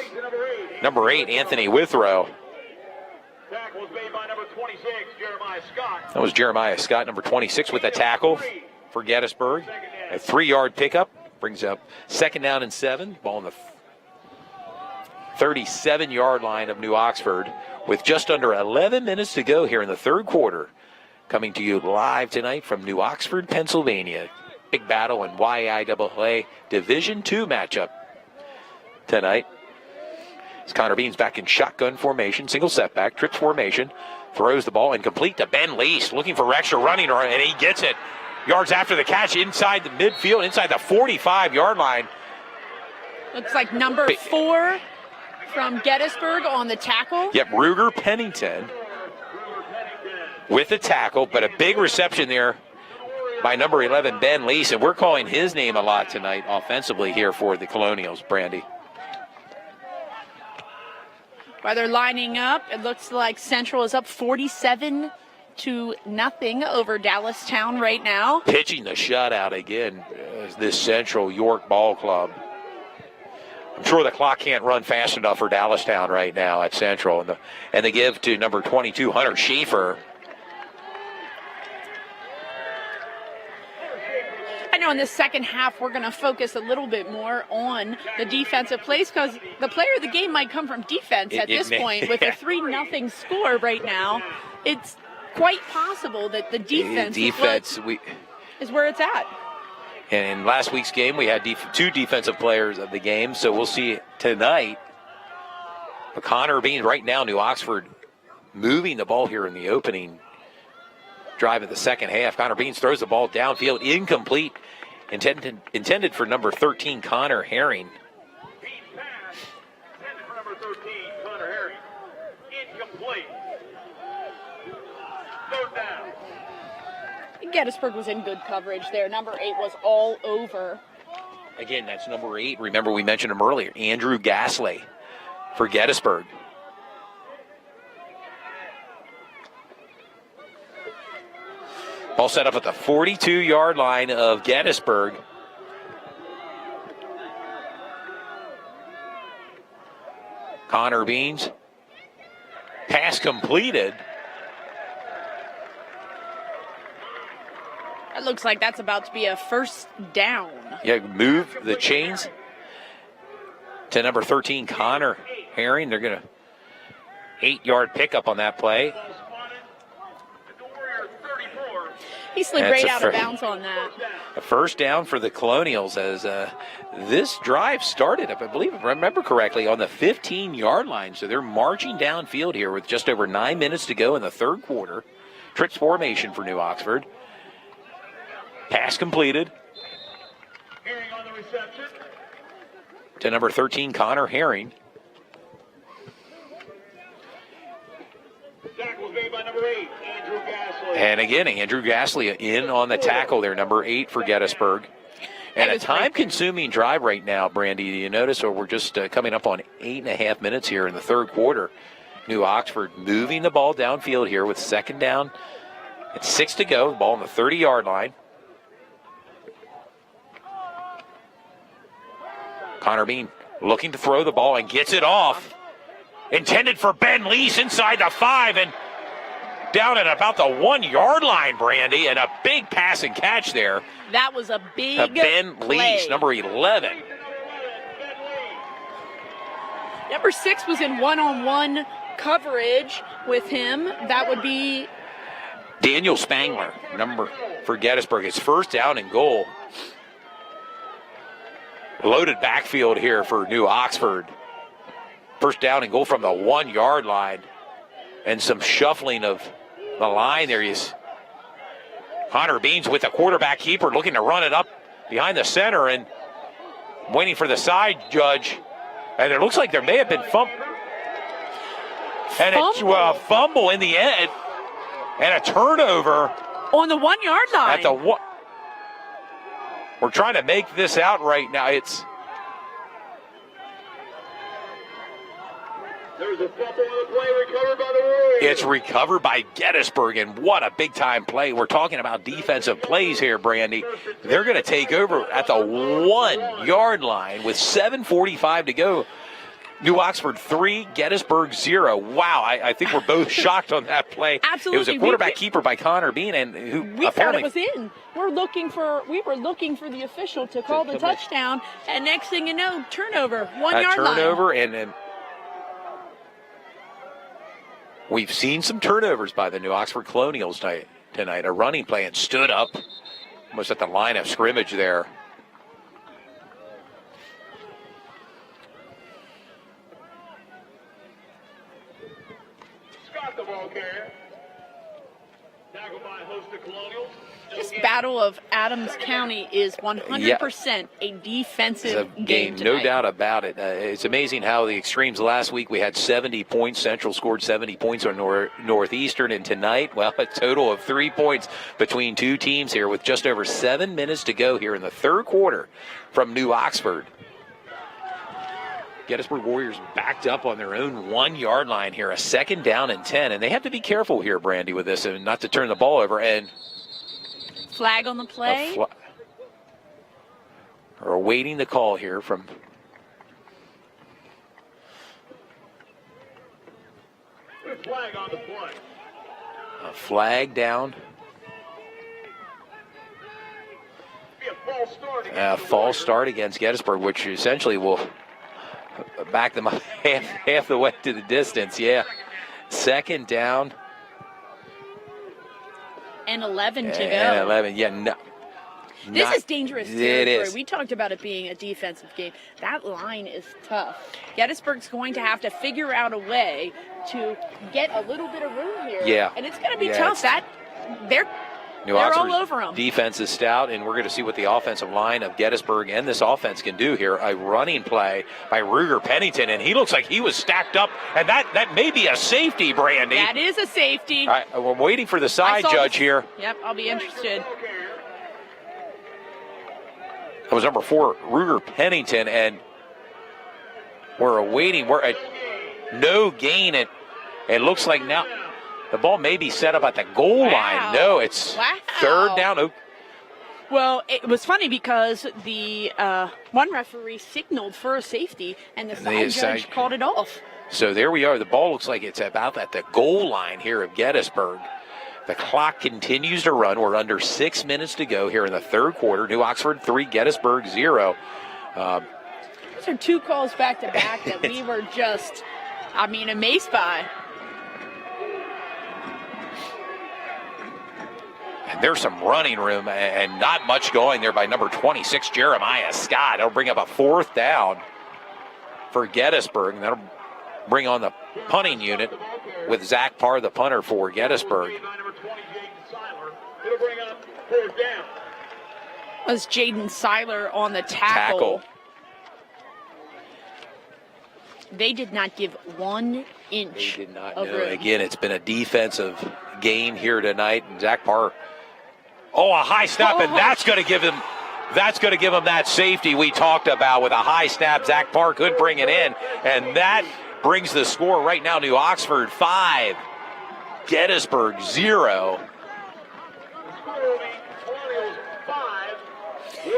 Number 8, Anthony Withrow. Tackle was made by number 26, Jeremiah Scott. That was Jeremiah Scott, number 26, with a tackle for Gettysburg. A 3-yard pickup brings up second down and 7. Ball on the 37-yard line of New Oxford with just under 11 minutes to go here in the third quarter. Coming to you live tonight from New Oxford, Pennsylvania. Big battle in YIAA Division II matchup tonight. As Connor Beans back in shotgun formation, single setback, trips formation, throws the ball incomplete to Ben Lease, looking for extra running, and he gets it. Yards after the catch inside the midfield, inside the 45-yard line. Looks like number 4 from Gettysburg on the tackle. Yep, Ruger Pennington. with the tackle, but a big reception there by number 11, Ben Lease, and we're calling his name a lot tonight offensively here for the Colonials, Brandy. While they're lining up, it looks like Central is up 47-0 over Dallastown right now. Pitching the shutout again, this Central York Ball Club. I'm sure the clock can't run fast enough for Dallastown right now at Central. And the give to number 22, Hunter Schaefer. I know in the second half we're going to focus a little bit more on the defensive plays because the player of the game might come from defense at this point. With a 3-0 score right now, it's quite possible that the defense is where it's at. And in last week's game, we had two defensive players of the game, so we'll see tonight. But Connor Bean right now, New Oxford moving the ball here in the opening drive of the second half. Connor Beans throws the ball downfield, incomplete, intended for number 13, Connor Herring. Beans pass, intended for number 13, Connor Herring. Incomplete. Third down. Gettysburg was in good coverage there. Number 8 was all over. Again, that's number 8. Remember, we mentioned him earlier, Andrew Gasley for Gettysburg. Ball set up at the 42-yard line of Gettysburg. Connor Beans. Pass completed. It looks like that's about to be a first down. Yeah, move the chains to number 13, Connor Herring. They're going to 8-yard pickup on that play. He slid right out of bounds on that. A first down for the Colonials as this drive started, if I believe, if I remember correctly, on the 15-yard line. So they're marching downfield here with just over 9 minutes to go in the third quarter. Trips formation for New Oxford. Pass completed Herring on the reception. to number 13, Connor Herring. Tackle was made by number 8, Andrew Gasley. And again, Andrew Gasley in on the tackle there, number 8 for Gettysburg. And a time-consuming drive right now, Brandy. You notice, or we're just coming up on 8.5 minutes here in the third quarter. New Oxford moving the ball downfield here with second down. It's 6 to go. The ball on the 30-yard line. Connor Bean looking to throw the ball and gets it off. Intended for Ben Lease inside the 5 and down at about the 1-yard line, Brandy, and a big pass and catch there. That was a big Ben play. Lease, number 11. Number 6 was in one-on-one coverage with him. That would be Daniel Spangler, number for Gettysburg. His first down and goal. Loaded backfield here for New Oxford. First down and goal from the 1-yard line. And some shuffling of the line there. Connor Beans with the quarterback keeper looking to run it up behind the center and waiting for the side judge. And it looks like there may have been fumble in the end. And a turnover. on the 1-yard line. At the one. We're trying to make this out right now. There's a fumble on the play recovered by the Warriors. It's recovered by Gettysburg, and what a big-time play. We're talking about defensive plays here, Brandy. They're going to take over at the 1-yard line with 7:45 to go. New Oxford 3, Gettysburg 0. Wow, I think we're both shocked on that play. Absolutely. It was a quarterback keeper by Connor Bean, and who we apparently thought it was in. We were looking for the official to call the touchdown, and next thing you know, turnover, 1-yard line. Turnover, and we've seen some turnovers by the New Oxford Colonials tonight. A running play and stood up, almost at the line of scrimmage there. Scott, the ball carrier. Tackled by a host of Colonials. This Battle of Adams County is 100% a defensive game tonight. No doubt about it. It's amazing how the extremes last week we had 70 points. Central scored 70 points on Northeastern, and tonight, well, a total of 3 points between two teams here with just over 7 minutes to go here in the third quarter from New Oxford. Gettysburg Warriors backed up on their own 1 yard line here, a 2nd down and 10, and they have to be careful here, Brandy, with this and not to turn the ball over. And flag on the play. We're awaiting the call here from Flag on the play. a flag down. Be a false start against A the false Warriors. start against Gettysburg, which essentially will back them up half the way to the distance. Yeah. 2nd down. And 11 to go. And 11. Yeah. No, This is dangerous It territory. is. We talked about it being a defensive game. That line is tough. Gettysburg's going to have to figure out a way to get a little bit of room here. Yeah. And it's going to be Yeah, tough. They're New all Oxford's over them. defense is stout, and we're going to see what the offensive line of Gettysburg and this offense can do here. A running play by Ruger Pennington, and he looks like he was stacked up, and that may be a safety, Brandy. That is a safety. All right, we're waiting for the I side saw judge this- here. Yep, I'll be interested. That was number 4, Ruger Pennington, and we're awaiting. We're at no gain. It looks like now the ball may be set up at the goal line. No, it's Wow. 3rd down. Oh, Well, it was funny because the one referee signaled for a safety, and the side judge called it off. so there we are. The ball looks like it's about at the goal line here of Gettysburg. The clock continues to run. We're under 6 minutes to go here in the third quarter. New Oxford 3, Gettysburg 0. Those are 2 calls back to back that we were just, amazed by. And there's some running room and not much going there by number 26, Jeremiah Scott. That'll bring up a 4th down for Gettysburg. And that'll bring on the punting unit with Zach Parr, the punter for Gettysburg. By number 20, Jaden Seiler. It'll bring up 4th down. Was Jaden Seiler on the tackle. They did not give 1 inch They did not of know. room. Again, it's been a defensive game here tonight. And Zach Parr, a high snap, and that's going to give him that safety we talked about with a high snap. Zach Parr could bring it in, and that brings the score right now. New Oxford 5, Gettysburg 0. Colonials 5.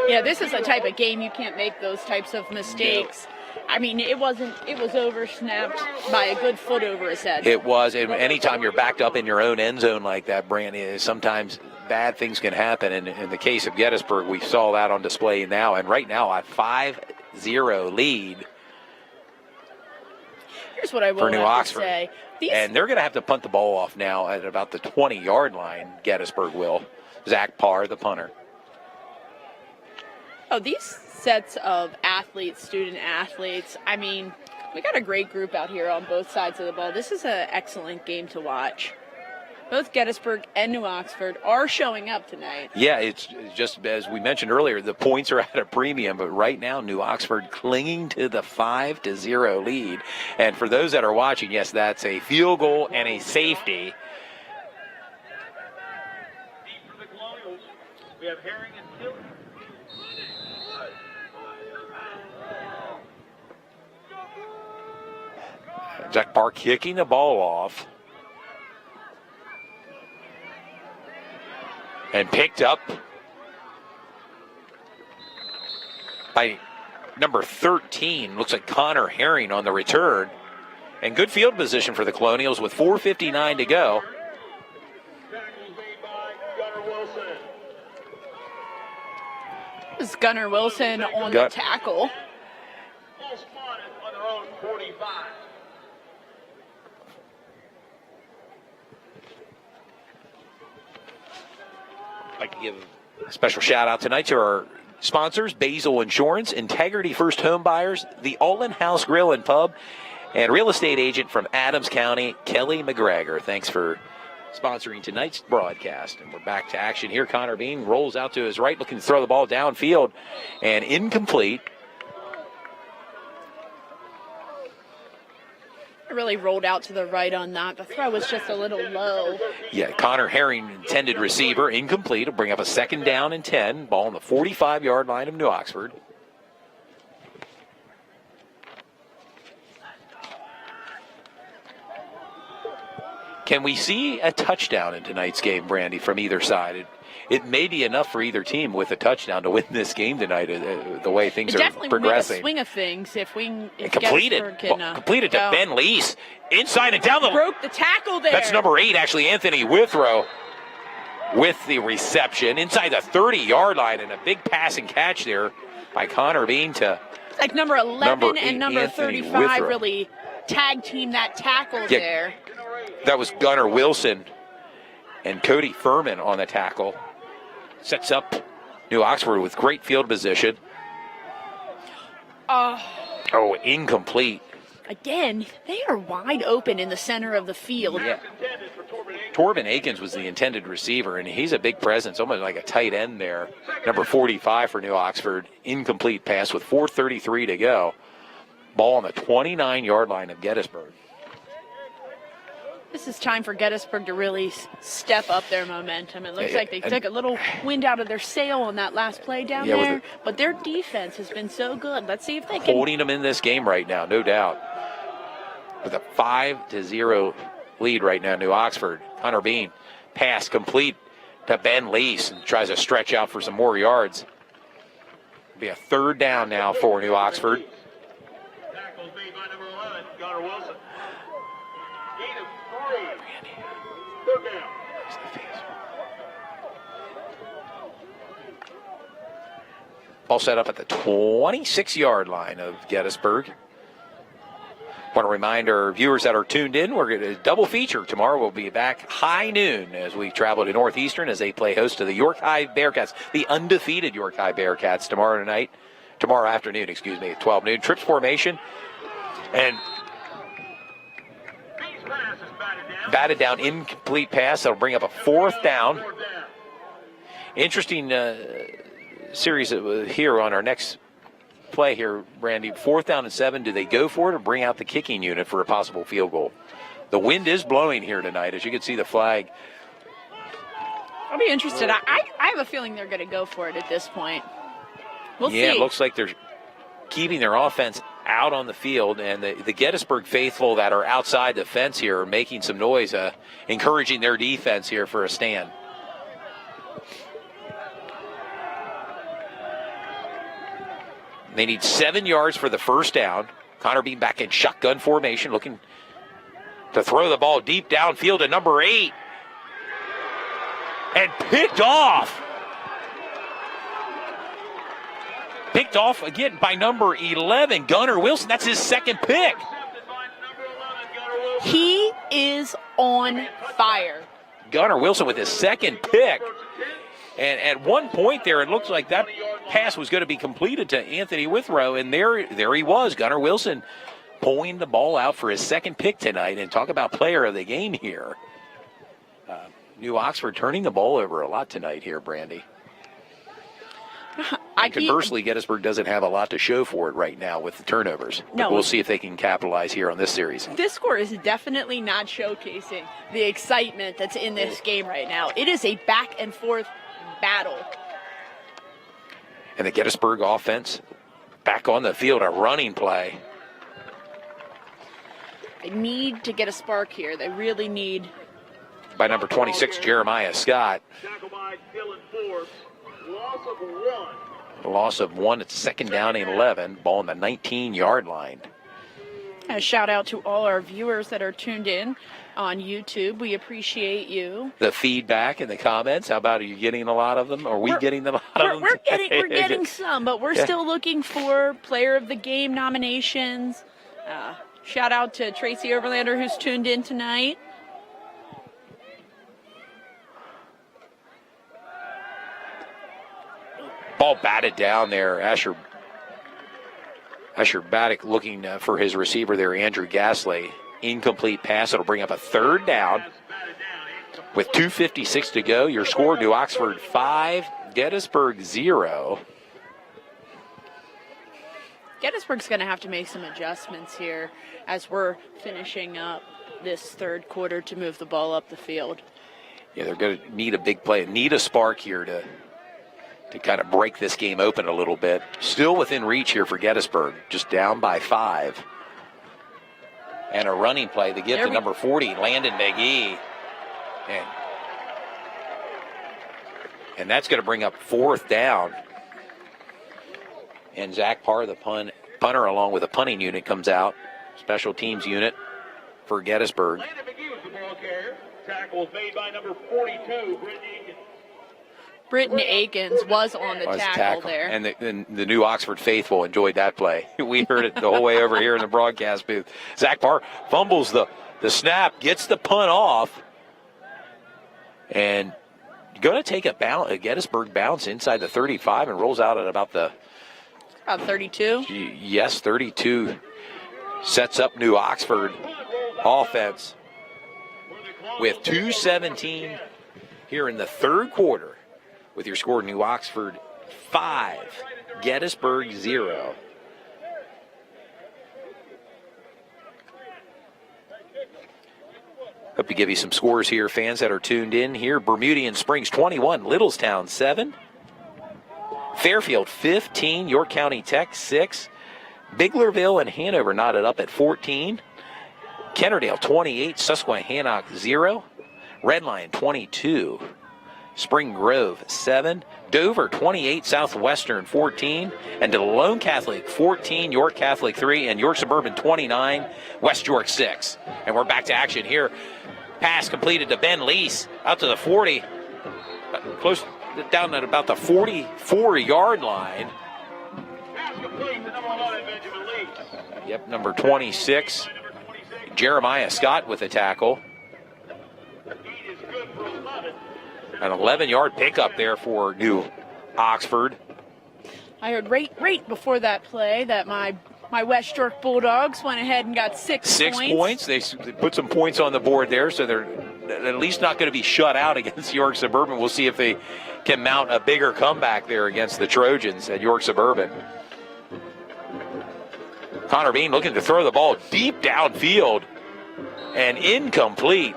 Yeah, this is a type of game you can't make those types of mistakes. It was over snapped by a good foot over his head. It was, and anytime you're backed up in your own end zone like that, Brandy, sometimes bad things can happen. And in the case of Gettysburg, we saw that on display now. And right now, a 5-0 lead Here's what I will for New have Oxford. to say. And they're going to have to punt the ball off now at about the 20-yard line, Gettysburg will. Zach Parr, the punter. These sets of athletes, student athletes, we got a great group out here on both sides of the ball. This is an excellent game to watch. Both Gettysburg and New Oxford are showing up tonight. Yeah, it's just as we mentioned earlier, the points are at a premium, but right now New Oxford clinging to the 5-0 lead. And for those that are watching, yes, that's a field goal and a safety. Deep for the Colonials. We have Herring and Tilley. Zach Parr kicking the ball off. And picked up by number 13. Looks like Connor Herring on the return. And good field position for the Colonials with 4:59 to go. Tackles made by Gunnar Wilson. This is Gunnar Wilson on the tackle. Ball spotted on their own 45. I'd like to give a special shout out tonight to our sponsors, Basil Insurance, Integrity First Home Buyers, the All-In House Grill and Pub, and real estate agent from Adams County, Kelly Mcgregor. Thanks for sponsoring tonight's broadcast. And we're back to action here. Connor Bean rolls out to his right, looking to throw the ball downfield, and incomplete. I really rolled out to the right on that. The throw was just a little low. Yeah, Connor Herring, intended receiver, incomplete. Will bring up a 2nd down and 10. Ball on the 45-yard line of New Oxford. Can we see a touchdown in tonight's game, Brandy, from either side? It may be enough for either team with a touchdown to win this game tonight, the way things are Definitely progressing. make a swing of things if Completed. Gettysburg can, Completed to Ben Lease. Inside and down the... Broke the tackle there. That's number 8, actually, Anthony Withrow with the reception inside the 30-yard line, and a big passing catch there by Connor Bean to... It's like number 11 8, and number Anthony 35 Withrow. really tag team that tackle there. That was Gunnar Wilson and Cody Furman on the tackle. Sets up New Oxford with great field position. Oh, incomplete. Again, they are wide open in the center of the field. Yeah. Torben Akins was the intended receiver, and he's a big presence, almost like a tight end there. Number 45 for New Oxford. Incomplete pass with 4:33 to go. Ball on the 29-yard line of Gettysburg. This is time for Gettysburg to really step up their momentum. It looks like they took a little wind out of their sail on that last play down there, but their defense has been so good. Let's see if they can... Holding them in this game right now, no doubt. With a 5-0 lead right now, New Oxford. Connor Bean, pass complete to Ben Lease, and tries to stretch out for some more yards. It'll be a 3rd down now for New Oxford. Tackles made by number 11, Gunnar Wilson. Gain of 3. 3rd down. Ball set up at the 26-yard line of Gettysburg. Want to remind our viewers that are tuned in, we're going to double feature. Tomorrow we'll be back high noon as we travel to Northeastern as they play host to the York High Bearcats, the undefeated York High Bearcats tomorrow afternoon, at 12 noon. Trips formation. And batted down, incomplete pass. That'll bring up a 4th down. Interesting series here on our next play here, Randy. 4th down and 7. Do they go for it or bring out the kicking unit for a possible field goal? The wind is blowing here tonight, as you can see the flag. I'll be interested. I have a feeling they're going to go for it at this point. We'll see. Yeah, it looks like they're keeping their offense out on the field, and the Gettysburg faithful that are outside the fence here are making some noise, encouraging their defense here for a stand. They need 7 yards for the 1st down. Connor Bean back in shotgun formation, looking to throw the ball deep downfield to number 8. And picked off. Picked off again by number 11, Gunnar Wilson. That's his 2nd pick. He is on fire. Gunnar Wilson with his 2nd pick. And at one point there, it looked like that pass was going to be completed to Anthony Withrow, and there he was, Gunnar Wilson, pulling the ball out for his 2nd pick tonight. And talk about player of the game here. New Oxford turning the ball over a lot tonight here, Brandy. Conversely, Gettysburg doesn't have a lot to show for it right now with the turnovers. But we'll see if they can capitalize here on this series. This score is definitely not showcasing the excitement that's in this game right now. It is a back-and-forth battle. And the Gettysburg offense back on the field, a running play. They need to get a spark here. They really need. By number 26, Jeremiah Scott. Tackle by Dylan Forbes. Loss of 1. A loss of 1. It's 2nd down and 11. Ball on the 19-yard line. A shout out to all our viewers that are tuned in on YouTube. We appreciate you. The feedback and the comments. How about, are you getting a lot of them? Are we getting a lot of them? We're getting some, but we're still looking for Player of the Game nominations. Shout out to Tracy Overlander, who's tuned in tonight. Ball batted down there. Asher Baddock looking for his receiver there, Andrew Gasley. Incomplete pass. It'll bring up a 3rd down. With 2:56 to go, your score, New Oxford 5, Gettysburg 0. Gettysburg's going to have to make some adjustments here as we're finishing up this third quarter to move the ball up the field. Yeah, they're going to need a big play, need a spark here to kind of break this game open a little bit. Still within reach here for Gettysburg, just down by 5. And a running play to give to number 40, Landon McGee. And that's going to bring up 4th down. And Zach Parr, the punter, along with a punting unit, comes out. Special teams unit for Gettysburg. Landon McGee was the ball carrier. Tackle was made by number 42, Brittany Aikens. Britton Aikens was on the tackle there. And the New Oxford faithful enjoyed that play. We heard it the whole way over here in the broadcast booth. Zach Parr fumbles the snap, gets the punt off, and going to take a Gettysburg bounce inside the 35 and rolls out at about 32. Yes, 32. Sets up New Oxford offense with 2:17 here in the third quarter. With your score, New Oxford 5, Gettysburg 0. Hope to give you some scores here, fans that are tuned in here. Bermudian Springs 21, Littlestown 7. Fairfield 15, York County Tech 6. Biglerville and Hanover knotted up at 14. Kennerdale 28, Susquehannock 0. Red Lion 22. Spring Grove 7, Dover 28, Southwestern 14, and DeLone Catholic 14, York Catholic 3, and York Suburban 29, West York 6. And we're back to action here. Pass completed to Ben Lease out to the 40, close down at about the 44-yard line. Pass complete to number 11, Benjamin Leach. Yep, number 26, Jeremiah Scott with a tackle. He is good for 11. An 11-yard pickup there for New Oxford. I heard right before that play that my West York Bulldogs went ahead and got 6 points. 6 points. They put some points on the board there, so they're at least not going to be shut out against York Suburban. We'll see if they can mount a bigger comeback there against the Trojans at York Suburban. Connor Bean looking to throw the ball deep downfield and incomplete.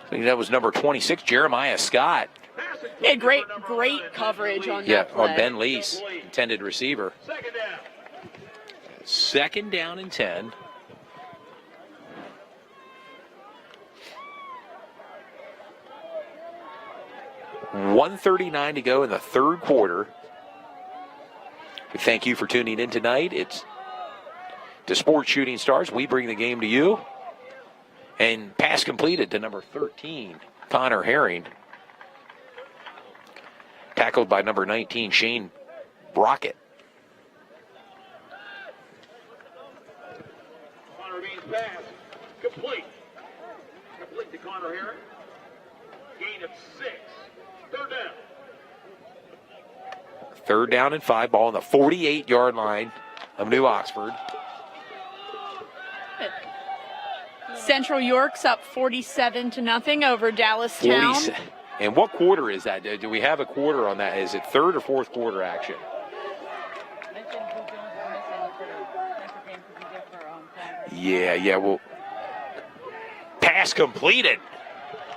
I think that was number 26, Jeremiah Scott. Yeah, great coverage on that play. On Ben Lease, intended receiver. Second down. Second down and 10. .139 to go in the third quarter. We thank you for tuning in tonight. It's to Sports Shooting Stars. We bring the game to you. And pass completed to number 13, Connor Herring. Tackled by number 19, Shane Brockett. Connor Bean's pass complete. Complete to Connor Herring. Gain of 6. Third down. Third down and 5, ball on the 48-yard line of New Oxford. Central York's up 47-0 over Dallastown. 40, and what quarter is that? Do we have a quarter on that? Is it third or fourth quarter action? Yeah, well, pass completed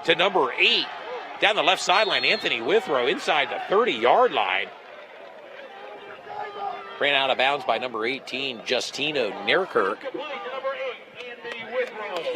to number 8. Down the left sideline, Anthony Withrow inside the 30-yard line. Ran out of bounds by number 18, Justino Nierkirk.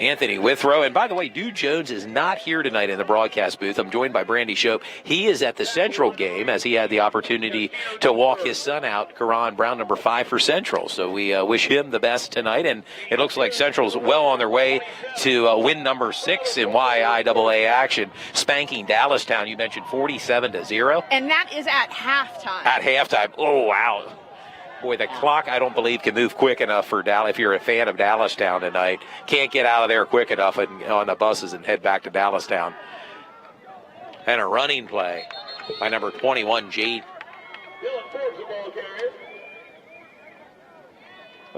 Anthony Withrow. And by the way, Dude Jones is not here tonight in the broadcast booth. I'm joined by Brandy Shope. He is at the Central game as he had the opportunity to walk his son out, Karan Brown, number 5 for Central. So we wish him the best tonight. And it looks like Central's well on their way to win number 6 in YIAA action, spanking Dallastown. You mentioned 47-0. And that is at halftime. At halftime. Oh, wow. Boy, the clock, I don't believe, can move quick enough for Dallas. If you're a fan of Dallastown tonight, can't get out of there quick enough and on the buses and head back to Dallastown. And a running play by number 21, Jade.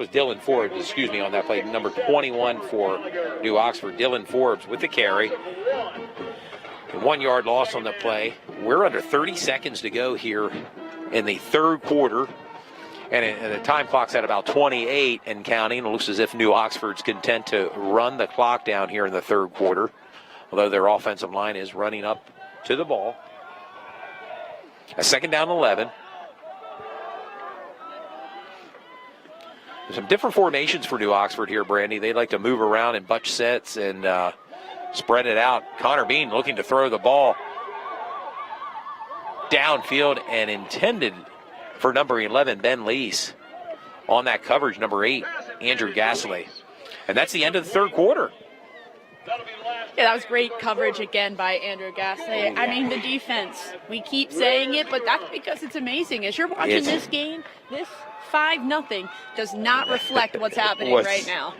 was Dylan Forbes, excuse me, on that play. Number 21 for New Oxford, Dylan Forbes with the carry. 1 yard loss on the play. We're under 30 seconds to go here in the third quarter. And the time clock's at about 28 and counting. It looks as if New Oxford's content to run the clock down here in the third quarter, although their offensive line is running up to the ball. A second down 11. There's some different formations for New Oxford here, Brandy. They like to move around in bunch sets and spread it out. Connor Bean looking to throw the ball downfield and intended for number 11, Ben Lees. On that coverage, number 8, Andrew Gasly. And that's the end of the third quarter. Yeah, that was great coverage again by Andrew Gasly. I mean, the defense, we keep saying it, but that's because it's amazing. As you're watching this game, this 5-0 does not reflect what's happening right now.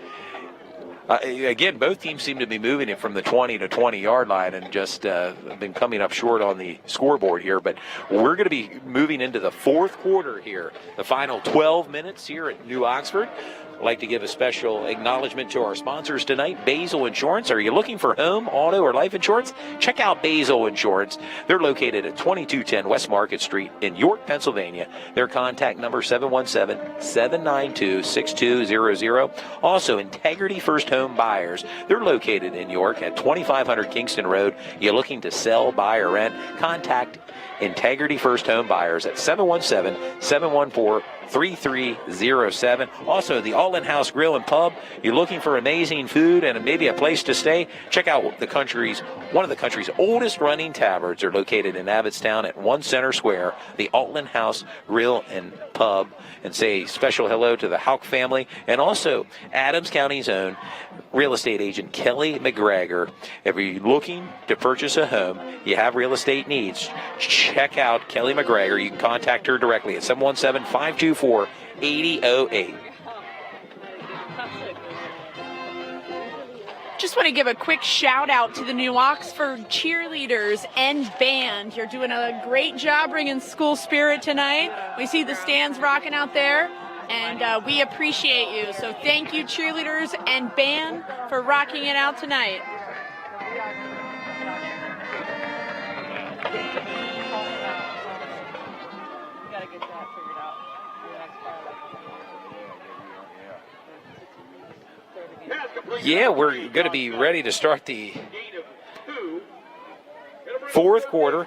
Again, both teams seem to be moving it from the 20 to 20-yard line and just been coming up short on the scoreboard here. But we're going to be moving into the fourth quarter here, the final 12 minutes here at New Oxford. I'd like to give a special acknowledgement to our sponsors tonight, Basil Insurance. Are you looking for home, auto, or life insurance? Check out Basil Insurance. They're located at 2210 West Market Street in York, Pennsylvania. Their contact number 717-792-6200. Also, Integrity First Home Buyers. They're located in York at 2500 Kingston Road. You looking to sell, buy, or rent? Contact Integrity First Home Buyers at 717-714-3307. Also, the All-In House Grill and Pub. You're looking for amazing food and maybe a place to stay? Check out one of the country's oldest running taverns. They're located in Abbottstown at 1 Center Square. The All-In House Grill and Pub. And say special hello to the Houck family and also Adams County's own real estate agent Kelly Mcgregor. If you're looking to purchase a home, you have real estate needs, check out Kelly Mcgregor. You can contact her directly at 717-524-8008. Just want to give a quick shout out to the New Oxford cheerleaders and band. You're doing a great job bringing school spirit tonight. We see the stands rocking out there, and we appreciate you. So thank you, cheerleaders and band, for rocking it out tonight. Yeah, we're going to be ready to start the fourth quarter.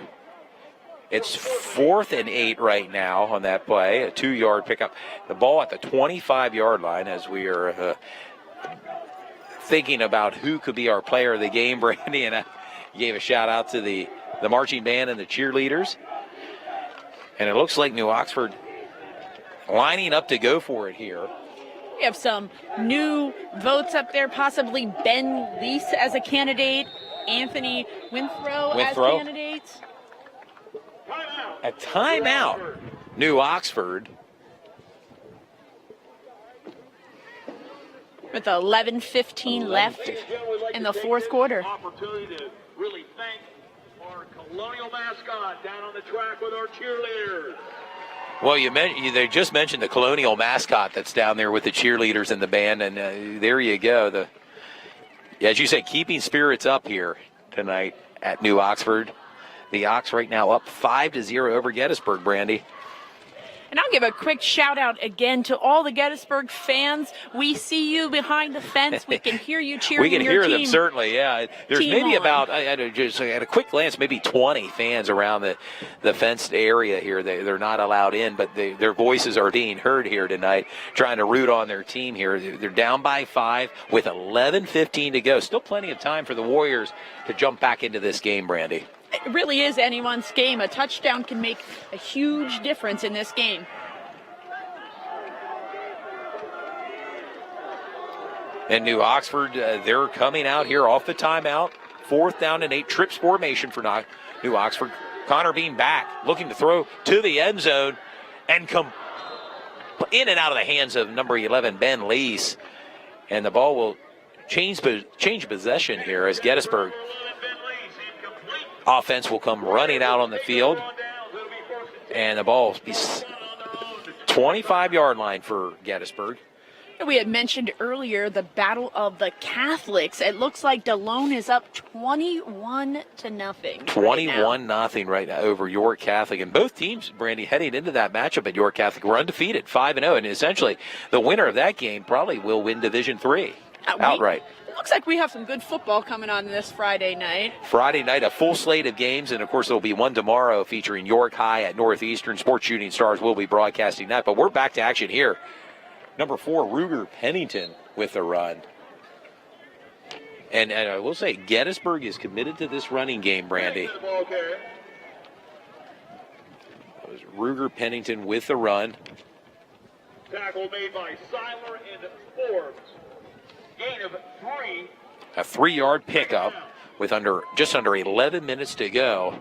It's 4th and 8 right now on that play, a 2-yard pickup. The ball at the 25-yard line as we are thinking about who could be our player of the game, Brandy, and I gave a shout-out to the marching band and the cheerleaders. And it looks like New Oxford lining up to go for it here. We have some new votes up there, possibly Ben Lease as a candidate, Anthony Winthrow as candidates. A timeout, New Oxford. With 11:15 left in the fourth quarter. Opportunity to really thank our Colonial mascot down on the track with our cheerleaders. Well, they just mentioned the Colonial mascot that's down there with the cheerleaders and the band, and there you go. As you say, keeping spirits up here tonight at New Oxford. The Ox right now up 5-0 over Gettysburg, Brandy. And I'll give a quick shout out again to all the Gettysburg fans. We see you behind the fence. We can hear you cheering your team. We can hear them, certainly, yeah. There's maybe about, at a quick glance, maybe 20 fans around the fenced area here. They're not allowed in, but their voices are being heard here tonight, trying to root on their team here. They're down by 5 with 11:15 to go. Still plenty of time for the Warriors to jump back into this game, Brandy. It really is anyone's game. A touchdown can make a huge difference in this game. And New Oxford, they're coming out here off the timeout. 4th down and 8, trips formation for New Oxford. Connor Bean back, looking to throw to the end zone and come in and out of the hands of number 11, Ben Lees. And the ball will change possession here as Gettysburg offense will come running out on the field. And the ball will be 25-yard line for Gettysburg. We had mentioned earlier the Battle of the Catholics. It looks like DeLone is up 21-0. 21-0 right now over York Catholic. And both teams, Brandy, heading into that matchup at York Catholic, were undefeated, 5-0. And essentially, the winner of that game probably will win Division III outright. It looks like we have some good football coming on this Friday night. Friday night, a full slate of games. And, of course, there'll be one tomorrow featuring York High at Northeastern. Sports Shooting Stars will be broadcasting that. But we're back to action here. Number 4, Ruger Pennington with a run. And I will say, Gettysburg is committed to this running game, Brandy. That was Ruger Pennington with the run. Tackle made by Seiler and Forbes. Gain of 3. A 3-yard pickup with just under 11 minutes to go.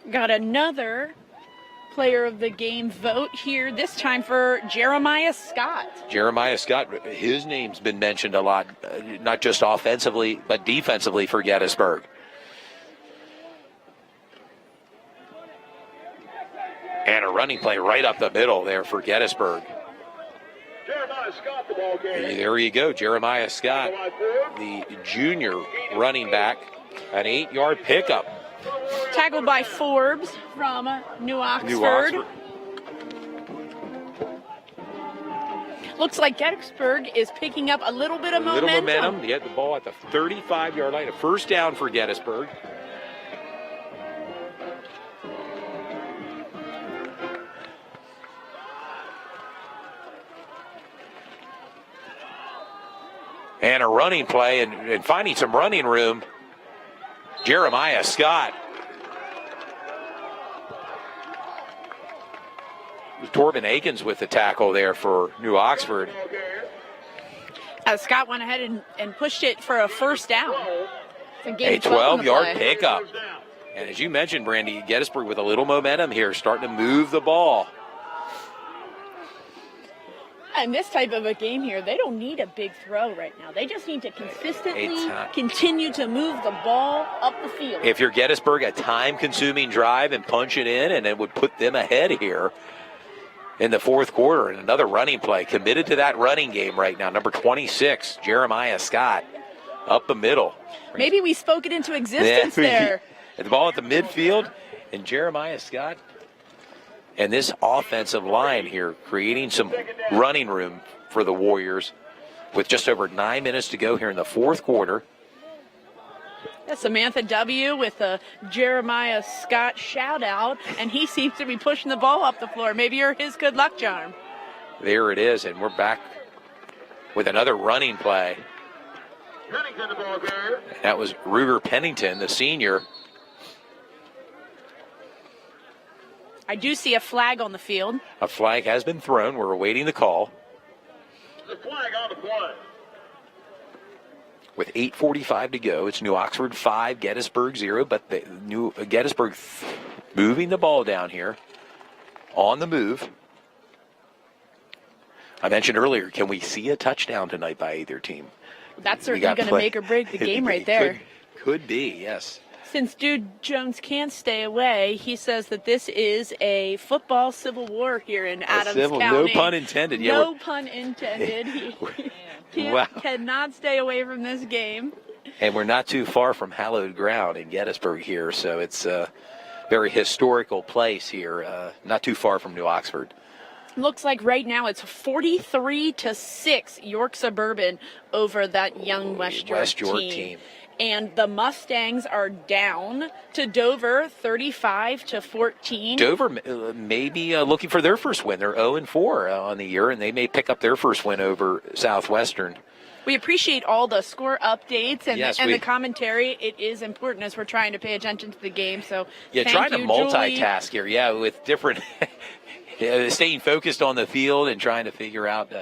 Got another player of the game vote here, this time for Jeremiah Scott. Jeremiah Scott, his name's been mentioned a lot, not just offensively, but defensively for Gettysburg. And a running play right up the middle there for Gettysburg. Jeremiah Scott, the ball carrier. There you go, Jeremiah Scott, the junior running back, an 8-yard pickup. Tackled by Forbes from New Oxford. Looks like Gettysburg is picking up a little bit of momentum. He had the ball at the 35-yard line, a first down for Gettysburg. And a running play and finding some running room. Jeremiah Scott. Torben Akins with the tackle there for New Oxford. Scott went ahead and pushed it for a first down. A 12-yard pickup. And as you mentioned, Brandy, Gettysburg with a little momentum here, starting to move the ball. In this type of a game here, they don't need a big throw right now. They just need to consistently continue to move the ball up the field. If you're Gettysburg, a time-consuming drive and punch it in, and it would put them ahead here in the fourth quarter. And another running play, committed to that running game right now. Number 26, Jeremiah Scott, up the middle. Maybe we spoke it into existence there. The ball at the midfield, and Jeremiah Scott. And this offensive line here creating some running room for the Warriors with just over 9 minutes to go here in the fourth quarter. That's Samantha W. with a Jeremiah Scott shout out, and he seems to be pushing the ball up the floor. Maybe you're his good luck charm. There it is, and we're back with another running play. Pennington, the ball carrier. That was Ruger Pennington, the senior. I do see a flag on the field. A flag has been thrown. We're awaiting the call. The flag on the play. With 8:45 to go, it's New Oxford 5, Gettysburg 0, but the New Gettysburg moving the ball down here on the move. I mentioned earlier, can we see a touchdown tonight by either team? That's certainly going to make or break the game right there. Could be, yes. Since Dude Jones can't stay away, he says that this is a football civil war here in Adams County. No pun intended. Yeah, no pun intended. He cannot stay away from this game. And we're not too far from hallowed ground in Gettysburg here, so it's a very historical place here, not too far from New Oxford. Looks like right now it's 43-6 York Suburban over that young West York team. And the Mustangs are down to Dover, 35-14. Dover may be looking for their first win. They're 0-4 on the year, and they may pick up their first win over Southwestern. We appreciate all the score updates and the commentary. It is important as we're trying to pay attention to the game. So trying to multitask here. Yeah, with different staying focused on the field and trying to figure out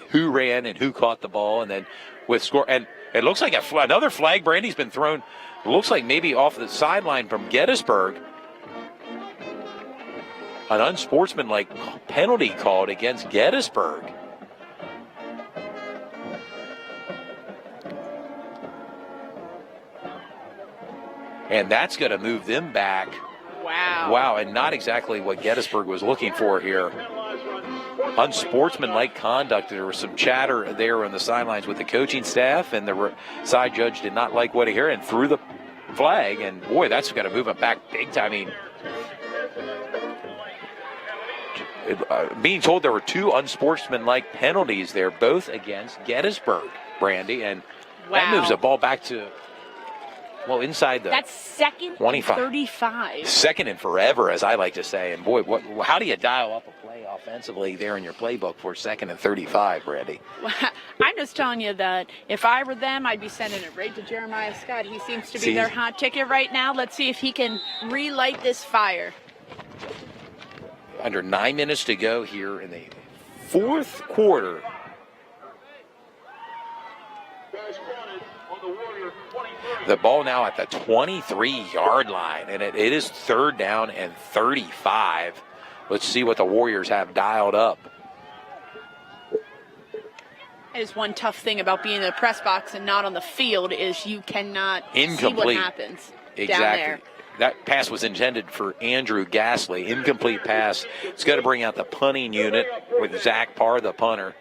who ran and who caught the ball, and then with score and. It looks like another flag, Brandy's been thrown. It looks like maybe off the sideline from Gettysburg. An unsportsmanlike penalty called against Gettysburg. And that's going to move them back. Wow. Wow, and not exactly what Gettysburg was looking for here. unsportsmanlike conduct. There was some chatter there on the sidelines with the coaching staff, and the side judge did not like what he heard and threw the flag. And boy, that's got to move him back big time. I mean, being told there were 2 unsportsmanlike penalties there, both against Gettysburg, Brandy, and that moves the ball back to, well, inside the That's second 25. and 35. Second and forever, as I like to say. And boy, how do you dial up a play offensively there in your playbook for 2nd and 35, Brandy? I'm just telling you that if I were them, I'd be sending it right to Jeremiah Scott. He seems to be their hot ticket right now. Let's see if he can relight this fire. Under 9 minutes to go here in the 4th quarter. The ball now at the 23-yard line, and it is 3rd down and 35. Let's see what the Warriors have dialed up. That is one tough thing about being in the press box and not on the field is you cannot see what happens down there. That pass was intended for Andrew Gasly. Incomplete pass. It's got to bring out the punting unit with Zach Parr, the punter.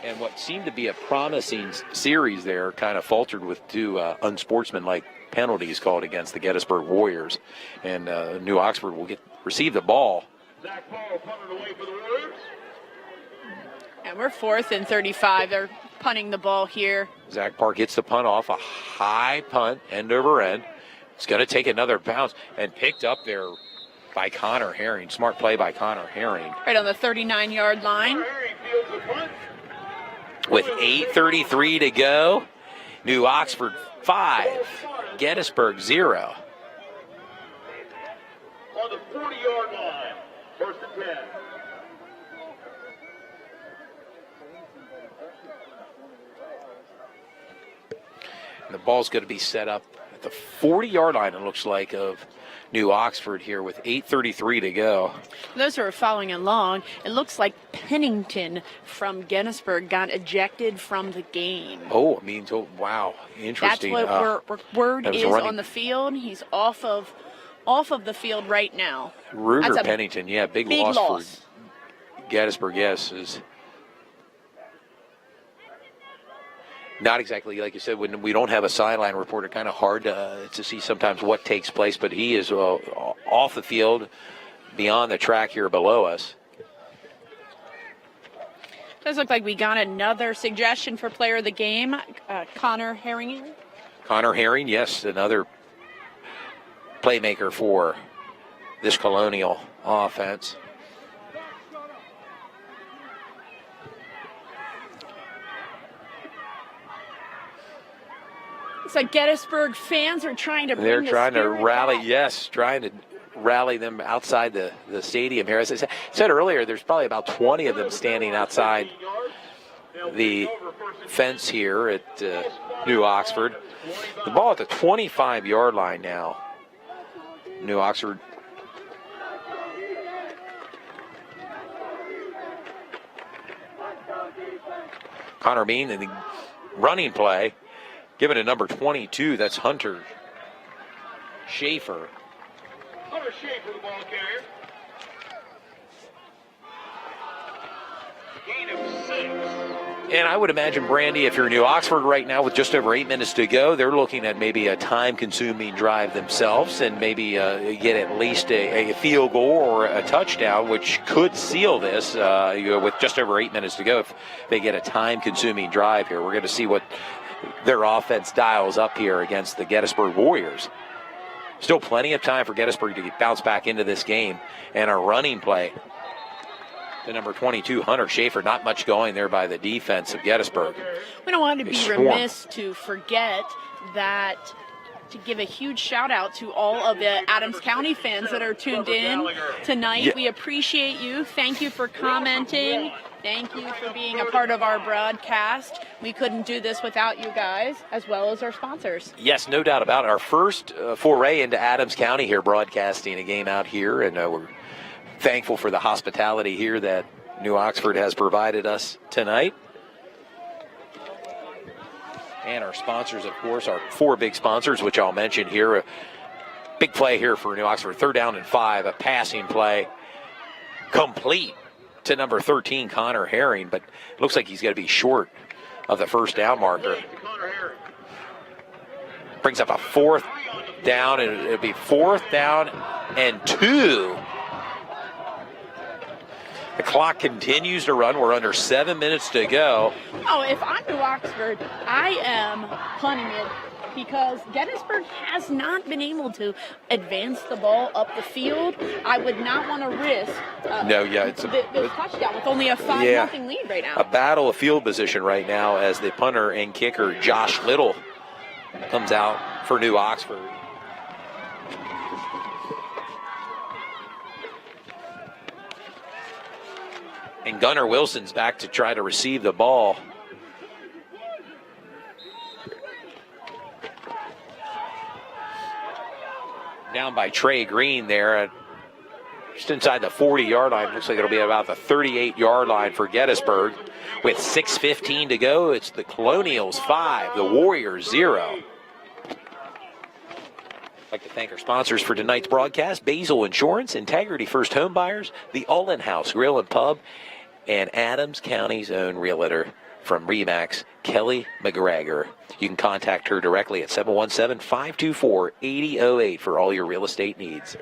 And what seemed to be a promising series there kind of faltered with 2 unsportsmanlike penalties called against the Gettysburg Warriors. And New Oxford will receive the ball. Zach Paul punted away for the Warriors. And we're 4th and 35. They're punting the ball here. Zach Parr gets the punt off, a high punt, end over end. It's going to take another bounce and picked up there by Connor Herring. Smart play by Connor Herring. Right on the 39-yard line. Herring fields the punt. With 8:33 to go, New Oxford 5, Gettysburg 0. On the 40-yard line, 1st and 10. And the ball's going to be set up at the 40-yard line, it looks like, of New Oxford here with 8:33 to go. Those who are following along, it looks like Pennington from Gettysburg got ejected from the game. Oh, wow, interesting. That's what word is on the field. He's off of the field right now. Ruger Pennington, yeah, big loss for Gettysburg, yes. Is not exactly, like you said, when we don't have a sideline reporter, kind of hard to see sometimes what takes place, but he is off the field, beyond the track here below us. Does look like we got another suggestion for player of the game, Connor Herring. Connor Herring, yes, another playmaker for this Colonial offense. It's like Gettysburg fans are trying to bring They're trying to rally, back. trying to rally them outside the stadium here. As I said earlier, there's probably about 20 of them standing outside the fence here at New Oxford. The ball at the 25-yard line now. New Oxford. Connor Bean in the running play. Given to number 22, that's Hunter Schaefer. Hunter Schaefer, the ball carrier. Gain of 6. And I would imagine, Brandy, if you're New Oxford right now with just over 8 minutes to go, they're looking at maybe a time-consuming drive themselves and maybe get at least a field goal or a touchdown, which could seal this with just over 8 minutes to go. If they get a time-consuming drive here, we're going to see what their offense dials up here against the Gettysburg Warriors. Still plenty of time for Gettysburg to bounce back into this game. And a running play to number 22, Hunter Schaefer. Not much going there by the defense of Gettysburg. We don't want to be remiss to forget that, to give a huge shout out to all of the Adams County fans that are tuned in tonight. Yeah. We appreciate you. Thank you for commenting. Thank you for being a part of our broadcast. We couldn't do this without you guys, as well as our sponsors. Yes, no doubt about it. Our first foray into Adams County here, broadcasting a game out here, and we're thankful for the hospitality here that New Oxford has provided us tonight. And our sponsors, of course, our 4 big sponsors, which I'll mention here. A big play here for New Oxford, 3rd down and 5, a passing play, complete to number 13, Connor Herring, but it looks like he's going to be short of the first down marker. Connor Herring. Brings up a 4th down, and it'll be 4th down and 2. The clock continues to run. We're under 7 minutes to go. Oh, if I'm New Oxford, I am punting it because Gettysburg has not been able to advance the ball up the field. I would not want to risk this touchdown with only a 5-0 lead right now. A battle of field position right now as the punter and kicker Josh Little comes out for New Oxford. And Gunnar Wilson's back to try to receive the ball. Down by Trey Green there, just inside the 40-yard line. Looks like it'll be about the 38-yard line for Gettysburg. With 6:15 to go, it's the Colonials 5, the Warriors 0. I'd like to thank our sponsors for tonight's broadcast: Basil Insurance, Integrity First Home Buyers, the Olin House Grill and Pub, and Adams County's own realtor from RE/MAX, Kelly Mcgregor. You can contact her directly at 717-524-8008 for all your real estate needs.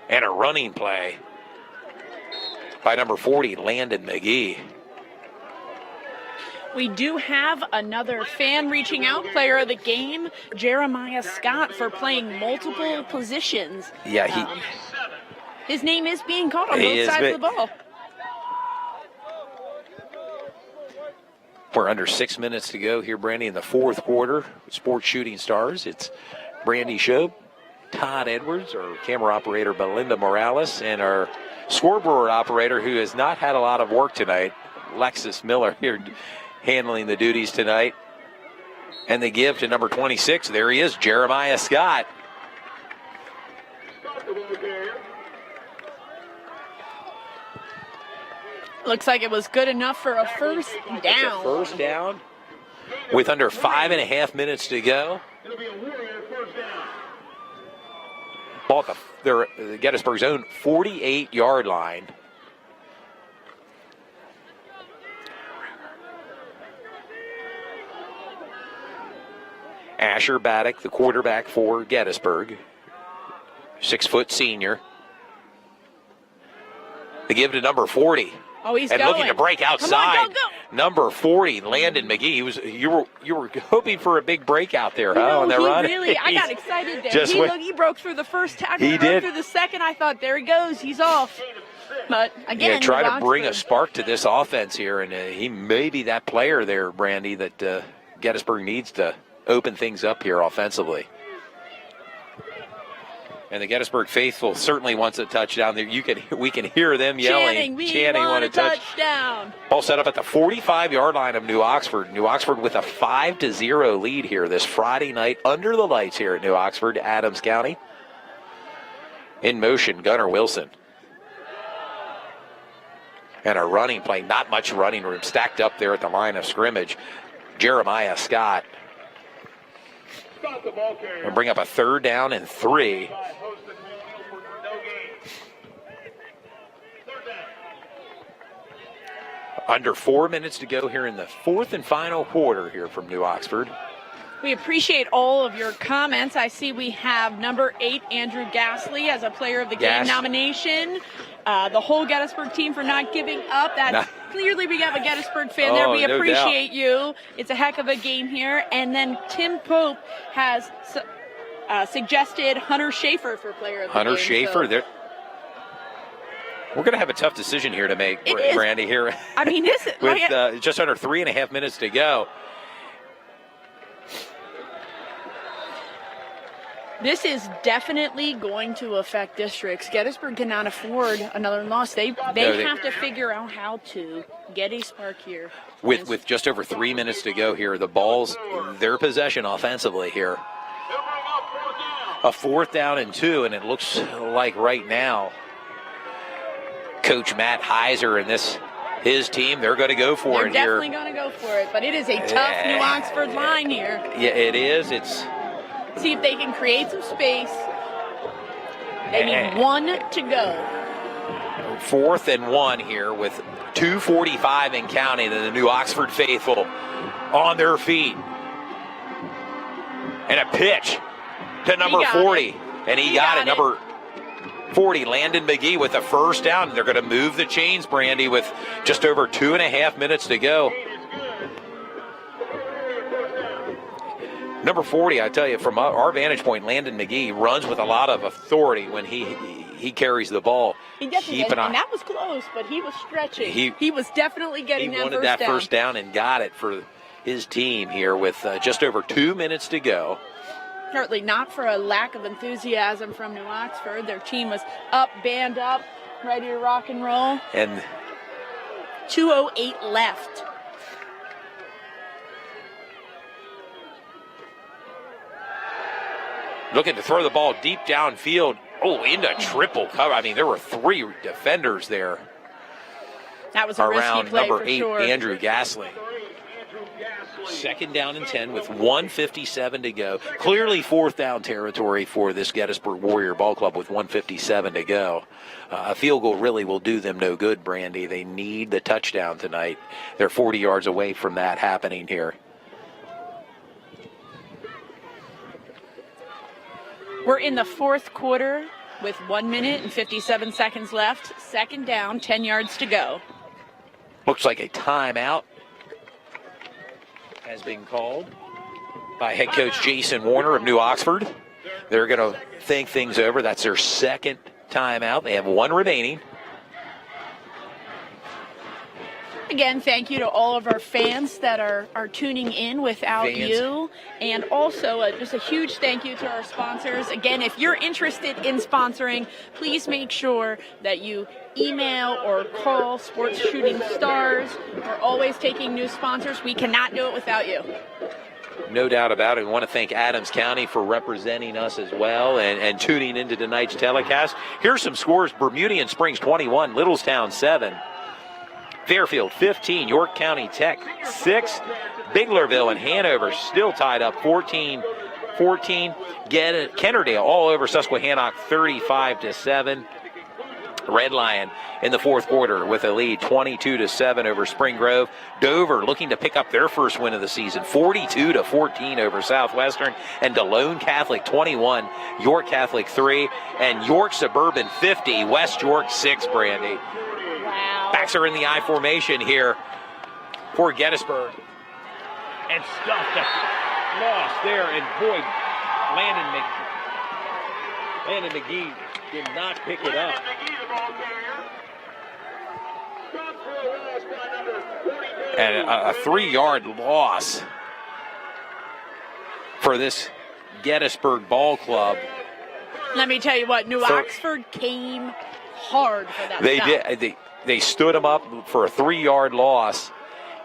And a running play by number 40, Landon McGee. We do have another fan reaching out, player of the game, Jeremiah Scott, for playing multiple positions. Yeah, his name is being called on both sides of the ball. We're under 6 minutes to go here, Brandy, in the fourth quarter. Sports Shooting Stars. It's Brandy Shope, Todd Edwards, our camera operator Belinda Morales, and our scoreboard operator, who has not had a lot of work tonight, Lexus Miller, here handling the duties tonight. And they give to number 26. There he is, Jeremiah Scott. Looks like it was good enough for a first down. First down with under 5.5 minutes to go. It'll be a Warrior first down. Ball at the Gettysburg's own 48-yard line. Asher Baddock, the quarterback for Gettysburg, 6-foot senior. They give to number 40. Oh, he's and going. Looking to break outside. Come on, go. Number 40, Landon McGee. You were hoping for a big breakout there, huh? On that run. I got excited there. He broke through the first tackle. He did. Through the second. I thought, there he goes. He's off. But again, try to bring a spark to this offense here, and he may be that player there, Brandy, that Gettysburg needs to open things up here offensively. And the Gettysburg faithful certainly wants a touchdown there. We can hear them yelling, chanting, want a touchdown. Ball set up at the 45-yard line of New Oxford. New Oxford with a 5-0 lead here this Friday night under the lights here at New Oxford, Adams County. In motion, Gunnar Wilson. And a running play, not much running room, stacked up there at the line of scrimmage. Jeremiah Scott. We'll bring up a 3rd down and 3. Under 4 minutes to go here in the fourth and final quarter here from New Oxford. We appreciate all of your comments. I see we have number 8, Andrew Gasly, as a player of the game nomination. The whole Gettysburg team for not giving up. Clearly we have a Gettysburg fan there. We appreciate you. It's a heck of a game here. And then Tim Pope has suggested Hunter Schaefer for player of the game. Hunter Schaefer, there. We're going to have a tough decision here to make, Brandy, here. I mean, with just under 3.5 minutes to go. This is definitely going to affect districts. Gettysburg cannot afford another loss. They have to figure out how to get a spark here. With just over 3 minutes to go here, the ball's their possession offensively here. A 4th down and 2, and it looks like right now Coach Matt Heiser and his team, they're going to go for it here. They're definitely going to go for it, but it is a tough New Oxford line here. Yeah, it is. It's see if they can create some space. They need 1 to go. 4th and 1 here with 2:45 and counting, and the New Oxford faithful on their feet. And a pitch to number 40. And he got it. Number 40, Landon McGee with a first down. They're going to move the chains, Brandy, with just over 2.5 minutes to go. Number 40, I tell you, from our vantage point, Landon McGee runs with a lot of authority when he carries the ball. He definitely did, and that was close, but he was stretching. He was definitely getting that first down. He wanted that first down and got it for his team here with just over 2 minutes to go. Certainly not for a lack of enthusiasm from New Oxford. Their team was up, band up, ready to rock and roll. And 2:08 left. Looking to throw the ball deep downfield. Oh, into triple cover. I mean, there were 3 defenders there. That was a risky play number for 8, sure. Andrew Gasly. 2nd down and 10 with 1:57 to go. Clearly 4th down territory for this Gettysburg Warrior Ball Club with 1:57 to go. A field goal really will do them no good, Brandy. They need the touchdown tonight. They're 40 yards away from that happening here. We're in the 4th quarter with 1 minute and 57 seconds left. 2nd down, 10 yards to go. Looks like a timeout has been called by head coach Jason Warner of New Oxford. They're going to think things over. That's their 2nd timeout. They have 1 remaining. Again, thank you to all of our fans that are tuning in without you. And also just a huge thank you to our sponsors. Again, if you're interested in sponsoring, please make sure that you email or call Sports Shooting Stars. We're always taking new sponsors. We cannot do it without you. No doubt about it. We want to thank Adams County for representing us as well and tuning into tonight's telecast. Here's some scores. Bermudian Springs 21, Littlestown 7. Fairfield 15, York County Tech 6, Biglerville and Hanover still tied up 14-14. Kennerdale all over Susquehannock 35-7. Red Lion in the 4th quarter with a lead 22-7 over Spring Grove. Dover looking to pick up their first win of the season 42-14 over Southwestern. And DeLone Catholic 21, York Catholic 3, and York Suburban 50, West York 6, Brandy. Wow. Backs are in the I formation here for Gettysburg. And stuffed up. Lost there. And boy, Landon McGee did not pick it up. And a 3-yard loss for this Gettysburg Ball Club. Let me tell you what, New Oxford came hard for that. They did. They stood them up for a 3-yard loss,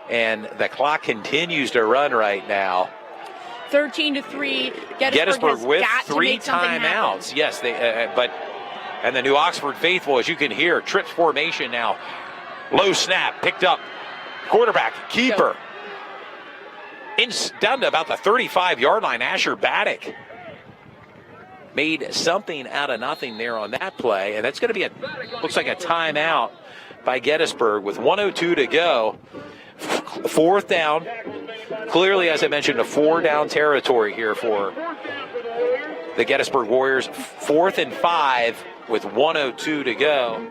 and the clock continues to run right now. 13-3. Gettysburg with got 3 timeouts. Yes, and the New Oxford faithful, as you can hear, trips formation now. Low snap, picked up. Quarterback, keeper. Down to about the 35-yard line. Asher Baddock made something out of nothing there on that play, and that's going to be looks like a timeout by Gettysburg with 1:02 to go. 4th down. Clearly, as I mentioned, a 4-down territory here for the Gettysburg Warriors. 4th and 5 with 1:02 to go.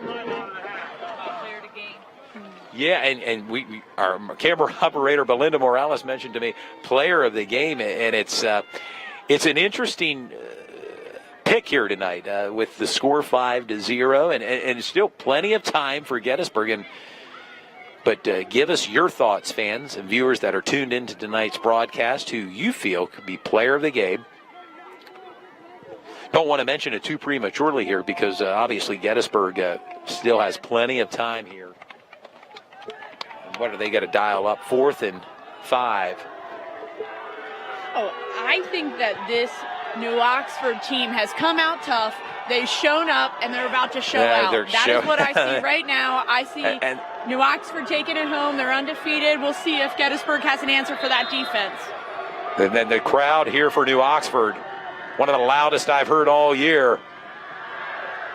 Yeah, and our camera operator Belinda Morales mentioned to me player of the game, and it's an interesting pick here tonight with the score 5-0, and still plenty of time for Gettysburg. But give us your thoughts, fans and viewers that are tuned into tonight's broadcast, who you feel could be player of the game. Don't want to mention it too prematurely here because obviously Gettysburg still has plenty of time here. And what are they going to dial up? 4th and 5. Oh, I think that this New Oxford team has come out tough. They've shown up, and they're about to show out. That is what I see right now. I see New Oxford taking it home. They're undefeated. We'll see if Gettysburg has an answer for that defense. And then the crowd here for New Oxford one of the loudest I've heard all year.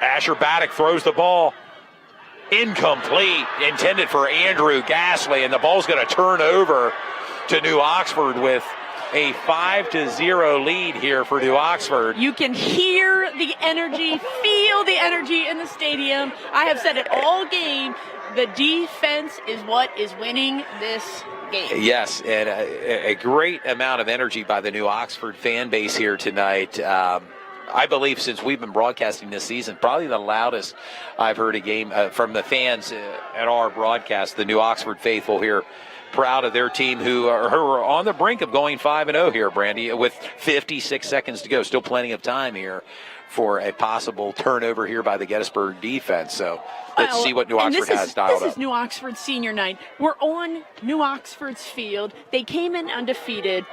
Asher Baddock throws the ball. Incomplete, intended for Andrew Gasly, and the ball's going to turn over to New Oxford with a 5-0 lead here for New Oxford. You can hear the energy, feel the energy in the stadium. I have said it all game. The defense is what is winning this game. Yes, and a great amount of energy by the New Oxford fan base here tonight. I believe since we've been broadcasting this season, probably the loudest I've heard a game from the fans at our broadcast. The New Oxford faithful here, proud of their team who are on the brink of going 5-0 here, Brandy, with 56 seconds to go. Still plenty of time here for a possible turnover here by the Gettysburg defense. So let's see what New Oxford has dialed up. This is New Oxford senior night. We're on New Oxford's field. They came in undefeated.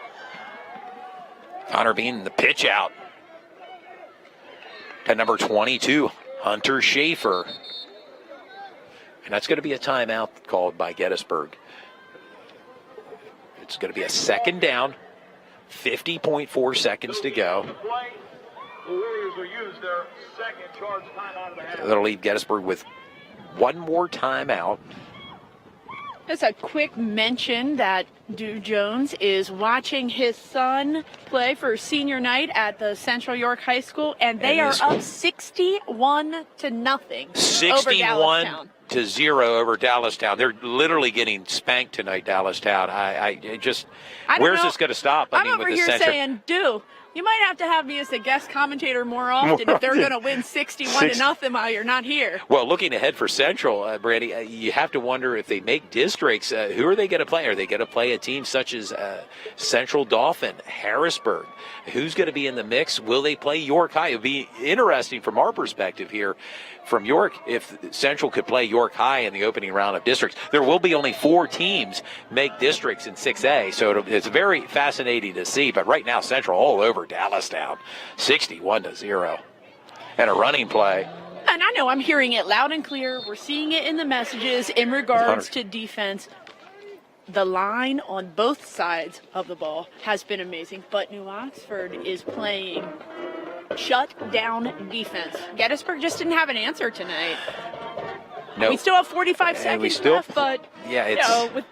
Connor Bean, the pitch out to number 22, Hunter Schaefer. And that's going to be a timeout called by Gettysburg. It's going to be a second down, 50.4 seconds to go. The Warriors will use their second charge timeout of the half. That'll leave Gettysburg with one more timeout. Just a quick mention that Dew Jones is watching his son play for senior night at the Central York High School, and they are up 61-0 over 61 Dallastown. to 0 over Dallastown. They're literally getting spanked tonight, Dallastown. I don't where's know. this going to stop? I'm over with the here Central. saying, Dew, you might have to have me as a guest commentator more often if they're going to win 61-0 while you're not here. Well, looking ahead for Central, Brandy, you have to wonder if they make districts, who are they going to play? Are they going to play a team such as Central Dauphin, Harrisburg? Who's going to be in the mix? Will they play York High? It would be interesting from our perspective here from York if Central could play York High in the opening round of districts. There will be only 4 teams make districts in 6A, so it's very fascinating to see. But right now, Central all over Dallastown, 61-0. And a running play. And I know I'm hearing it loud and clear. We're seeing it in the messages in regards to defense. The line on both sides of the ball has been amazing, but New Oxford is playing shut-down defense. Gettysburg just didn't have an answer tonight. No. We still have 45 seconds left, but yeah, you know,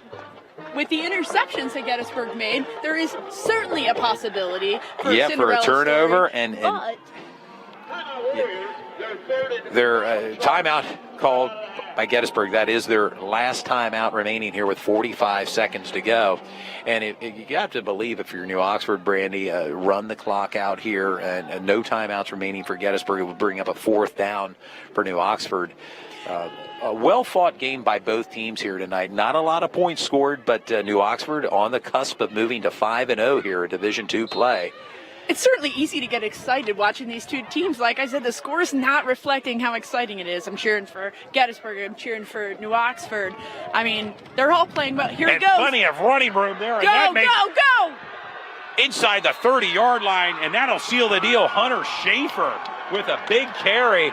with the interceptions that Gettysburg made, there is certainly a possibility for a for a turnover story, and but their timeout called by Gettysburg. That is their last timeout remaining here with 45 seconds to go. And you have to believe if you're New Oxford, Brandy, run the clock out here and no timeouts remaining for Gettysburg. It will bring up a 4th down for New Oxford. A well-fought game by both teams here tonight. Not a lot of points scored, but New Oxford on the cusp of moving to 5-0 here in Division II play. it's certainly easy to get excited watching these two teams. Like I said, the score is not reflecting how exciting it is. I'm cheering for Gettysburg. I'm cheering for New Oxford. I mean, they're all playing well. Here it goes. Plenty of running room there. And Go, that makes go! inside the 30-yard line, and that'll seal the deal. Hunter Schaefer with a big carry.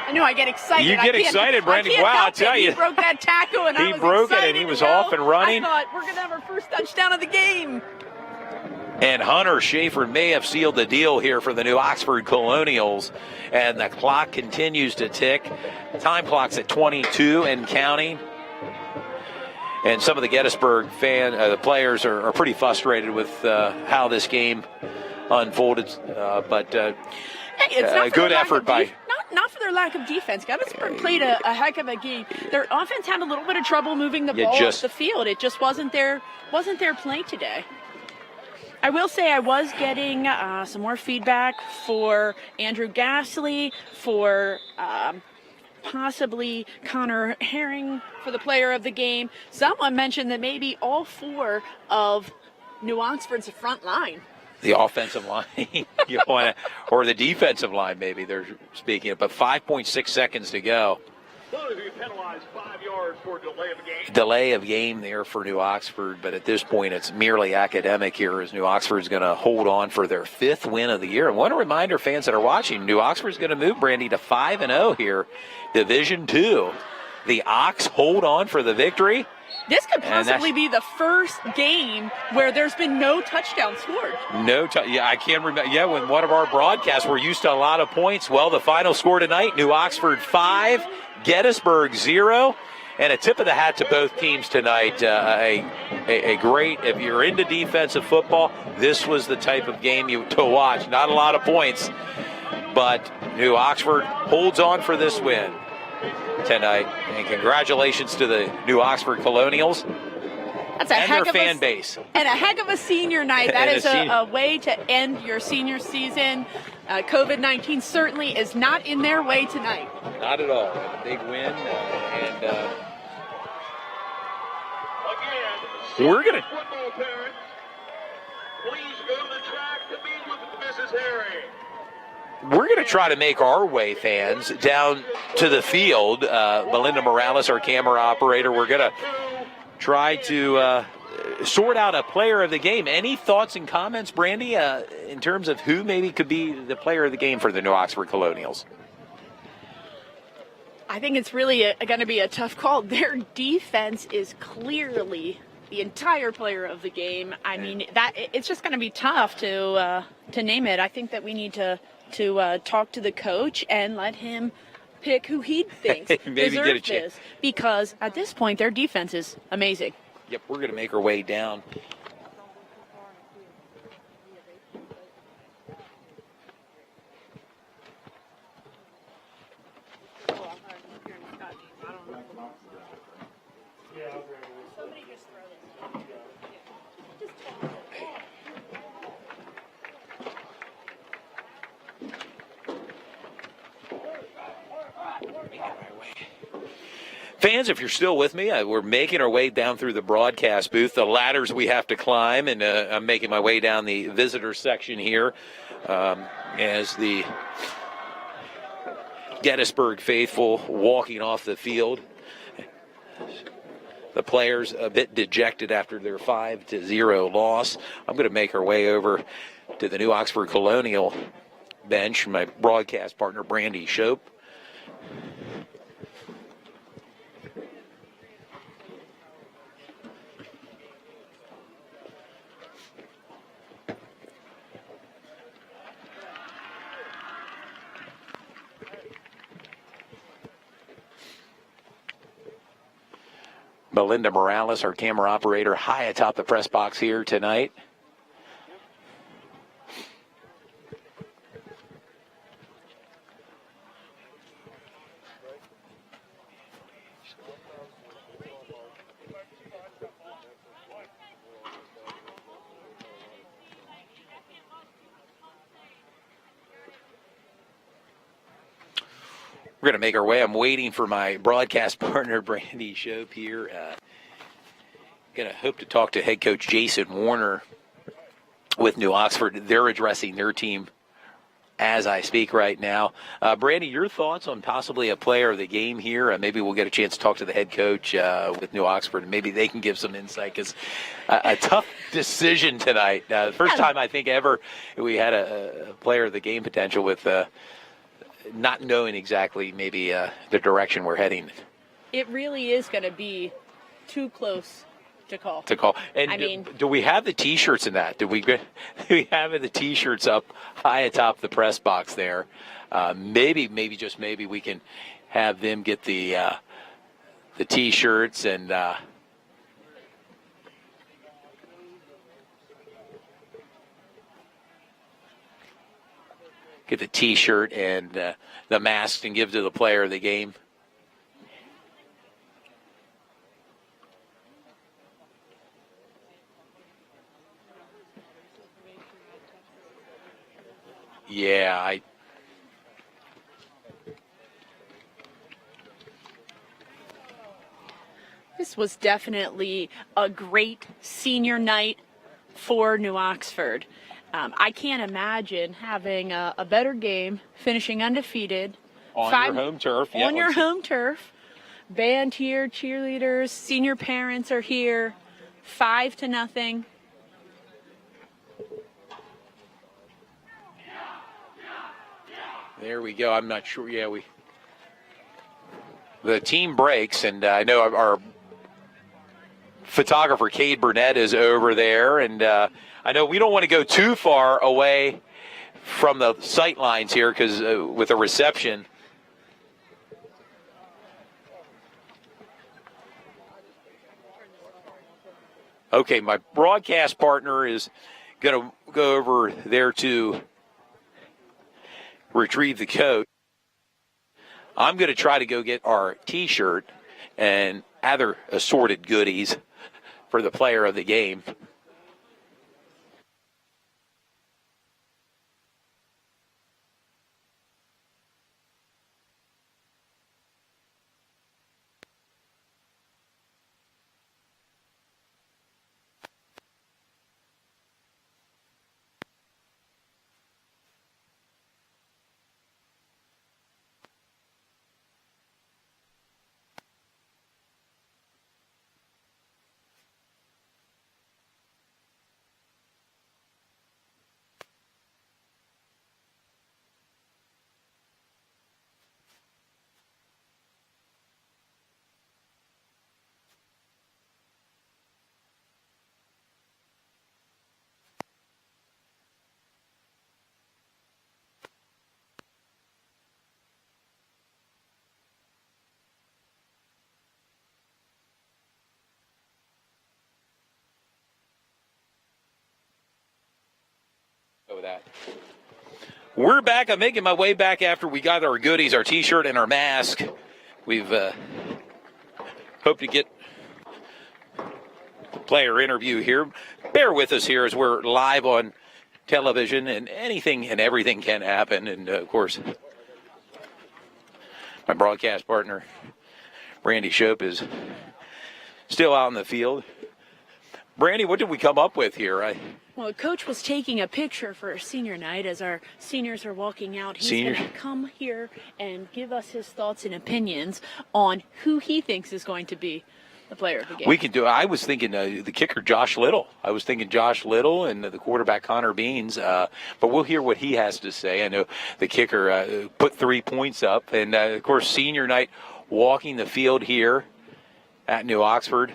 I know I get excited. You get excited, Brandy. Wow, I tell you. He broke that tackle, and He I was broke it, excited and he was to go. off and running. I thought, we're going to have our first touchdown of the game. And Hunter Schaefer may have sealed the deal here for the New Oxford Colonials. And the clock continues to tick. Time clock's at 22 and counting. And some of the Gettysburg the players are pretty frustrated with how this game unfolded. Hey, it's not a good effort by... Not for their lack of defense. Gettysburg played a heck of a game. Their offense had a little bit of trouble moving the ball off the field. It just wasn't their play today. I will say I was getting some more feedback for Andrew Gasly, for possibly Connor Herring for the player of the game. Someone mentioned that maybe all four of New Oxford's front line. The offensive line, or the defensive line, maybe they're speaking of. But 5.6 seconds to go. Penalized 5 yards for delay of game. Delay of game there for New Oxford, but at this point it's merely academic here as New Oxford's going to hold on for their 5th win of the year. And one reminder, fans that are watching, New Oxford's going to move, Brandy, to 5-0 here, Division II. The Ox hold on for the victory, This could And possibly be the first game where there's been no touchdown scored. Yeah, I can't remember. Yeah, when one of our broadcasts, we're used to a lot of points. Well, the final score tonight, New Oxford 5, Gettysburg 0. And a tip of the hat to both teams tonight. A great, if you're into defensive football, this was the type of game to watch. Not a lot of points, but New Oxford holds on for this win tonight. And congratulations to the New Oxford Colonials That's a and heck their of fan a, base. And a heck of a senior night. That And is a a way to end your senior season. COVID-19 certainly is not in their way tonight. Not at all. A big win. We're going to... Football parents, please go to the track to meet with Mrs. Herring. We're going to try to make our way, fans, down to the field. Melinda Morales, our camera operator, we're going to try to sort out a player of the game. Any thoughts and comments, Brandy, in terms of who maybe could be the player of the game for the New Oxford Colonials? I think it's really going to be a tough call. Their defense is clearly the entire player of the game. I mean, that it's just going to be tough to name it. I think that we need to talk to the coach and let him pick who he thinks Maybe get a deserves chance. this. Because at this point, their defense is amazing. Yep, we're going to make our way down. Fans, if you're still with me, we're making our way down through the broadcast booth, the ladders we have to climb, and I'm making my way down the visitor section here as the Gettysburg faithful walking off the field. The players a bit dejected after their 5-0 loss. I'm going to make our way over to the New Oxford Colonial bench. My broadcast partner, Brandy Shope. Melinda Morales, our camera operator, high atop the press box here tonight. We're going to make our way. I'm waiting for my broadcast partner, Brandy Shope here. Going to hope to talk to head coach Jason Warner with New Oxford. They're addressing their team as I speak right now. Brandy, your thoughts on possibly a player of the game here? Maybe we'll get a chance to talk to the head coach with New Oxford, and maybe they can give some insight, because a tough decision tonight. The first time I think ever we had a player of the game potential with not knowing exactly maybe the direction we're heading. It really is going to be too close to call. And I mean, do we have the T-shirts in that? Do we have the T-shirts up high atop the press box there? Maybe we can have them get the T-shirts and get the T-shirt and the mask and give to the player of the game. Yeah, This was definitely a great senior night for New Oxford. I can't imagine having a better game, finishing undefeated. on your home turf. Yeah, On your home turf. Band here, cheerleaders, senior parents are here. 5-0. There we go. I'm not sure. Yeah, the team breaks, and I know our photographer Cade Burnett is over there, and I know we don't want to go too far away from the sight lines here because with the reception. Okay, my broadcast partner is going to go over there to retrieve the coat. I'm going to try to go get our T-shirt and other assorted goodies for the player of the game. That. We're back. I'm making my way back after we got our goodies, our T-shirt and our mask. We've hoped to get the player interview here. Bear with us here as we're live on television, and anything and everything can happen. And, of course, my broadcast partner, Brandy Shope, is still out in the field. Brandy, what did we come up with here? Well, Coach was taking a picture for senior night as our seniors are walking out. He's going to come here and give us his thoughts and opinions on who he thinks is going to be the player of the game. We can do it. I was thinking the kicker, Josh Little. I was thinking Josh Little and the quarterback, Connor Beans. But we'll hear what he has to say. I know the kicker put 3 points up. And, of course, senior night walking the field here at New Oxford.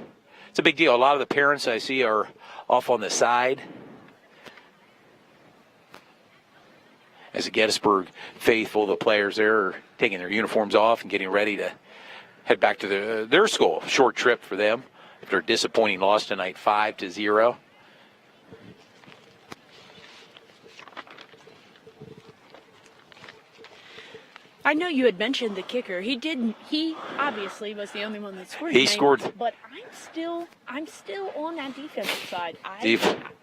It's a big deal. A lot of the parents I see are off on the side. As the Gettysburg faithful, the players there are taking their uniforms off and getting ready to head back to their school. Short trip for them after a disappointing loss tonight, 5-0. I know you had mentioned the kicker. He obviously was the only one that scored. He scored. But I'm still on that defensive side.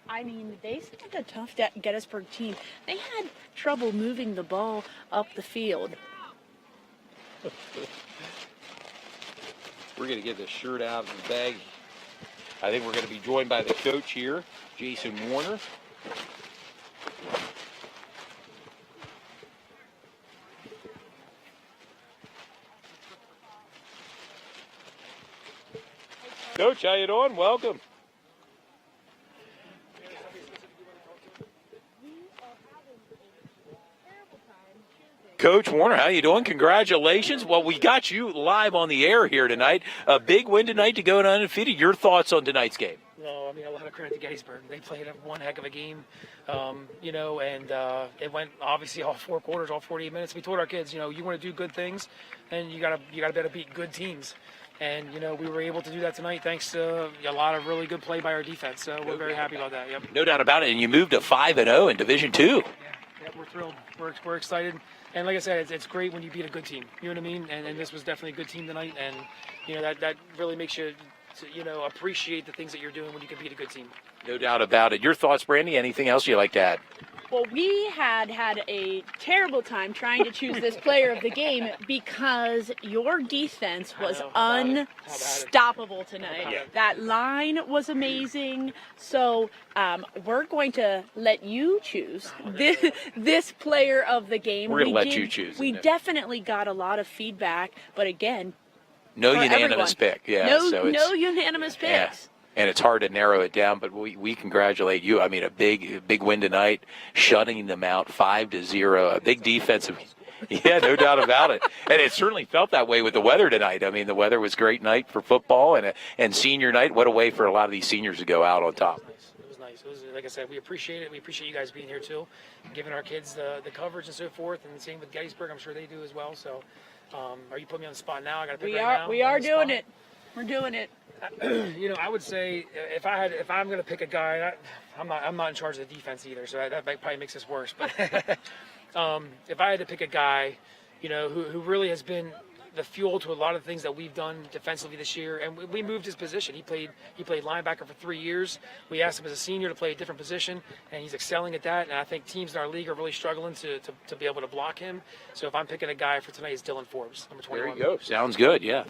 I mean, they sent a tough Gettysburg team. They had trouble moving the ball up the field. We're going to get the shirt out of the bag. I think we're going to be joined by the coach here, Jason Warner. Coach, how you doing? Welcome. Coach Warner, how you doing? Congratulations. Well, we got you live on the air here tonight. A big win tonight to go undefeated. Your thoughts on tonight's game? No, I mean, a lot of credit to Gettysburg. They played one heck of a game, and it went obviously all 4 quarters, all 48 minutes. We told our kids, you want to do good things, and you gotta be able to beat good teams. And, we were able to do that tonight thanks to a lot of really good play by our defense. So we're very happy about that. Yep. No doubt about it. And you moved to 5-0 in Division II. Yeah, we're thrilled. We're excited. And like I said, it's great when you beat a good team. You know what I mean? And this was definitely a good team tonight. And, that really makes you, appreciate the things that you're doing when you can beat a good team. No doubt about it. Your thoughts, Brandy? Anything else you'd like to add? Well, we had a terrible time trying to choose this player of the game because your defense was unstoppable tonight. That line was amazing. So we're going to let you choose this player of the game. We're going to let you choose. We definitely got a lot of feedback, but again, no unanimous pick. Yeah, no unanimous picks. Yeah. And it's hard to narrow it down, but we congratulate you. I mean, a big win tonight, shutting them out 5-0. A big defensive Yeah, no doubt about it. And it certainly felt that way with the weather tonight. I mean, the weather was a great night for football and senior night. What a way for a lot of these seniors to go out on top. It was nice. It was, like I said, we appreciate it. We appreciate you guys being here too, giving our kids the coverage and so forth. And the same with Gettysburg. I'm sure they do as well. So, are you putting me on the spot now? I got to pick right now. We are doing spot? it. We're doing it. I would say if I'm going to pick a guy, I'm not in charge of the defense either, so that probably makes this worse. But if I had to pick a guy, who really has been the fuel to a lot of things that we've done defensively this year, and we moved his position. He played linebacker for 3 years. We asked him as a senior to play a different position, and he's excelling at that. And I think teams in our league are really struggling to be able to block him. So if I'm picking a guy for tonight, it's Dylan Forbes, number 21. There you go. Sounds good. Yeah.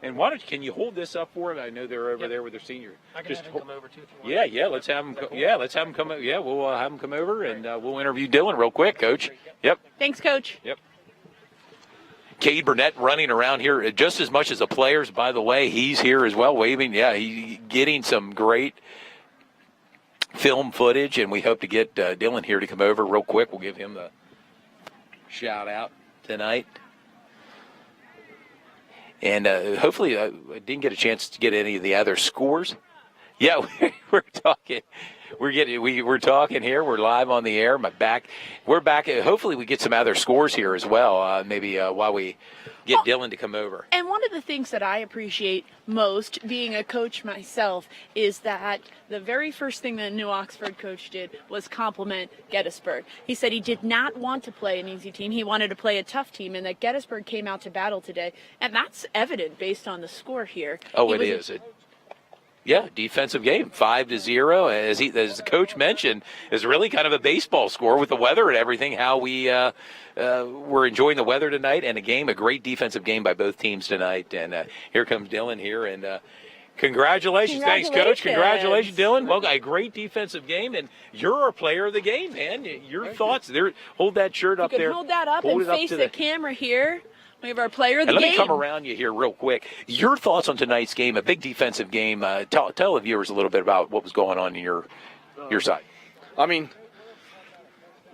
And can you hold this up for him? I know they're over there with their senior. I can have him come over too. If you want. Yeah. Let's have him. Let's have him come. Yeah, we'll have him come over and we'll interview Dylan real quick, Coach. Yep. Thanks, Coach. Yep. Cade Burnett running around here just as much as the players. By the way, he's here as well, waving. Yeah, he's getting some great film footage, and we hope to get Dylan here to come over real quick. We'll give him the shout out tonight. And hopefully, I didn't get a chance to get any of the other scores. Yeah, we're talking. We're talking here. We're live on the air. We're back. Hopefully, we get some other scores here as well. Maybe while we get Dylan to come over. And one of the things that I appreciate most, being a coach myself, is that the very first thing the New Oxford coach did was compliment Gettysburg. He said he did not want to play an easy team. He wanted to play a tough team, and that Gettysburg came out to battle today. And that's evident based on the score here. Oh, it is. Yeah, defensive game, 5-0. As the coach mentioned, is really kind of a baseball score with the weather and everything. How we we're enjoying the weather tonight, and a great defensive game by both teams tonight. And here comes Dylan here, and congratulations. Thanks, Coach. Congratulations, Dylan. Well, a great defensive game, and you're a player of the game, man. Your thoughts there? Hold that shirt up there. Hold that up and face the camera here. We have our player of the game. Let me come around you here real quick. Your thoughts on tonight's game, a big defensive game. Tell the viewers a little bit about what was going on in your side. I mean,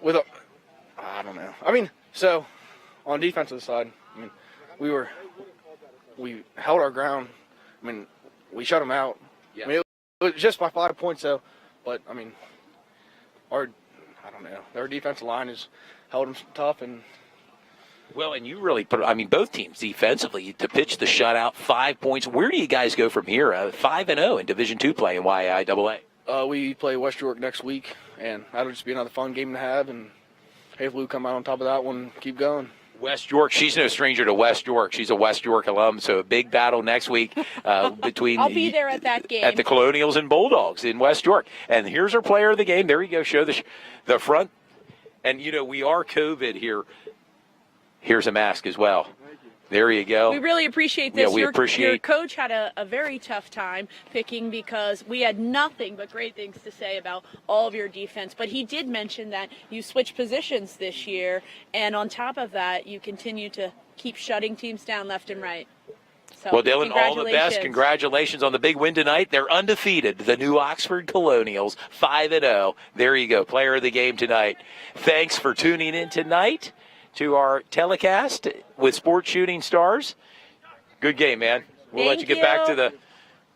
I don't know. I mean, so on the defensive side, I mean, we held our ground. I mean, we shut them out. Yeah. I mean, it was just by 5 points, though. But I mean, I don't know. Their defensive line has held them tough and. Well, and you really both teams defensively to pitch the shutout, 5 points. Where do you guys go from here? 5-0 in Division II play in YIAA. We play West York next week, and that'll just be another fun game to have, and hopefully we'll come out on top of that one and keep going. West York, she's no stranger to West York. She's a West York alum, so a big battle next week between I'll be there at that game. At the Colonials and Bulldogs in West York. And here's our player of the game. There you go, show the front. And, we are COVID here. Here's a mask as well. There you go. We really appreciate this. Yeah, we appreciate. Your coach had a very tough time picking because we had nothing but great things to say about all of your defense. But he did mention that you switched positions this year, and on top of that, you continue to keep shutting teams down left and right. So, well, Dylan, all the best. Congratulations on the big win tonight. They're undefeated. The New Oxford Colonials, 5-0. There you go, player of the game tonight. Thanks for tuning in tonight to our telecast with Sports Shooting Stars. Good game, man. We'll let you get back to the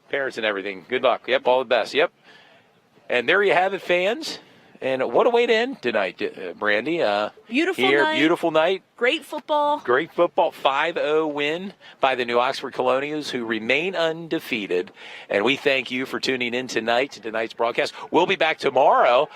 parents and everything. Good luck. Yep, all the best. Yep. And there you have it, fans. And what a way to end tonight, Brandy. Beautiful night. Great football. 5-0 win by the New Oxford Colonials, who remain undefeated. And we thank you for tuning in tonight to tonight's broadcast. We'll be back tomorrow.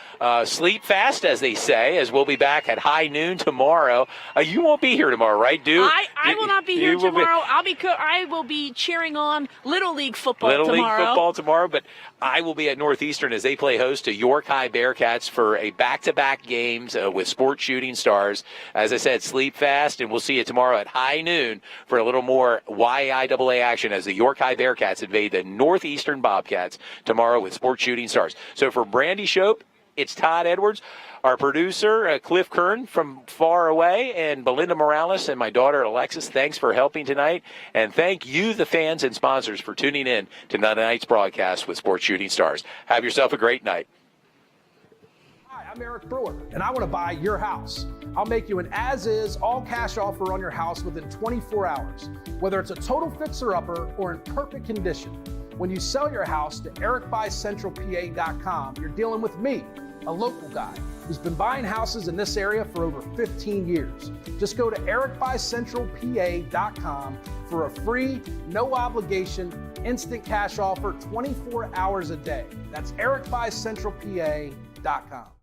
Sleep fast, as they say, as we'll be back at high noon tomorrow. You won't be here tomorrow, right, Duke? I will not be here tomorrow. I will be cheering on Little League football tomorrow. Little League football tomorrow, but I will be at Northeastern as they play host to York High Bearcats for a back-to-back games with Sports Shooting Stars. As I said, sleep fast, and we'll see you tomorrow at high noon for a little more YIAA action as the York High Bearcats invade the Northeastern Bobcats tomorrow with Sports Shooting Stars. So for Brandy Shope, it's Todd Edwards, our producer, Cliff Kern from far away, and Belinda Morales and my daughter Alexis. Thanks for helping tonight, and thank you, the fans and sponsors, for tuning in to tonight's broadcast with Sports Shooting Stars. Have yourself a great night. I'm Eric Brewer, and I want to buy your house. I'll make you an as-is, all-cash offer on your house within 24 hours, whether it's a total fixer-upper or in perfect condition. When you sell your house to ericbuyscentralpa.com, you're dealing with me, a local guy who's been buying houses in this area for over 15 years. Just go to ericbuyscentralpa.com for a free, no obligation, instant cash offer 24 hours a day. That's ericbuyscentralpa.com.